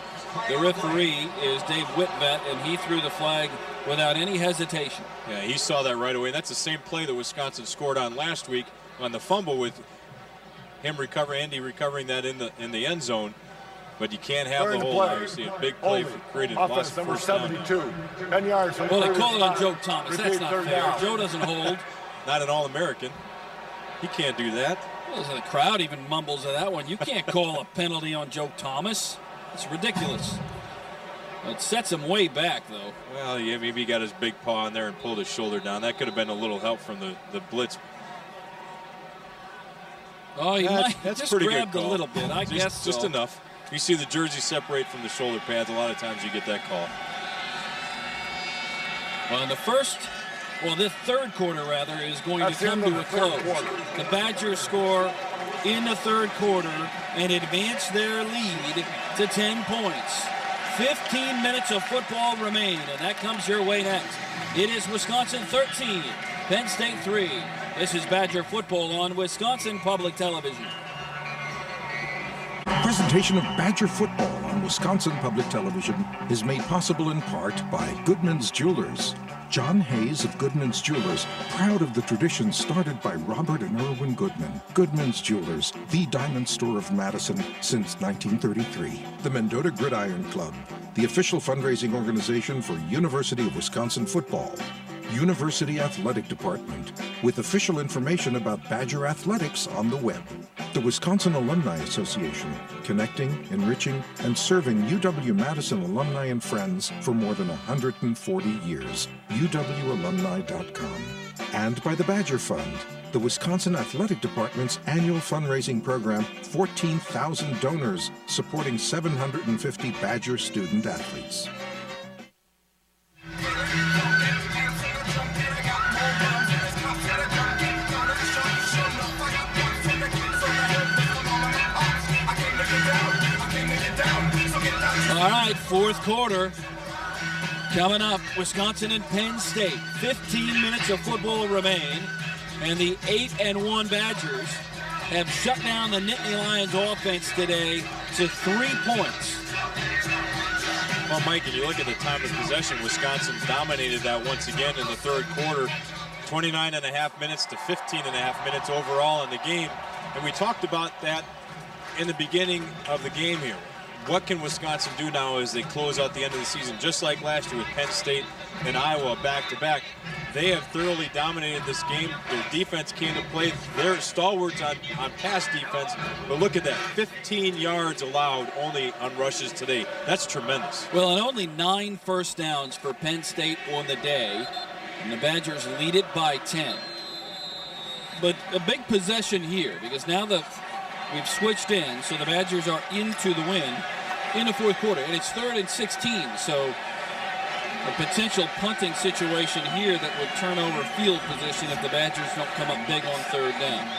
The referee is Dave Whitvet, and he threw the flag without any hesitation. Yeah, he saw that right away. That's the same play that Wisconsin scored on last week on the fumble, with him Andy recovering that in the end zone. But you can't have the hold. Obviously, a big play created lots of first down. 72, 10 yards. Well, they call it on Joe Thomas. That's not fair. Joe doesn't hold. Not an All-American. He can't do that. Well, the crowd even mumbles at that one. You can't call a penalty on Joe Thomas. It's ridiculous. It sets him way back, though. Well, yeah, maybe he got his big paw in there and pulled his shoulder down. That could have been a little help from the blitz. Oh, he might just grabbed a little bit, I guess so. Just enough. You see the jersey separate from the shoulder pads. A lot of times you get that call. Well, the third quarter, rather, is going to come to a close. The Badgers score in the third quarter and advance their lead to 10 points. 15 minutes of football remain, and that comes your way next. It is Wisconsin 13, Penn State 3. This is Badger football on Wisconsin Public Television. Presentation of Badger football on Wisconsin Public Television is made possible in part by Goodman's Jewelers. John Hayes of Goodman's Jewelers, proud of the tradition started by Robert and Irwin Goodman. Goodman's Jewelers, the diamond store of Madison since 1933. The Mendota Gridiron Club, the official fundraising organization for University of Wisconsin football. University Athletic Department, with official information about Badger athletics on the web. The Wisconsin Alumni Association, connecting, enriching, and serving UW-Madison alumni and friends for more than 140 years. UWalumni.com. And by the Badger Fund, the Wisconsin Athletic Department's annual fundraising program, 14,000 donors, supporting 750 Badger student athletes. All right, fourth quarter. Coming up, Wisconsin and Penn State. 15 minutes of football remain, and the 8-1 Badgers have shut down the Nittany Lions offense today to 3 points. Well, Mike, and you look at the time of possession, Wisconsin dominated that once again in the third quarter. 29.5 minutes to 15.5 minutes overall in the game. And we talked about that in the beginning of the game here. What can Wisconsin do now as they close out the end of the season? Just like last year with Penn State and Iowa back-to-back, they have thoroughly dominated this game. Their defense came to play. They're stalwarts on pass defense. But look at that, 15 yards allowed only on rushes today. That's tremendous. Well, and only 9 first downs for Penn State on the day. And the Badgers lead it by 10. But a big possession here, because now we've switched in, so the Badgers are into the win in the fourth quarter. And it's 3rd and 16, so a potential punting situation here that would turn over field position if the Badgers don't come up big on 3rd down.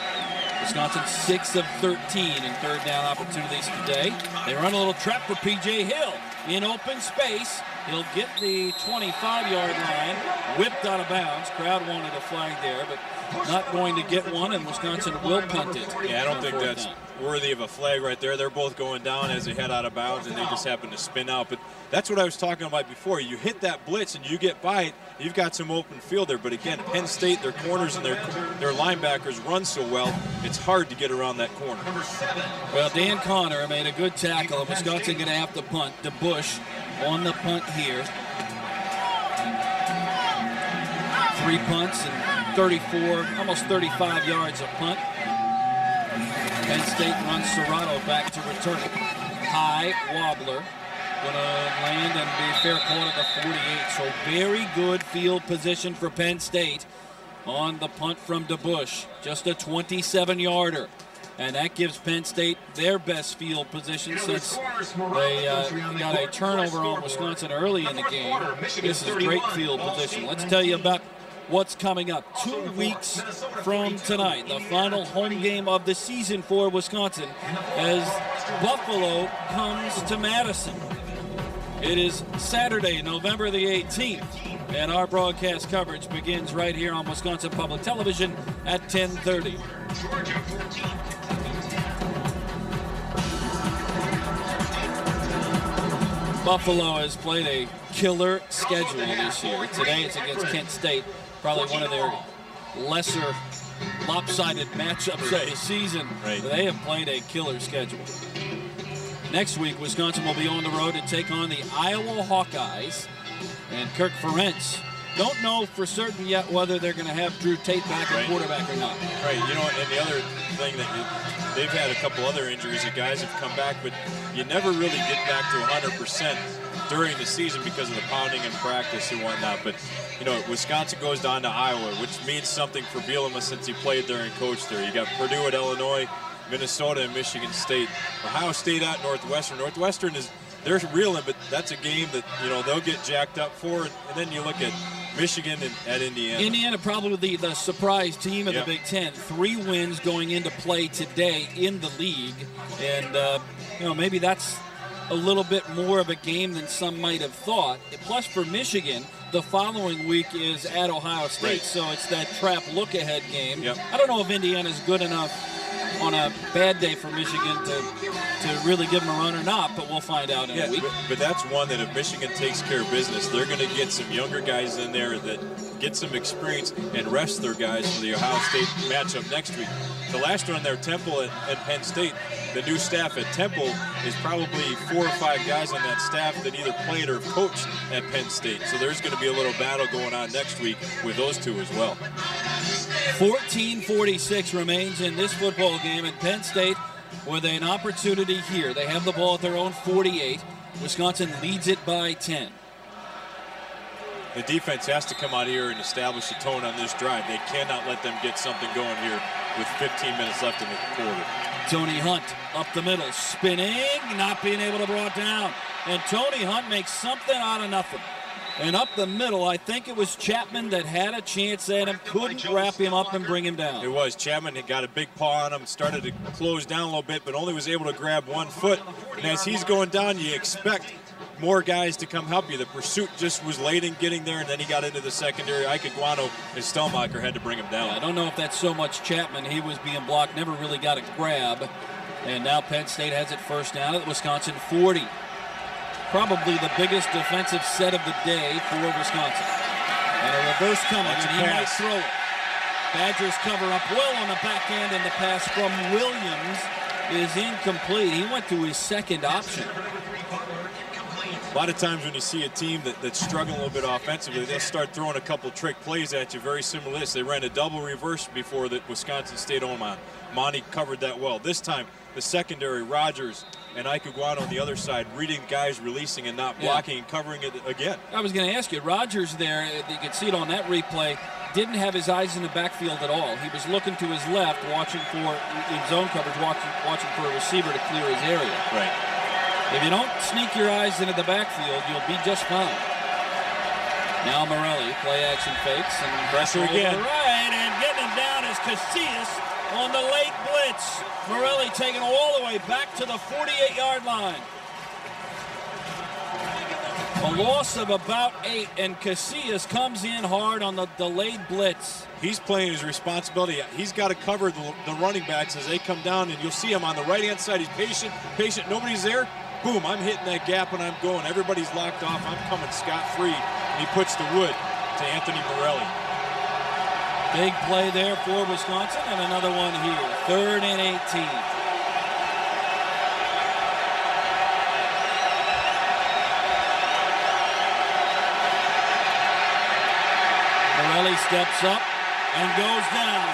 Wisconsin 6 of 13 in 3rd down opportunities today. They run a little trap for P.J. Hill in open space. He'll get the 25-yard line, whipped out of bounds. Crowd wanted a flag there, but not going to get one, and Wisconsin will punt it. Yeah, I don't think that's worthy of a flag right there. They're both going down as they head out of bounds, and they just happen to spin out. But that's what I was talking about before. You hit that blitz and you get by it, you've got some open field there. But again, Penn State, their corners and their linebackers run so well, it's hard to get around that corner. Well, Dan Connor made a good tackle, and Wisconsin going to have to punt. DeBush on the punt here. 3 punts and 34, almost 35 yards of punt. Penn State runs Serrato back to return it. High wobbler. Going to land and be fair caught at the 48. So very good field position for Penn State on the punt from DeBush. Just a 27-yarder. And that gives Penn State their best field position since they got a turnover on Wisconsin early in the game. This is great field position. Let's tell you about what's coming up. 2 weeks from tonight, the final home game of the season for Wisconsin as Buffalo comes to Madison. It is Saturday, November the 18th, and our broadcast coverage begins right here on Wisconsin Public Television at 10:30. Buffalo has played a killer schedule this year. Today it's against Kent State, probably one of their lesser lopsided matchups of the season. They have played a killer schedule. Next week, Wisconsin will be on the road to take on the Iowa Hawkeyes. And Kirk Ferentz don't know for certain yet whether they're going to have Drew Tate back at quarterback or not. Right, you know, and the other thing that they've had a couple other injuries that guys have come back, but you never really get back to 100% during the season because of the pounding in practice and whatnot. But, you know, Wisconsin goes down to Iowa, which means something for Bielema since he played there and coached there. You got Purdue at Illinois, Minnesota and Michigan State. Ohio State at Northwestern. Northwestern they're reeling, but that's a game that, you know, they'll get jacked up for. And then you look at Michigan and at Indiana. Indiana probably the surprise team of the Big Ten. 3 wins going into play today in the league. And, you know, maybe that's a little bit more of a game than some might have thought. Plus for Michigan, the following week is at Ohio State. So it's that trap look-ahead game. I don't know if Indiana's good enough on a bad day for Michigan to really give them a run or not, but we'll find out in a week. But that's one that if Michigan takes care of business, they're going to get some younger guys in there that get some experience and rest their guys for the Ohio State matchup next week. The last one there, Temple at Penn State, the new staff at Temple is probably 4 or 5 guys on that staff that either played or coached at Penn State. So there's going to be a little battle going on next week with those two as well. 14:46 remains in this football game, and Penn State with an opportunity here. They have the ball at their own 48. Wisconsin leads it by 10. The defense has to come out here and establish a tone on this drive. They cannot let them get something going here with 15 minutes left in the quarter. Tony Hunt up the middle, spinning, not being able to bring it down. And Tony Hunt makes something out of nothing. And up the middle, I think it was Chapman that had a chance at him, couldn't wrap him up and bring him down. It was. Chapman had got a big paw on him, started to close down a little bit, but only was able to grab 1 foot. And as he's going down, you expect more guys to come help you. The pursuit just was late in getting there, and then he got into the secondary. Iguano and Stelmacher had to bring him down. I don't know if that's so much Chapman. He was being blocked, never really got a grab. And now Penn State has it first down at the Wisconsin 40. Probably the biggest defensive set of the day for Wisconsin. And a reverse coming, and he might throw it. Badgers cover up well on the back end, and the pass from Williams is incomplete. He went to his second option. A lot of times when you see a team that's struggling a little bit offensively, they'll start throwing a couple trick plays at you, very similar to this. They ran a double reverse before that Wisconsin State on. Monty covered that well. This time, the secondary, Rogers and Iguano on the other side, reading guys releasing and not blocking and covering it again. I was going to ask you, Rogers there, you can see it on that replay, didn't have his eyes in the backfield at all. He was looking to his left, watching for, in zone coverage, watching for a receiver to clear his area. Right. If you don't sneak your eyes into the backfield, you'll be just fine. Now Morelli, play action fakes, and pressure again. Right, and getting him down is Casillas on the late blitz. Morelli taken all the way back to the 48-yard line. A loss of about 8, and Casillas comes in hard on the delayed blitz. He's playing his responsibility. He's got to cover the running backs as they come down, and you'll see him on the right-hand side. He's patient, nobody's there. Boom, I'm hitting that gap and I'm going. Everybody's locked off. I'm coming scot-free. And he puts the wood to Anthony Morelli. Big play there for Wisconsin, and another one here. 3rd and 18. Morelli steps up and goes down.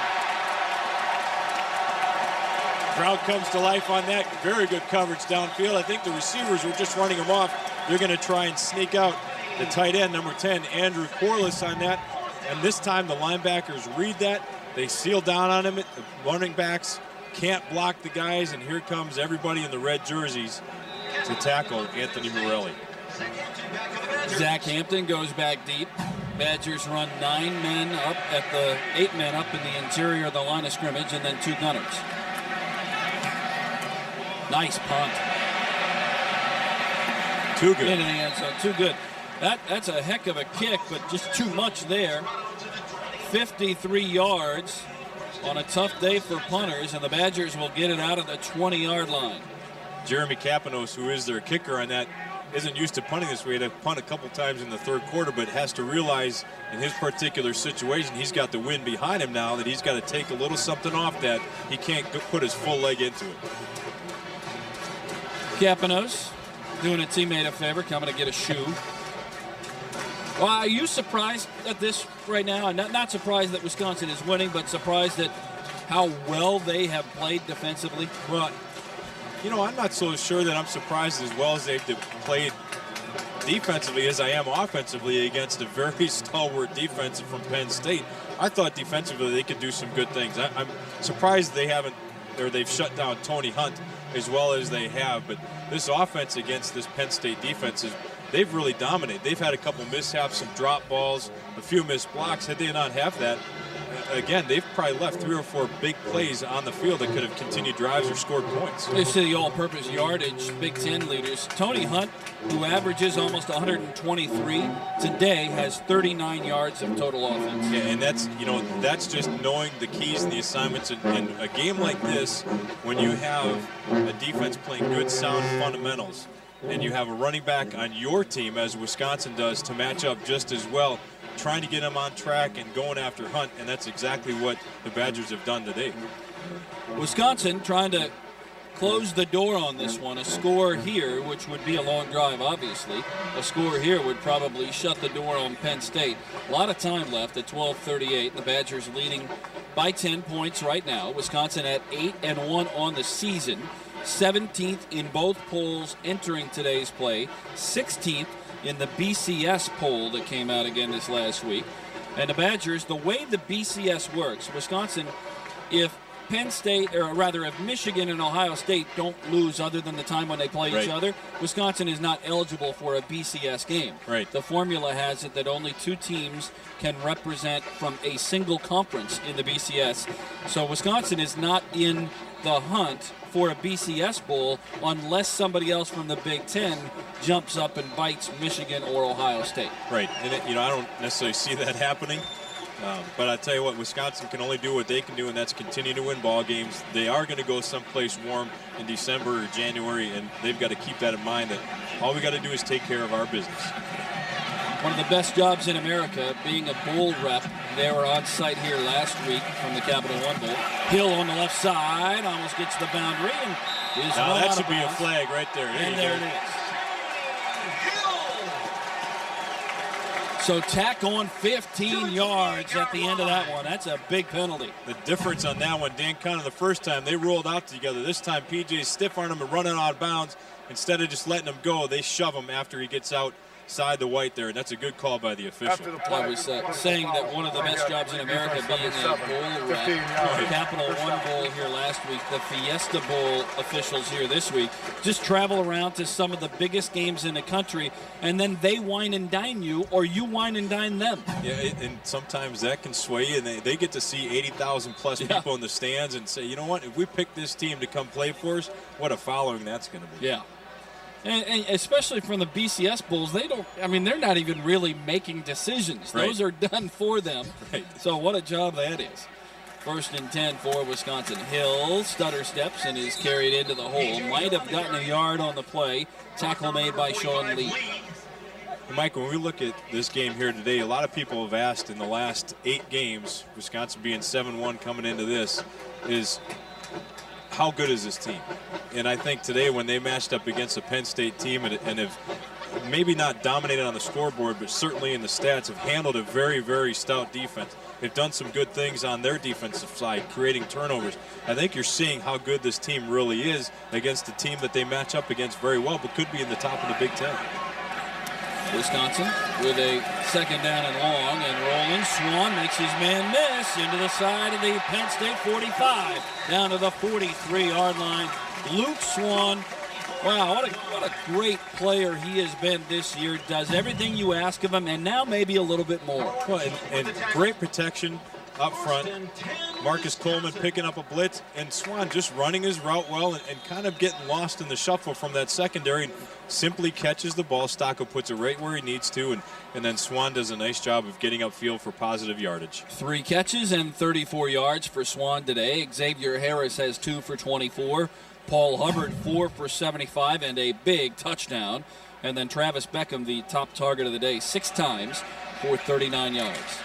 Crowd comes to life on that. Very good coverage downfield. I think the receivers were just running him off. They're going to try and sneak out the tight end, number 10, Andrew Corliss, on that. And this time the linebackers read that. They seal down on him. The running backs can't block the guys, and here comes everybody in the red jerseys to tackle Anthony Morelli. Zach Hampton goes back deep. Badgers run 8 men up in the interior of the line of scrimmage, and then 2 gunners. Nice punt. Too good. Into the end zone. Too good. That's a heck of a kick, but just too much there. 53 yards on a tough day for punters, and the Badgers will get it out of the 20-yard line. Jeremy Kapanos, who is their kicker on that, isn't used to punting this way. He had to punt a couple times in the 3rd quarter, but has to realize in his particular situation, he's got the wind behind him now, that he's got to take a little something off that. He can't put his full leg into it. Kapanos doing a teammate a favor, coming to get a shoe. Well, are you surprised at this right now? Not surprised that Wisconsin is winning, but surprised at how well they have played defensively? Well, you know, I'm not so sure that I'm surprised as well as they've played defensively as I am offensively against a very stalwart defense from Penn State. I thought defensively they could do some good things. I'm surprised they've shut down Tony Hunt as well as they have, but this offense against this Penn State defense they've really dominated. They've had a couple mishaps, some drop balls, a few missed blocks. Had they not have that, again, they've probably left 3 or 4 big plays on the field that could have continued drives or scored points. They see the all-purpose yardage, Big Ten leaders. Tony Hunt, who averages almost 123, today has 39 yards of total offense. Yeah, and that's just knowing the keys and the assignments. In a game like this, when you have a defense playing good, sound fundamentals, and you have a running back on your team, as Wisconsin does, to match up just as well, trying to get him on track and going after Hunt, and that's exactly what the Badgers have done today. Wisconsin trying to close the door on this one. A score here, which would be a long drive, obviously. A score here would probably shut the door on Penn State. A lot of time left at 12:38. The Badgers leading by 10 points right now. Wisconsin at 8-1 on the season. 17th in both polls entering today's play. 16th in the BCS poll that came out again this last week. And the Badgers, the way the BCS works, Wisconsin, if Penn State, or rather if Michigan and Ohio State don't lose other than the time when they play each other, Wisconsin is not eligible for a BCS game. Right. The formula has it that only 2 teams can represent from a single conference in the BCS. So Wisconsin is not in the hunt for a BCS bowl unless somebody else from the Big Ten jumps up and bites Michigan or Ohio State. Right, and I don't necessarily see that happening. But I tell you what, Wisconsin can only do what they can do, and that's continue to win ball games. They are going to go someplace warm in December or January, and they've got to keep that in mind, that all we got to do is take care of our business. One of the best jobs in America, being a bowl rep. They were on site here last week from the Capital One Bowl. Hill on the left side, almost gets the boundary, and is now run that out should of be a bounds. flag right there. And there it is. So tack on 15 yards at the end of that one. That's a big penalty. The difference on that one, Dan Conner, the first time they rolled out together. This time PJ stiff-armed him and running out of bounds. Instead of just letting him go, they shove him after he gets outside the white there, and that's a good call by the official. I was saying that one of the best jobs in America being a bowl rep. The Capital One Bowl here last week, the Fiesta Bowl officials here this week just travel around to some of the biggest games in the country, and then they wine and dine you, or you wine and dine them. Yeah, and sometimes that can sway you, and they get to see 80,000 plus people in the stands and say, you know what, if we pick this team to come play for us, what a following that's going to be. Yeah. And especially from the BCS Bulls, they're not even really making decisions. Right. Those are done for them. Right. So what a job that is. 1st and 10 for Wisconsin. Hill stutter steps and is carried into the hole. Might have gotten a yard on the play. Tackle made by Sean Lee. Mike, when we look at this game here today, a lot of people have asked in the last 8 games, Wisconsin being 7-1 coming into this, is how good is this team? And I think today when they matched up against a Penn State team and have maybe not dominated on the scoreboard, but certainly in the stats have handled a very, very stout defense. They've done some good things on their defensive side, creating turnovers. I think you're seeing how good this team really is against a team that they match up against very well, but could be in the top of the Big Ten. Wisconsin with a 2nd down and long, and rolling. Swan makes his man miss into the side of the Penn State 45, down to the 43-yard line. Luke Swan, wow, what a great player he has been this year. Does everything you ask of him, and now maybe a little bit more. Well, and great protection up front. Marcus Coleman picking up a blitz, and Swan just running his route well and kind of getting lost in the shuffle from that secondary. Simply catches the ball. Stocco puts it right where he needs to, and then Swan does a nice job of getting upfield for positive yardage. 3 catches and 34 yards for Swan today. Xavier Harris has 2 for 24. Paul Hubbard 4 for 75 and a big touchdown. And then Travis Beckham, the top target of the day, 6 times for 39 yards.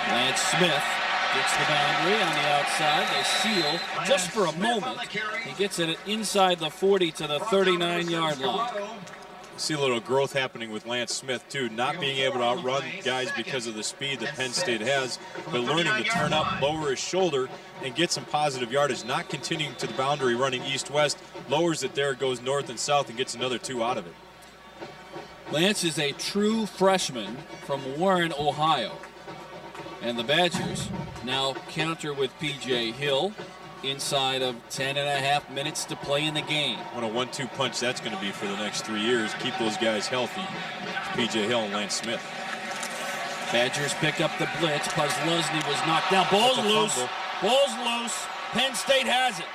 Lance Smith gets the boundary on the outside. They seal just for a moment. He gets it inside the 40 to the 39-yard line. See a little growth happening with Lance Smith, too. Not being able to outrun guys because of the speed that Penn State has, but learning to turn up, lower his shoulder, and get some positive yardage. Not continuing to the boundary running east-west. Lowers it there, goes north and south, and gets another 2 out of it. Lance is a true freshman from Warren, Ohio. And the Badgers now counter with P.J. Hill inside of 10.5 minutes to play in the game. What a 1-2 punch that's going to be for the next 3 years. Keep those guys healthy. P.J. Hill and Lance Smith. Badgers pick up the blitz. Puzzluzny was knocked down. Ball's loose. Fumble. Ball's loose. Penn State has it.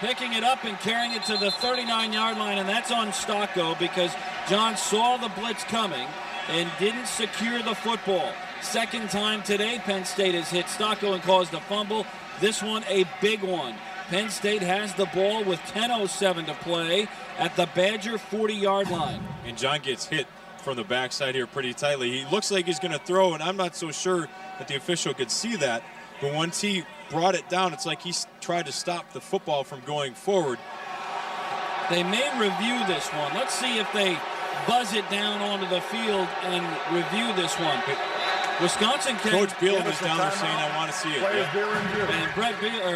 Picking it up and carrying it to the 39-yard line, and that's on Stocco because John saw the blitz coming and didn't secure the football. 2nd time today, Penn State has hit Stocco and caused a fumble. This one, a big one. Penn State has the ball with 10:07 to play at the Badger 40-yard line. And John gets hit from the backside here pretty tightly. He looks like he's going to throw, and I'm not so sure that the official could see that. But once he brought it down, it's like he tried to stop the football from going forward. They may review this one. Let's see if they buzz it down onto the field and review this one. Wisconsin can. Coach Bielema is down there saying, I want to see it. Yeah. And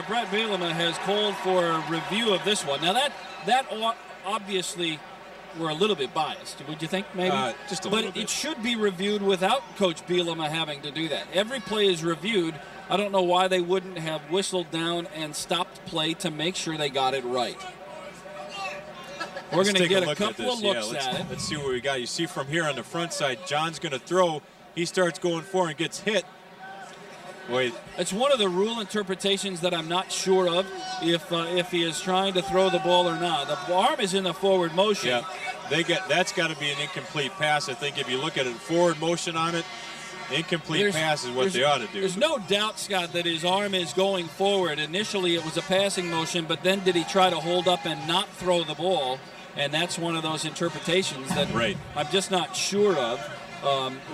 Brett Bielema has called for a review of this one. Now that obviously were a little bit biased. Would you think maybe? Just a little But bit. it should be reviewed without Coach Bielema having to do that. Every play is reviewed. I don't know why they wouldn't have whistled down and stopped play to make sure they got it right. We're going to get a couple of looks at it. Let's see what we got. You see from here on the front side, John's going to throw. He starts going for and gets hit. Wait. It's one of the rule interpretations that I'm not sure of if he is trying to throw the ball or not. The arm is in the forward motion. Yeah, that's got to be an incomplete pass. I think if you look at it, forward motion on it, incomplete pass is what they ought to do. There's no doubt, Scott, that his arm is going forward. Initially, it was a passing motion, but then did he try to hold up and not throw the ball? And that's one of those interpretations that I'm just not sure of.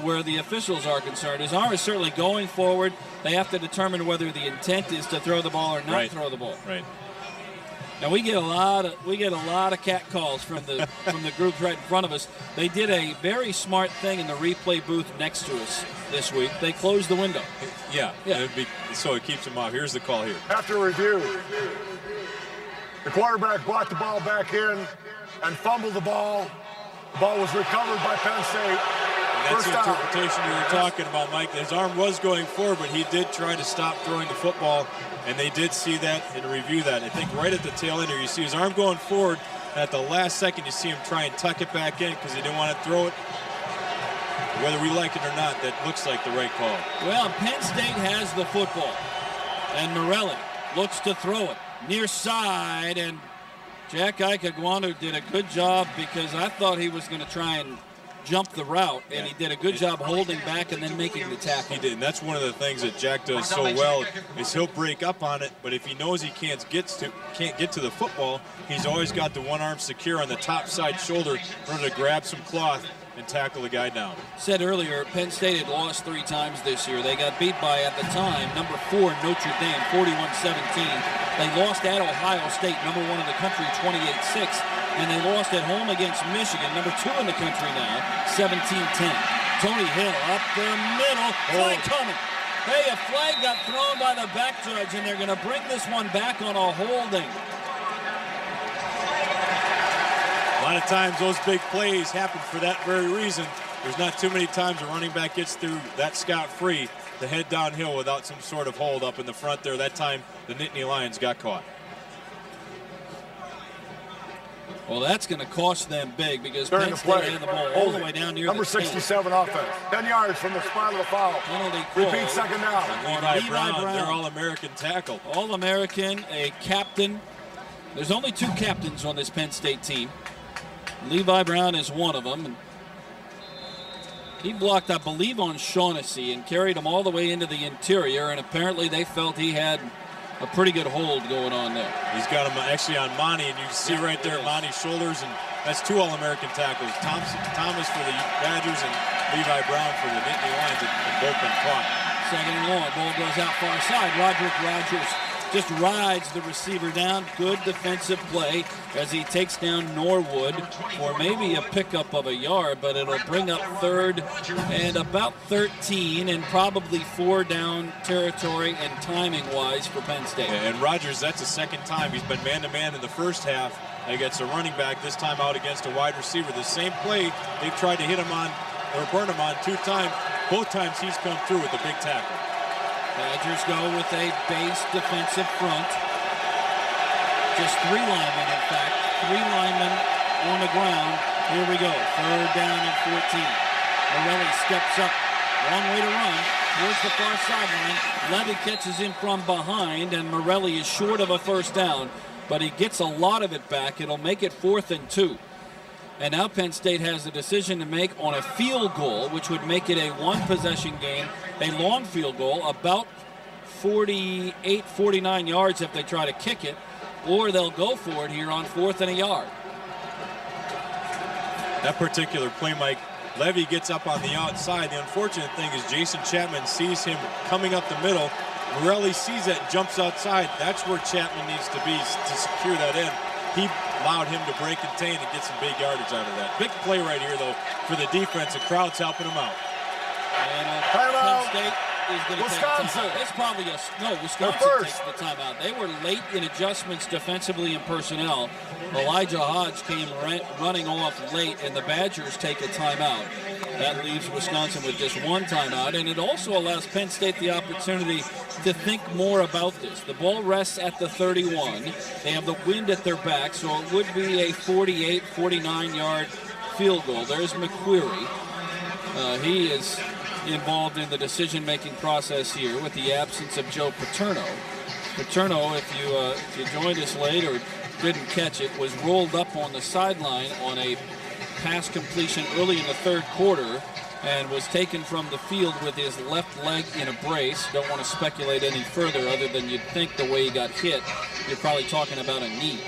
Where the officials are concerned, his arm is certainly going forward. They have to determine whether the intent is to throw the ball or not throw the ball. Right. Now we get a lot of cat calls from the groups right in front of us. They did a very smart thing in the replay booth next to us this week. They closed the window. Yeah. So it keeps him off. Here's the call here. After review, the quarterback brought the ball back in and fumbled the ball. The ball was recovered by Penn State. That's the interpretation you were talking about, Mike. His arm was going forward, but he did try to stop throwing the football, and they did see that and review that. I think right at the tail end here, you see his arm going forward, and at the last second, you see him try and tuck it back in because he didn't want to throw it. Whether we like it or not, that looks like the right call. Well, Penn State has the football, and Morelli looks to throw it near side, and Jack Ikaguanu did a good job because I thought he was going to try and jump the route, and he did a good job holding back and then making the tackle. He did, and that's one of the things that Jack does so well is he'll break up on it, but if he knows he can't get to the football, he's always got the one arm secure on the top side shoulder, ready to grab some cloth and tackle the guy down. Said earlier, Penn State had lost 3 times this year. They got beat by, at the time, number 4 Notre Dame, 41-17. They lost at Ohio State, number 1 in the country, 28-6. And they lost at home against Michigan, number 2 in the country now, 17-10. Tony Hill up the middle, flag coming. Hey, a flag got thrown by the back judge, and they're going to bring this one back on a holding. A lot of times those big plays happen for that very reason. There's not too many times a running back gets through that scot-free to head downhill without some sort of hold up in the front there. That time the Nittany Lions got caught. Well, that's going to cost them big because Penn State had the ball all the way down near number the 67 offense. 10 yards from the spot of the foul. Penalty Repeat second down. Levi Brown, their All-American tackle. All-American, a captain. There's only 2 captains on this Penn State team. Levi Brown is one of them. And he blocked, I believe, on Shaughnessy and carried him all the way into the interior, and apparently they felt he had a pretty good hold going on there. He's got him actually on Monty, and you can see right there Monty's shoulders, and that's 2 All-American tackles. Thomas for the Badgers and Levi Brown for the Nittany Lions have both been caught. Second and long, ball goes out far side. Roderick Rogers just rides the receiver down. Good defensive play as he takes down Norwood for maybe a pickup of a yard, but it'll bring up 3rd and about 13 and probably 4 down territory and timing-wise for Penn State. And Rogers, that's the second time he's been man-to-man in the first half against a running back, this time out against a wide receiver. The same play they've tried to hit him on or burn him on 2 times. Both times he's come through with a big tackle. Badgers go with a base defensive front. Just 3 linemen, in fact. 3 linemen on the ground. Here we go. 3rd down and 14. Morelli steps up. Long way to run towards the far sideline. Levy catches him from behind, and Morelli is short of a 1st down, but he gets a lot of it back. It'll make it 4th and 2. And now Penn State has a decision to make on a field goal, which would make it a 1-possession game, a long field goal, about 48, 49 yards if they try to kick it, or they'll go for it here on 4th and a yard. That particular play, Mike, Levy gets up on the outside. The unfortunate thing is Jason Chapman sees him coming up the middle. Morelli sees that and jumps outside. That's where Chapman needs to be to secure that in. He allowed him to break contain and get some big yardage out of that. Big play right here, though, for the defense. The crowd's helping him out. And Penn State is going to take the Wisconsin. timeout. It's probably Wisconsin takes the timeout. They were late in adjustments defensively and personnel. Elijah Hodge came running off late, and the Badgers take a timeout. That leaves Wisconsin with just one timeout, and it also allows Penn State the opportunity to think more about this. The ball rests at the 31. They have the wind at their back, so it would be a 48, 49-yard field goal. There's McQueary. He is involved in the decision-making process here with the absence of Joe Paterno. Paterno, if you joined us late or didn't catch it, was rolled up on the sideline on a pass completion early in the third quarter and was taken from the field with his left leg in a brace. Don't want to speculate any further other than you'd think the way he got hit, you're probably talking about a knee.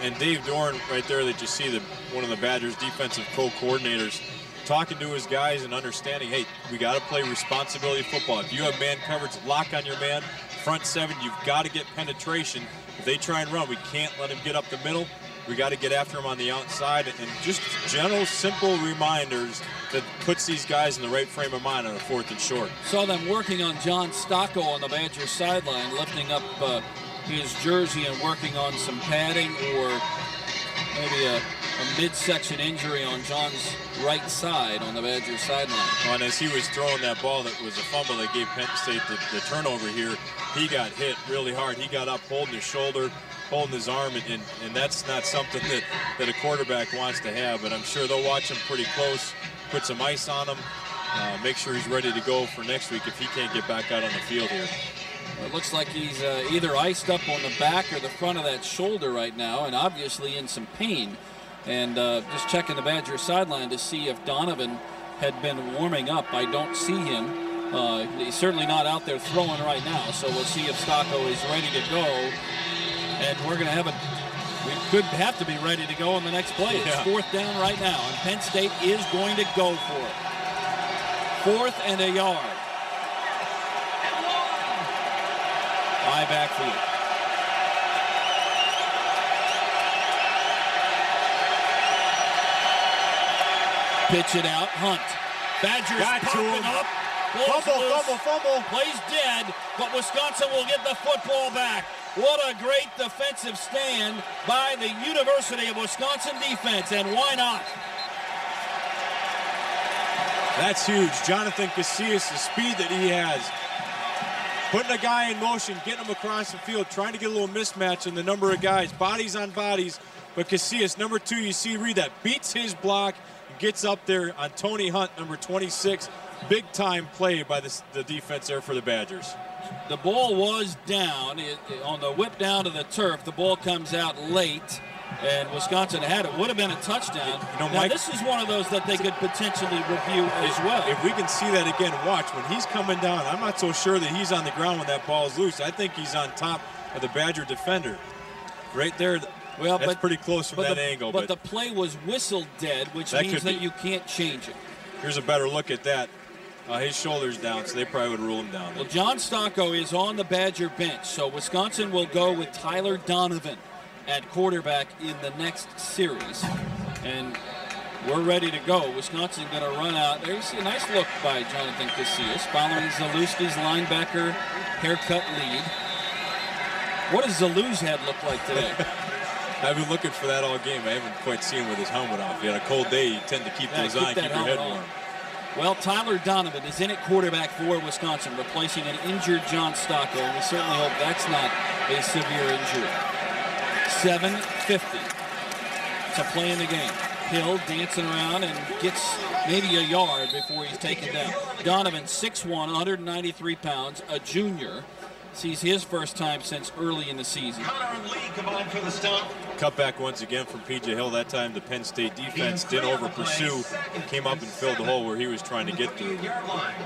And Dave Dorn right there that you see, one of the Badgers defensive co-coordinators, talking to his guys and understanding, hey, we got to play responsibility football. If you have man coverage, lock on your man, front seven, you've got to get penetration. If they try and run, we can't let him get up the middle. We got to get after him on the outside, and just general, simple reminders that puts these guys in the right frame of mind on a 4th and short. Saw them working on John Stocco on the Badgers sideline, lifting up his jersey and working on some padding or maybe a midsection injury on John's right side on the Badgers sideline. And as he was throwing that ball that was a fumble that gave Penn State the turnover here, he got hit really hard. He got up holding his shoulder, holding his arm, and that's not something that a quarterback wants to have. But I'm sure they'll watch him pretty close, put some ice on him, make sure he's ready to go for next week if he can't get back out on the field here. Well, it looks like he's either iced up on the back or the front of that shoulder right now, and obviously in some pain. And just checking the Badger sideline to see if Donovan had been warming up. I don't see him. He's certainly not out there throwing right now, so we'll see if Stocco is ready to go. And we're going to we could have to be ready to go on the next play. It's 4th down right now, and Penn State is going to go for it. 4th and a yard. High backfield. Pitch it out, Hunt. Badgers popping up. Fumble. Plays dead, but Wisconsin will get the football back. What a great defensive stand by the University of Wisconsin defense, and why not? That's huge. Jonathan Casillas, the speed that he has. Putting a guy in motion, getting him across the field, trying to get a little mismatch in the number of guys, bodies on bodies. But Casillas, number 2, you see Reed, that beats his block, gets up there on Tony Hunt, number 26. Big time play by the defense there for the Badgers. The ball was down on the whip down to the turf. The ball comes out late, and Wisconsin had it. Would have been a touchdown. Now, Mike, this is one of those that they could potentially review as well. If we can see that again, watch. When he's coming down, I'm not so sure that he's on the ground when that ball is loose. I think he's on top of the Badger defender. Right there. Well, that's pretty close from that angle. But the play was whistled dead, which means that you can't change it. Here's a better look at that. His shoulder's down, so they probably would rule him down. Well, John Stocco is on the Badger bench, so Wisconsin will go with Tyler Donovan at quarterback in the next series. And we're ready to go. Wisconsin going to run out. There you see a nice look by Jonathan Casillas, following Zalewski's linebacker haircut lead. What does Zalu's head look like today? I've been looking for that all game. I haven't quite seen him with his helmet off. If you had a cold day, you tend to keep those on, keep your head warm. Well, Tyler Donovan is in at quarterback for Wisconsin, replacing an injured John Stocco, and we certainly hope that's not a severe injury. 7:50 to play in the game. Hill dancing around and gets maybe a yard before he's taken down. Donovan, 6'1", 193 pounds, a junior. Sees his first time since early in the season. Cutback once again from P.J. Hill. That time the Penn State defense didn't over-pursue, came up and filled the hole where he was trying to get through.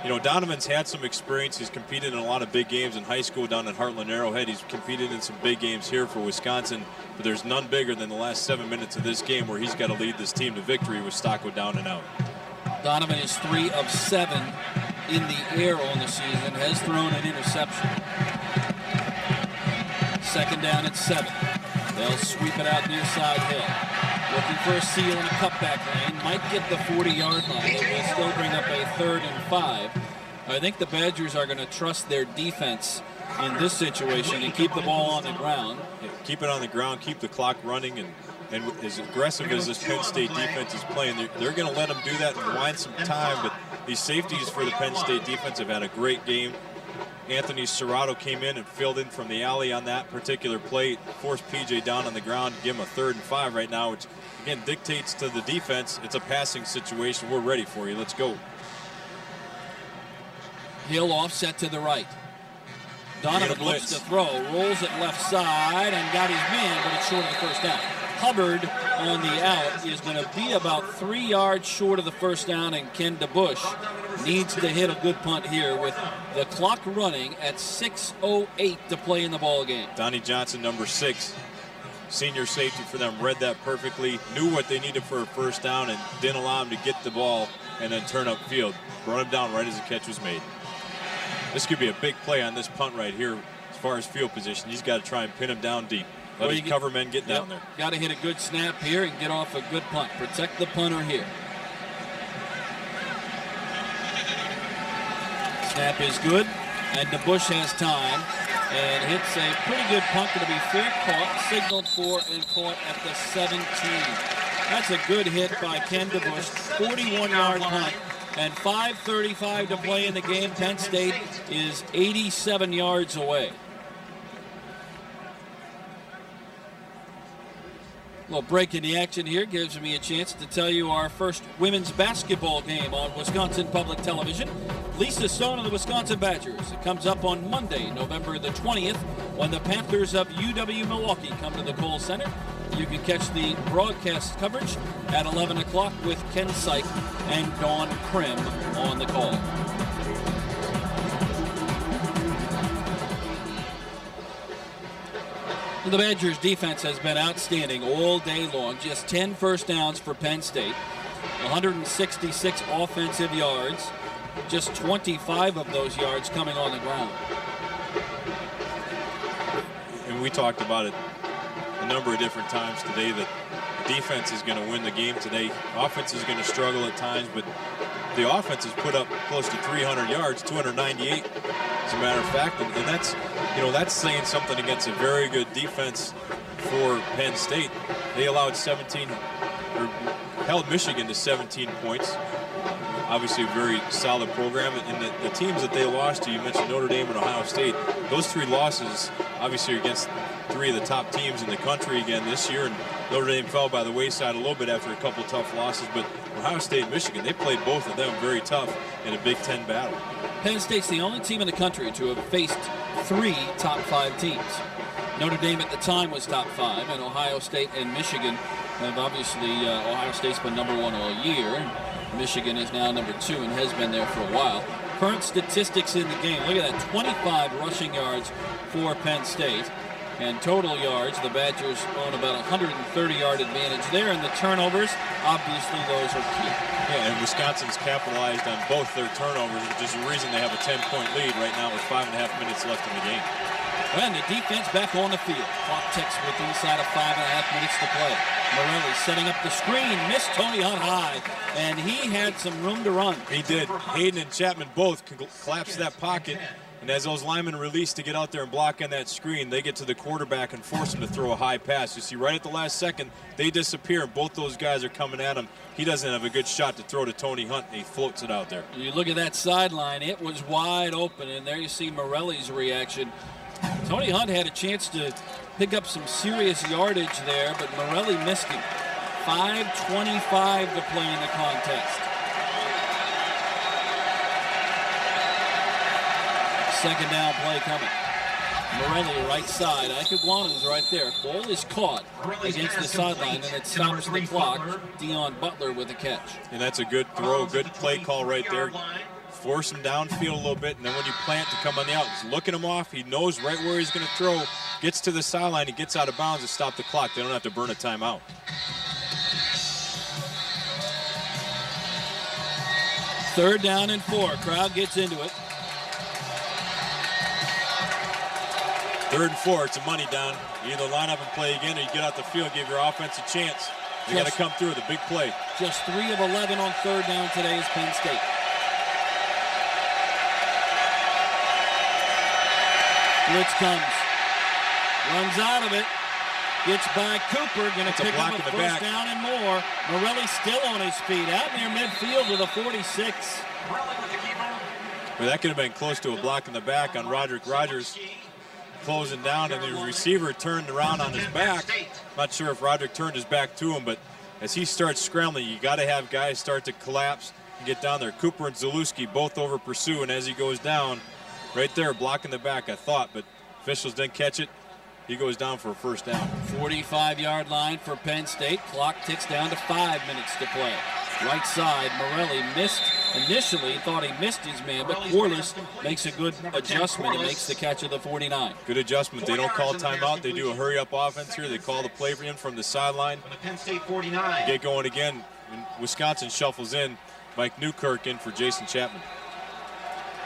You know, Donovan's had some experience. He's competed in a lot of big games in high school down at Heartland Arrowhead. He's competed in some big games here for Wisconsin, but there's none bigger than the last 7 minutes of this game where he's got to lead this team to victory with Stocco down and out. Donovan is 3 of 7 in the air on the season, has thrown an interception. 2nd down at 7. They'll sweep it out near side Hill. Looking for a seal in a cutback lane. Might get the 40-yard line. It will still bring up a 3rd and 5. I think the Badgers are going to trust their defense in this situation and keep the ball on the ground. Yeah, keep it on the ground, keep the clock running, and as aggressive as this Penn State defense is playing, they're going to let them do that and wind some time. But these safeties for the Penn State defense have had a great game. Anthony Serrato came in and filled in from the alley on that particular play, forced PJ down on the ground, give him a 3rd and 5 right now, which again dictates to the defense it's a passing situation. We're ready for you. Let's go. Hill offset to the right. Donovan looks to throw, rolls it left side and got his man, but it's short of the first down. Hubbard on the out is going to be about 3 yards short of the first down, and Ken DeBush needs to hit a good punt here with the clock running at 6:08 to play in the ball game. Donnie Johnson, number 6, senior safety for them, read that perfectly, knew what they needed for a first down, and didn't allow him to get the ball and then turn upfield. Brought him down right as the catch was made. This could be a big play on this punt right here as far as field position. He's got to try and pin him down deep. Let his cover men get down there. Got to hit a good snap here and get off a good punt. Protect the punter here. Snap is good, and DeBush has time and hits a pretty good punt. Going to be fair caught, signaled for, and caught at the 17. That's a good hit by Ken DeBush. 41-yard punt. And 5:35 to play in the game. Penn State is 87 yards away. A little break in the action here gives me a chance to tell you our first women's basketball game on Wisconsin Public Television. Lisa Stone and the Wisconsin Badgers. It comes up on Monday, November the 20th, when the Panthers of UW-Milwaukee come to the Kohl Center. You can catch the broadcast coverage at 11 o'clock with Ken Syke and Dawn Krim on the call. The Badgers' defense has been outstanding all day long. Just 10 first downs for Penn State, 166 offensive yards, just 25 of those yards coming on the ground. And we talked about it a number of different times today that the defense is going to win the game today. Offense is going to struggle at times, but the offense has put up close to 300 yards, 298 as a matter of fact, and that's, you know, that's saying something against a very good defense for Penn State. They allowed 17, or held Michigan to 17 points. Obviously a very solid program, and the teams that they lost to, you mentioned Notre Dame and Ohio State, those 3 losses obviously are against 3 of the top teams in the country again this year, and Notre Dame fell by the wayside a little bit after a couple tough losses, but Ohio State and Michigan, they played both of them very tough in a Big Ten battle. Penn State's the only team in the country to have faced 3 top 5 teams. Notre Dame at the time was top 5, and Ohio State and Michigan have obviously, Ohio State's been number 1 all year. Michigan is now number 2 and has been there for a while. Current statistics in the game, look at that, 25 rushing yards for Penn State. And total yards, the Badgers own about a 130-yard advantage there, and the turnovers, obviously those are key. Yeah, and Wisconsin's capitalized on both their turnovers, which is the reason they have a 10-point lead right now with 5.5 minutes left in the game. And the defense back on the field. Clock ticks with inside of 5.5 minutes to play. Morelli setting up the screen, missed Tony Hunt high, and he had some room to run. He did. Hayden and Chapman both collapsed that pocket, and as those linemen release to get out there and block on that screen, they get to the quarterback and force him to throw a high pass. You see right at the last second, they disappear, and both those guys are coming at him. He doesn't have a good shot to throw to Tony Hunt, and he floats it out there. You look at that sideline, it was wide open, and there you see Morelli's reaction. Tony Hunt had a chance to pick up some serious yardage there, but Morelli missed him. 5:25 to play in the contest. Second down play coming. Morelli right side. Ikeguana's right there. Ball is caught against the sideline, and it stops the clock. Dion Butler with a catch. And that's a good throw, good play call right there. Force him downfield a little bit, and then when you plant to come on the out, he's looking him off. He knows right where he's going to throw. Gets to the sideline, he gets out of bounds to stop the clock. They don't have to burn a timeout. Third down and 4. Crowd gets into it. 3rd and 4, it's a money down. You either line up and play again, or you get out the field, give your offense a chance. They got to come through with a big play. Just 3 of 11 on 3rd down today is Penn State. Blitz comes. Runs out of it. Gets by Cooper. Going to pick up a first down and more. Morelli still on his feet. Out near midfield with a 46. Well, that could have been close to a block in the back on Roderick Rogers. Closing down, and the receiver turned around on his back. Not sure if Roderick turned his back to him, but as he starts scrambling, you got to have guys start to collapse and get down there. Cooper and Zalewski both over pursue, and as he goes down, right there, blocking the back, I thought, but officials didn't catch it. He goes down for a first down. 45-yard line for Penn State. Clock ticks down to 5 minutes to play. Right side, Morelli missed initially, thought he missed his man, but Corliss makes a good adjustment and makes the catch of the 49. Good adjustment. They don't call timeout. They do a hurry-up offense here. They call the play for him from the sideline. Penn State 49. Get going again. And Wisconsin shuffles in. Mike Newkirk in for Jason Chapman.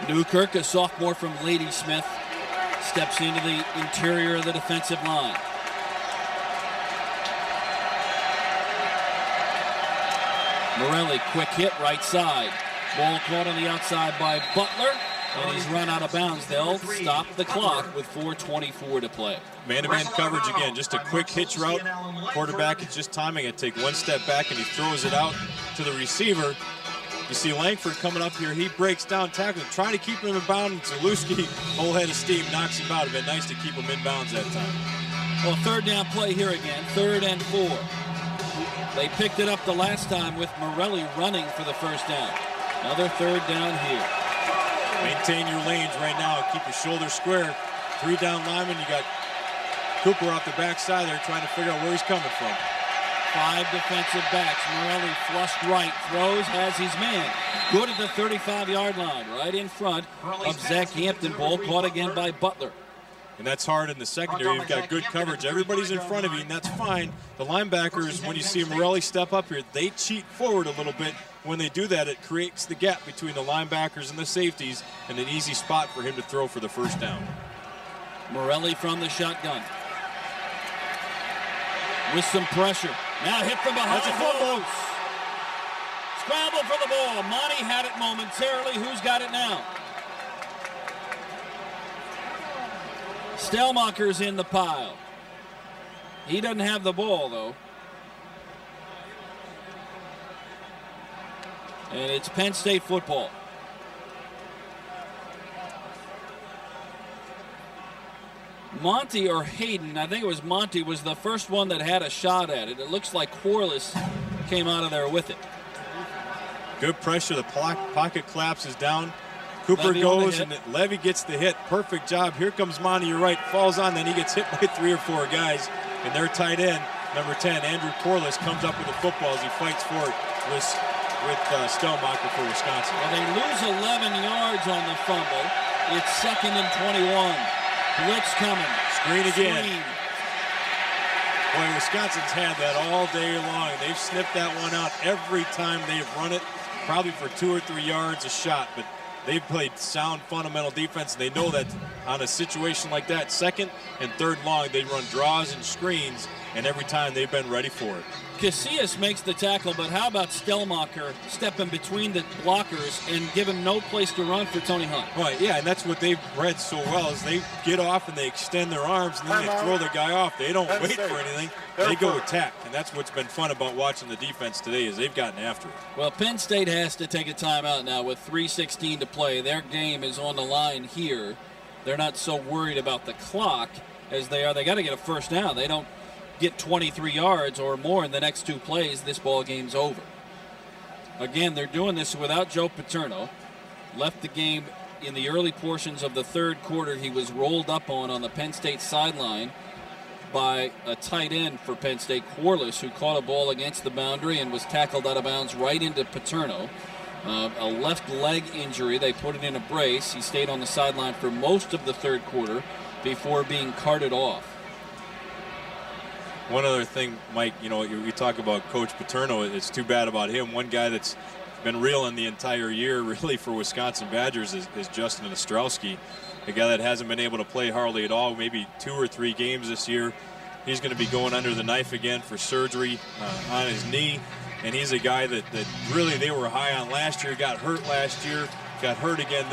Newkirk, a sophomore from Ladysmith, steps into the interior of the defensive line. Morelli, quick hit, right side. Ball caught on the outside by Butler, and he's run out of bounds. They'll stop the clock with 4:24 to play. Man-to-man coverage again, just a quick hitch route. Quarterback is just timing it, take one step back, and he throws it out to the receiver. You see Langford coming up here. He breaks down, tackling, trying to keep him in bounds. Zalewski, whole head of steam, knocks him out. It'd been nice to keep him in bounds that time. Well, third down play here again, 3rd and 4. They picked it up the last time with Morelli running for the first down. Another 3rd down here. Maintain your lanes right now. Keep your shoulders square. 3 down linemen. You got Cooper off the backside there trying to figure out where he's coming from. 5 defensive backs. Morelli flushed right, throws, has his man. Good at the 35-yard line, right in front of Zach Hampton. Ball caught again by Butler. And that's hard in the secondary. You've got good coverage. Everybody's in front of you, and that's fine. The linebackers, when you see Morelli step up here, they cheat forward a little bit. When they do that, it creates the gap between the linebackers and the safeties, and an easy spot for him to throw for the first down. Morelli from the shotgun. With some pressure. Now hit from behind. That's a fumble. Scramble for the ball. Monty had it momentarily. Who's got it now? Stellmacher's in the pile. He doesn't have the ball, though. And it's Penn State football. Monty or Hayden, I think it was Monty, was the first one that had a shot at it. It looks like Corliss came out of there with it. Good pressure. The pocket collapses down. Cooper Levy goes, and Levy gets the hit. Perfect job. Here comes Monty, you're right. Falls on, then he gets hit by 3 or 4 guys. And their tight end, number 10, Andrew Corliss, comes up with the football as he fights for it with Stellmacher for Wisconsin. Well, they lose 11 yards on the fumble. It's 2nd and 21. Blitz coming. Screen again. Boy, Wisconsin's had that all day long. They've sniffed that one out every time they've run it, probably for 2 or 3 yards a shot, but they've played sound fundamental defense. They know that on a situation like that, 2nd and 3rd long, they run draws and screens, and every time they've been ready for it. Casillas makes the tackle, but how about Stellmacher stepping between the blockers and giving no place to run for Tony Hunt? Right, yeah, and that's what they've read so well is they get off and they extend their arms and then they throw the guy off. They don't wait for anything. They go attack, and that's what's been fun about watching the defense today is they've gotten after it. Well, Penn State has to take a timeout now with 3:16 to play. Their game is on the line here. They're not so worried about the clock as they are. They got to get a first down. They don't get 23 yards or more in the next 2 plays, this ball game's over. Again, they're doing this without Joe Paterno. Left the game in the early portions of the 3rd quarter. He was rolled up on the Penn State sideline by a tight end for Penn State, Corliss, who caught a ball against the boundary and was tackled out of bounds right into Paterno. A left leg injury. They put it in a brace. He stayed on the sideline for most of the 3rd quarter before being carted off. One other thing, Mike, you talk about Coach Paterno. It's too bad about him. One guy that's been reeling the entire year, really, for Wisconsin Badgers is Justin Ostrowski, a guy that hasn't been able to play hardly at all, maybe 2 or 3 games this year. He's going to be going under the knife again for surgery on his knee, and he's a guy that really they were high on last year, got hurt last year, got hurt again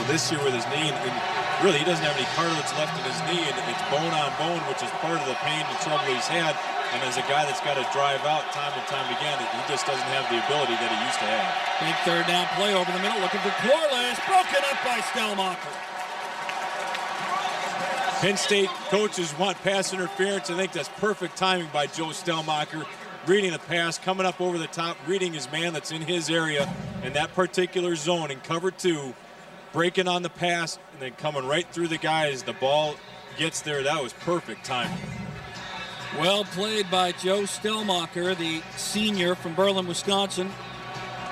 this year with his knee, and really, he doesn't have any cartilage left in his knee, and it's bone on bone, which is part of the pain and trouble he's had. And as a guy that's got to drive out time and time again, he just doesn't have the ability that he used to have. Big third down play over the middle, looking for Corliss, broken up by Stellmacher. Penn State coaches want pass interference. I think that's perfect timing by Joe Stellmacher. Reading the pass, coming up over the top, reading his man that's in his area in that particular zone in cover 2, breaking on the pass, and then coming right through the guys. The ball gets there. That was perfect timing. Well played by Joe Stellmacher, the senior from Berlin, Wisconsin.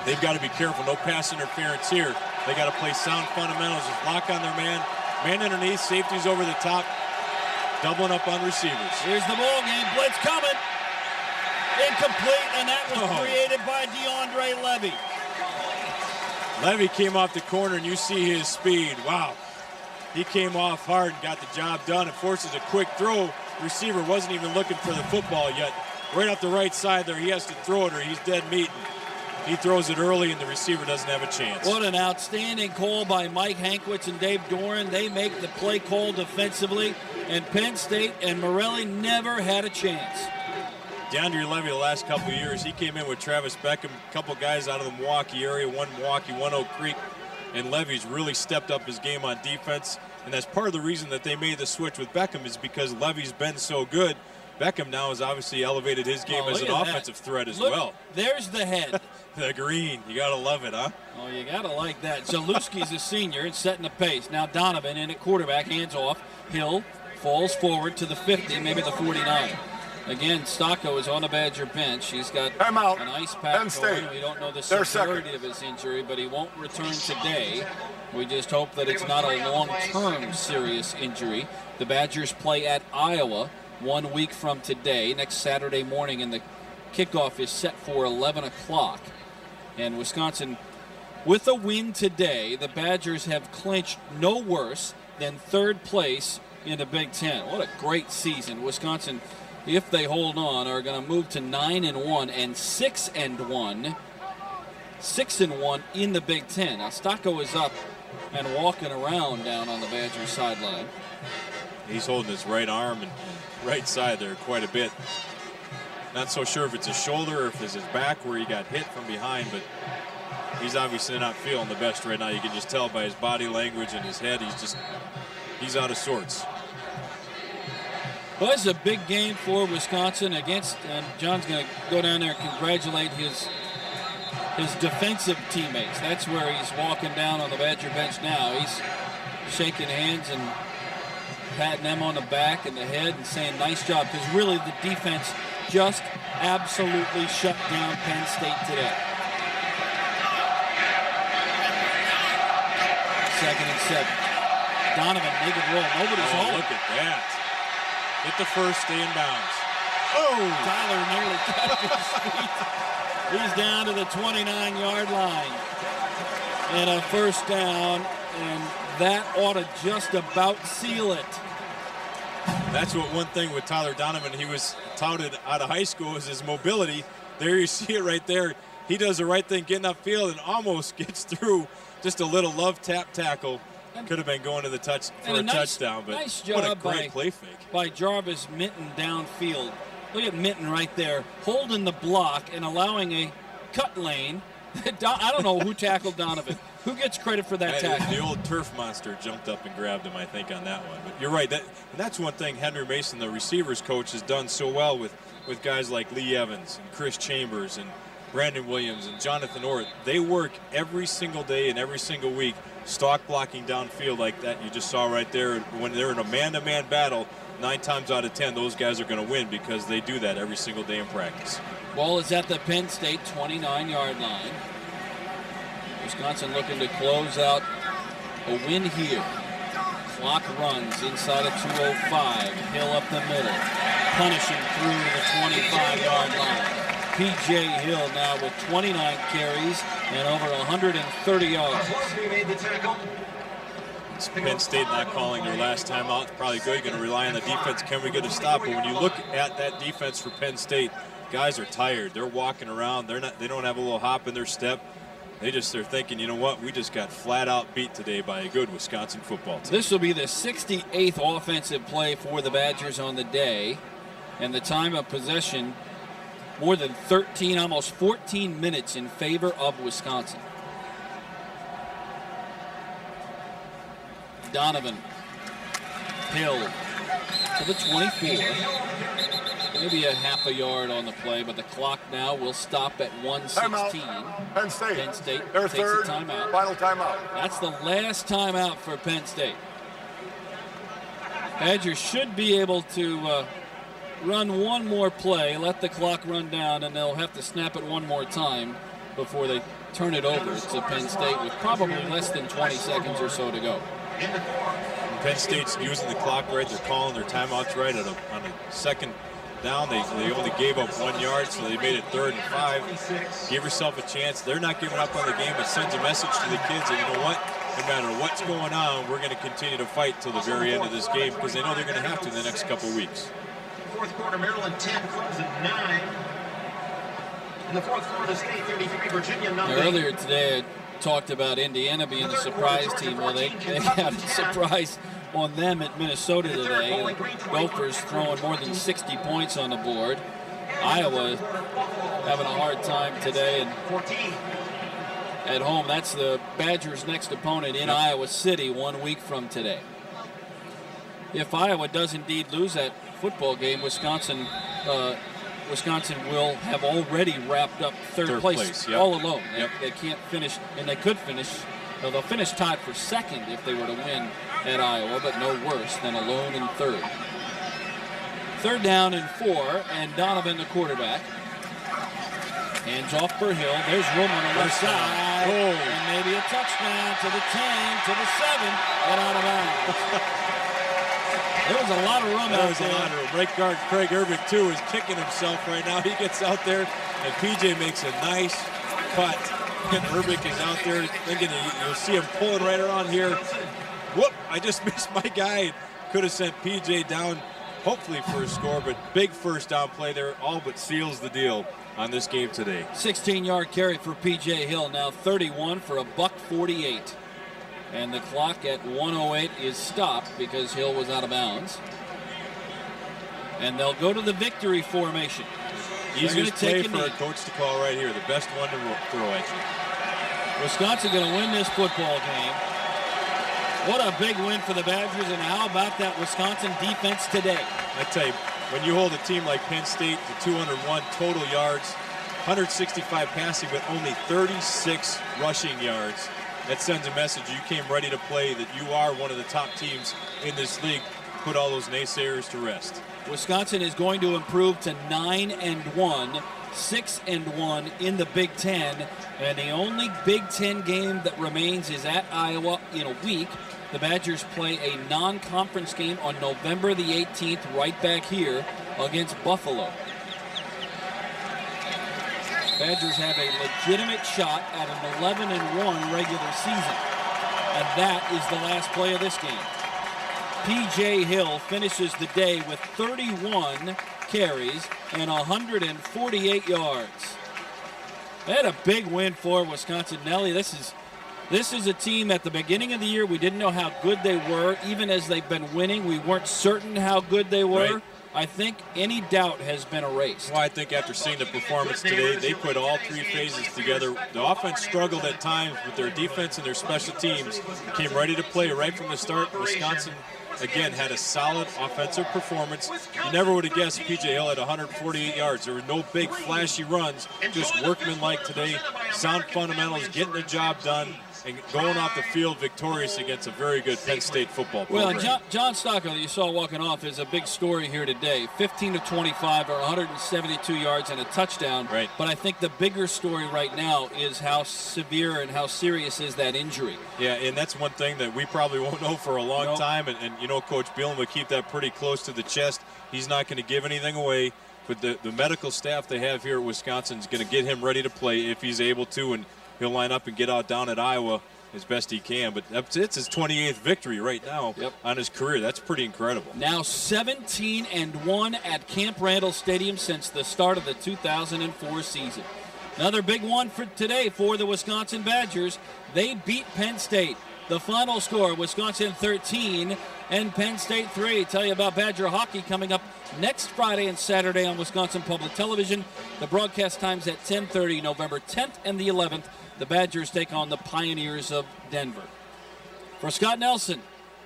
They've got to be careful. No pass interference here. They got to play sound fundamentals. Just lock on their man. Man underneath. Safety's over the top. Doubling up on receivers. Here's the ball game. Blitz coming. Incomplete, and that was created by DeAndre Levy. Levy came off the corner, and you see his speed. Wow. He came off hard and got the job done. It forces a quick throw. Receiver wasn't even looking for the football yet. Right off the right side there, he has to throw it or he's dead meat. He throws it early and the receiver doesn't have a chance. What an outstanding call by Mike Hankwitz and Dave Doran. They make the play call defensively, and Penn State and Morelli never had a chance. DeAndre Levy the last couple of years, he came in with Travis Beckham, a couple guys out of the Milwaukee area, one Milwaukee, one Oak Creek, and Levy's really stepped up his game on defense. And that's part of the reason that they made the switch with Beckham is because Levy's been so good. Beckham now has obviously elevated his game as an offensive threat as well. There's the head. The green. You got to love it, huh? Oh, you got to like that. Zalewski's a senior and setting the pace. Now Donovan in at quarterback, hands off. Hill falls forward to the 50, maybe the 49. Again, Stocco is on the Badger bench. He's got an ice pack going. We don't know the severity of his injury, but he won't return today. We just hope that it's not a long-term serious injury. The Badgers play at Iowa 1 week from today, next Saturday morning, and the kickoff is set for 11 o'clock. And Wisconsin, with a win today, the Badgers have clinched no worse than third place in the Big Ten. What a great season. Wisconsin, if they hold on, are going to move to 9-1 and 6-1. 6-1 in the Big Ten. Now Stocco is up and walking around down on the Badgers sideline. He's holding his right arm and right side there quite a bit. Not so sure if it's his shoulder or if it's his back where he got hit from behind, but he's obviously not feeling the best right now. You can just tell by his body language and his head. He's out of sorts. Well, it's a big game for Wisconsin against, and John's going to go down there and congratulate his defensive teammates. That's where he's walking down on the Badger bench now. He's shaking hands and patting them on the back and the head and saying nice job, because really the defense just absolutely shut down Penn State today. 2nd and 7. Donovan, make it roll. Nobody's home. Look at that. Hit the first, stay in bounds. Oh! Tyler nearly touched his feet. He's down to the 29-yard line. And a first down, and that ought to just about seal it. That's what one thing with Tyler Donovan, he was touted out of high school, is his mobility. There you see it right there. He does the right thing getting upfield and almost gets through. Just a little love tap tackle. Could have been going to the touchdown, but nice what a job great play fake. By Jarvis Minton downfield. Look at Minton right there, holding the block and allowing a cut lane. I don't know who tackled Donovan. Who gets credit for that tackle? The old turf monster jumped up and grabbed him, I think, on that one. But you're right. That's one thing Henry Mason, the receivers coach, has done so well with guys like Lee Evans and Chris Chambers and Brandon Williams and Jonathan Orr. They work every single day and every single week, stock blocking downfield like that you just saw right there. When they're in a man-to-man battle, 9 times out of 10, those guys are going to win because they do that every single day in practice. Ball is at the Penn State 29-yard line. Wisconsin looking to close out a win here. Clock runs inside of 2:05. Hill up the middle, punishing through to the 25-yard line. P.J. Hill now with 29 carries and over 130 yards. It's Penn State not calling their last time out. Probably good. Going to rely on the defense. Can we get a stop? But when you look at that defense for Penn State, guys are tired. They're walking around. They don't have a little hop in their step. They're thinking, you know what, we just got flat out beat today by a good Wisconsin football team. This will be the 68th offensive play for the Badgers on the day, and the time of possession more than 13, almost 14 minutes in favor of Wisconsin. Donovan, Hill to the 24. Maybe a half a yard on the play, but the clock now will stop at 1:16. Penn State. Penn State Their takes third, a timeout. final timeout. That's the last timeout for Penn State. Badgers should be able to run one more play, let the clock run down, and they'll have to snap it one more time before they turn it over to Penn State with probably less than 20 seconds or so to go. Penn State's using the clock right. They're calling their timeouts right on a second down. They only gave up 1 yard, so they made it 3rd and 5. Give yourself a chance. They're not giving up on the game. It sends a message to the kids that, you know what, no matter what's going on, we're going to continue to fight till the very end of this game because they know they're going to have to in the next couple weeks. Fourth quarter, Maryland 10, Clemson 9. In the fourth quarter, State 33, Virginia nothing. Earlier today, I talked about Indiana being the surprise team. Well, they had a surprise on them at Minnesota today. The Gophers throwing more than 60 points on the board. Iowa having a hard time today. And at home, that's the Badgers' next opponent in Iowa City 1 week from today. If Iowa does indeed lose that football game, Wisconsin will have already wrapped up third place yep. all alone. Yep. They can't finish, and they could finish. Well, they'll finish tied for second if they were to win at Iowa, but no worse than alone in third. 3rd down and 4, and Donovan, the quarterback. Hands off for Hill. There's room on the left side. And maybe a touchdown to the 10, to the 7, and out of bounds. There was a lot of room out there. A lot of room. Right guard Craig Urbick, too, is kicking himself right now. He gets out there, and PJ makes a nice cut. And Urbick is out there thinking you'll see him pulling right around here. Whoop, I just missed my guy. Could have sent PJ down, hopefully for a score, but big first down play there. All but seals the deal on this game today. 16-yard carry for P.J. Hill, now 31 for a $148. And the clock at 1:08 is stopped because Hill was out of bounds. And they'll go to the victory formation. Easiest play for a coach to call right here. The best one to throw at you. Wisconsin going to win this football game. What a big win for the Badgers, and how about that Wisconsin defense today? I tell you, when you hold a team like Penn State to 201 total yards, 165 passing, but only 36 rushing yards, that sends a message. You came ready to play, that you are one of the top teams in this league. Put all those naysayers to rest. Wisconsin is going to improve to 9-1, 6-1 in the Big Ten, and the only Big Ten game that remains is at Iowa in a week. The Badgers play a non-conference game on November the 18th, right back here against Buffalo. Badgers have a legitimate shot at an 11-1 regular season, and that is the last play of this game. P.J. Hill finishes the day with 31 carries and 148 yards. They had a big win for Wisconsin. Nelly, this is a team at the beginning of the year we didn't know how good they were. Even as they've been winning, we weren't certain how good they were. Right. I think any doubt has been erased. Well, I think after seeing the performance today, they put all three phases together. The offense struggled at times, but their defense and their special teams came ready to play right from the start. Wisconsin, again, had a solid offensive performance. You never would have guessed P.J. Hill had 148 yards. There were no big flashy runs, just workmanlike today. Sound fundamentals, getting the job done, and going off the field victorious against a very good Penn State football program. Well, John Stocco, that you saw walking off, is a big story here today. 15 of 25 or 172 yards and a touchdown. Right. But I think the bigger story right now is how severe and how serious is that injury. Yeah, and that's one thing that we probably won't know for a long time. And you know, Coach Bielen will keep that pretty close to the chest. He's not going to give anything away. But the medical staff they have here at Wisconsin is going to get him ready to play if he's able to, and he'll line up and get out down at Iowa as best he can. But it's his 28th victory right now on his career. That's pretty incredible. Now 17-1 at Camp Randall Stadium since the start of the 2004 season. Another big one for today for the Wisconsin Badgers. They beat Penn State. The final score, Wisconsin 13 and Penn State 3. Tell you about Badger hockey coming up next Friday and Saturday on Wisconsin Public Television. The broadcast times at 10:30, November 10th and the 11th. The Badgers take on the Pioneers of Denver. For Scott Nelson,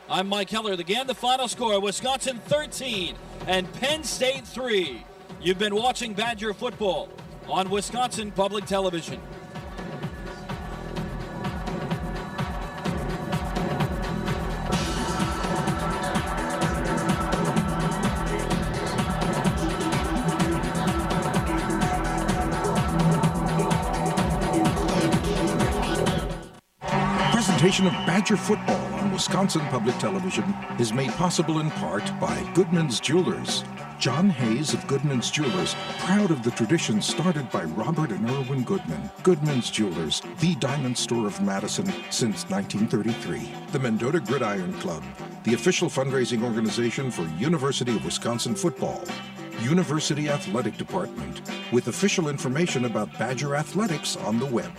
I'm Mike Heller. Again, the final score, Wisconsin 13 and Penn State 3. You've been watching Badger football on Wisconsin Public Television. Presentation of Badger football on Wisconsin Public Television is made possible in part by Goodman's Jewelers. John Hayes of Goodman's Jewelers, proud of the tradition started by Robert and Irwin Goodman. Goodman's Jewelers, the diamond store of Madison since 1933. The Mendota Gridiron Club, the official fundraising organization for University of Wisconsin football. University Athletic Department, with official information about Badger athletics on the web.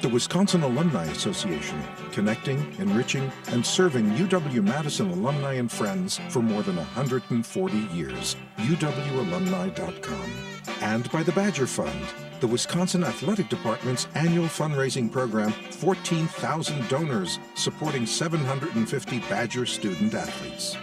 The Wisconsin Alumni Association, connecting, enriching, and serving UW-Madison alumni and friends for more than 140 years. UWalumni.com. And by the Badger Fund, the Wisconsin Athletic Department's annual fundraising program, 14,000 donors supporting 750 Badger student athletes.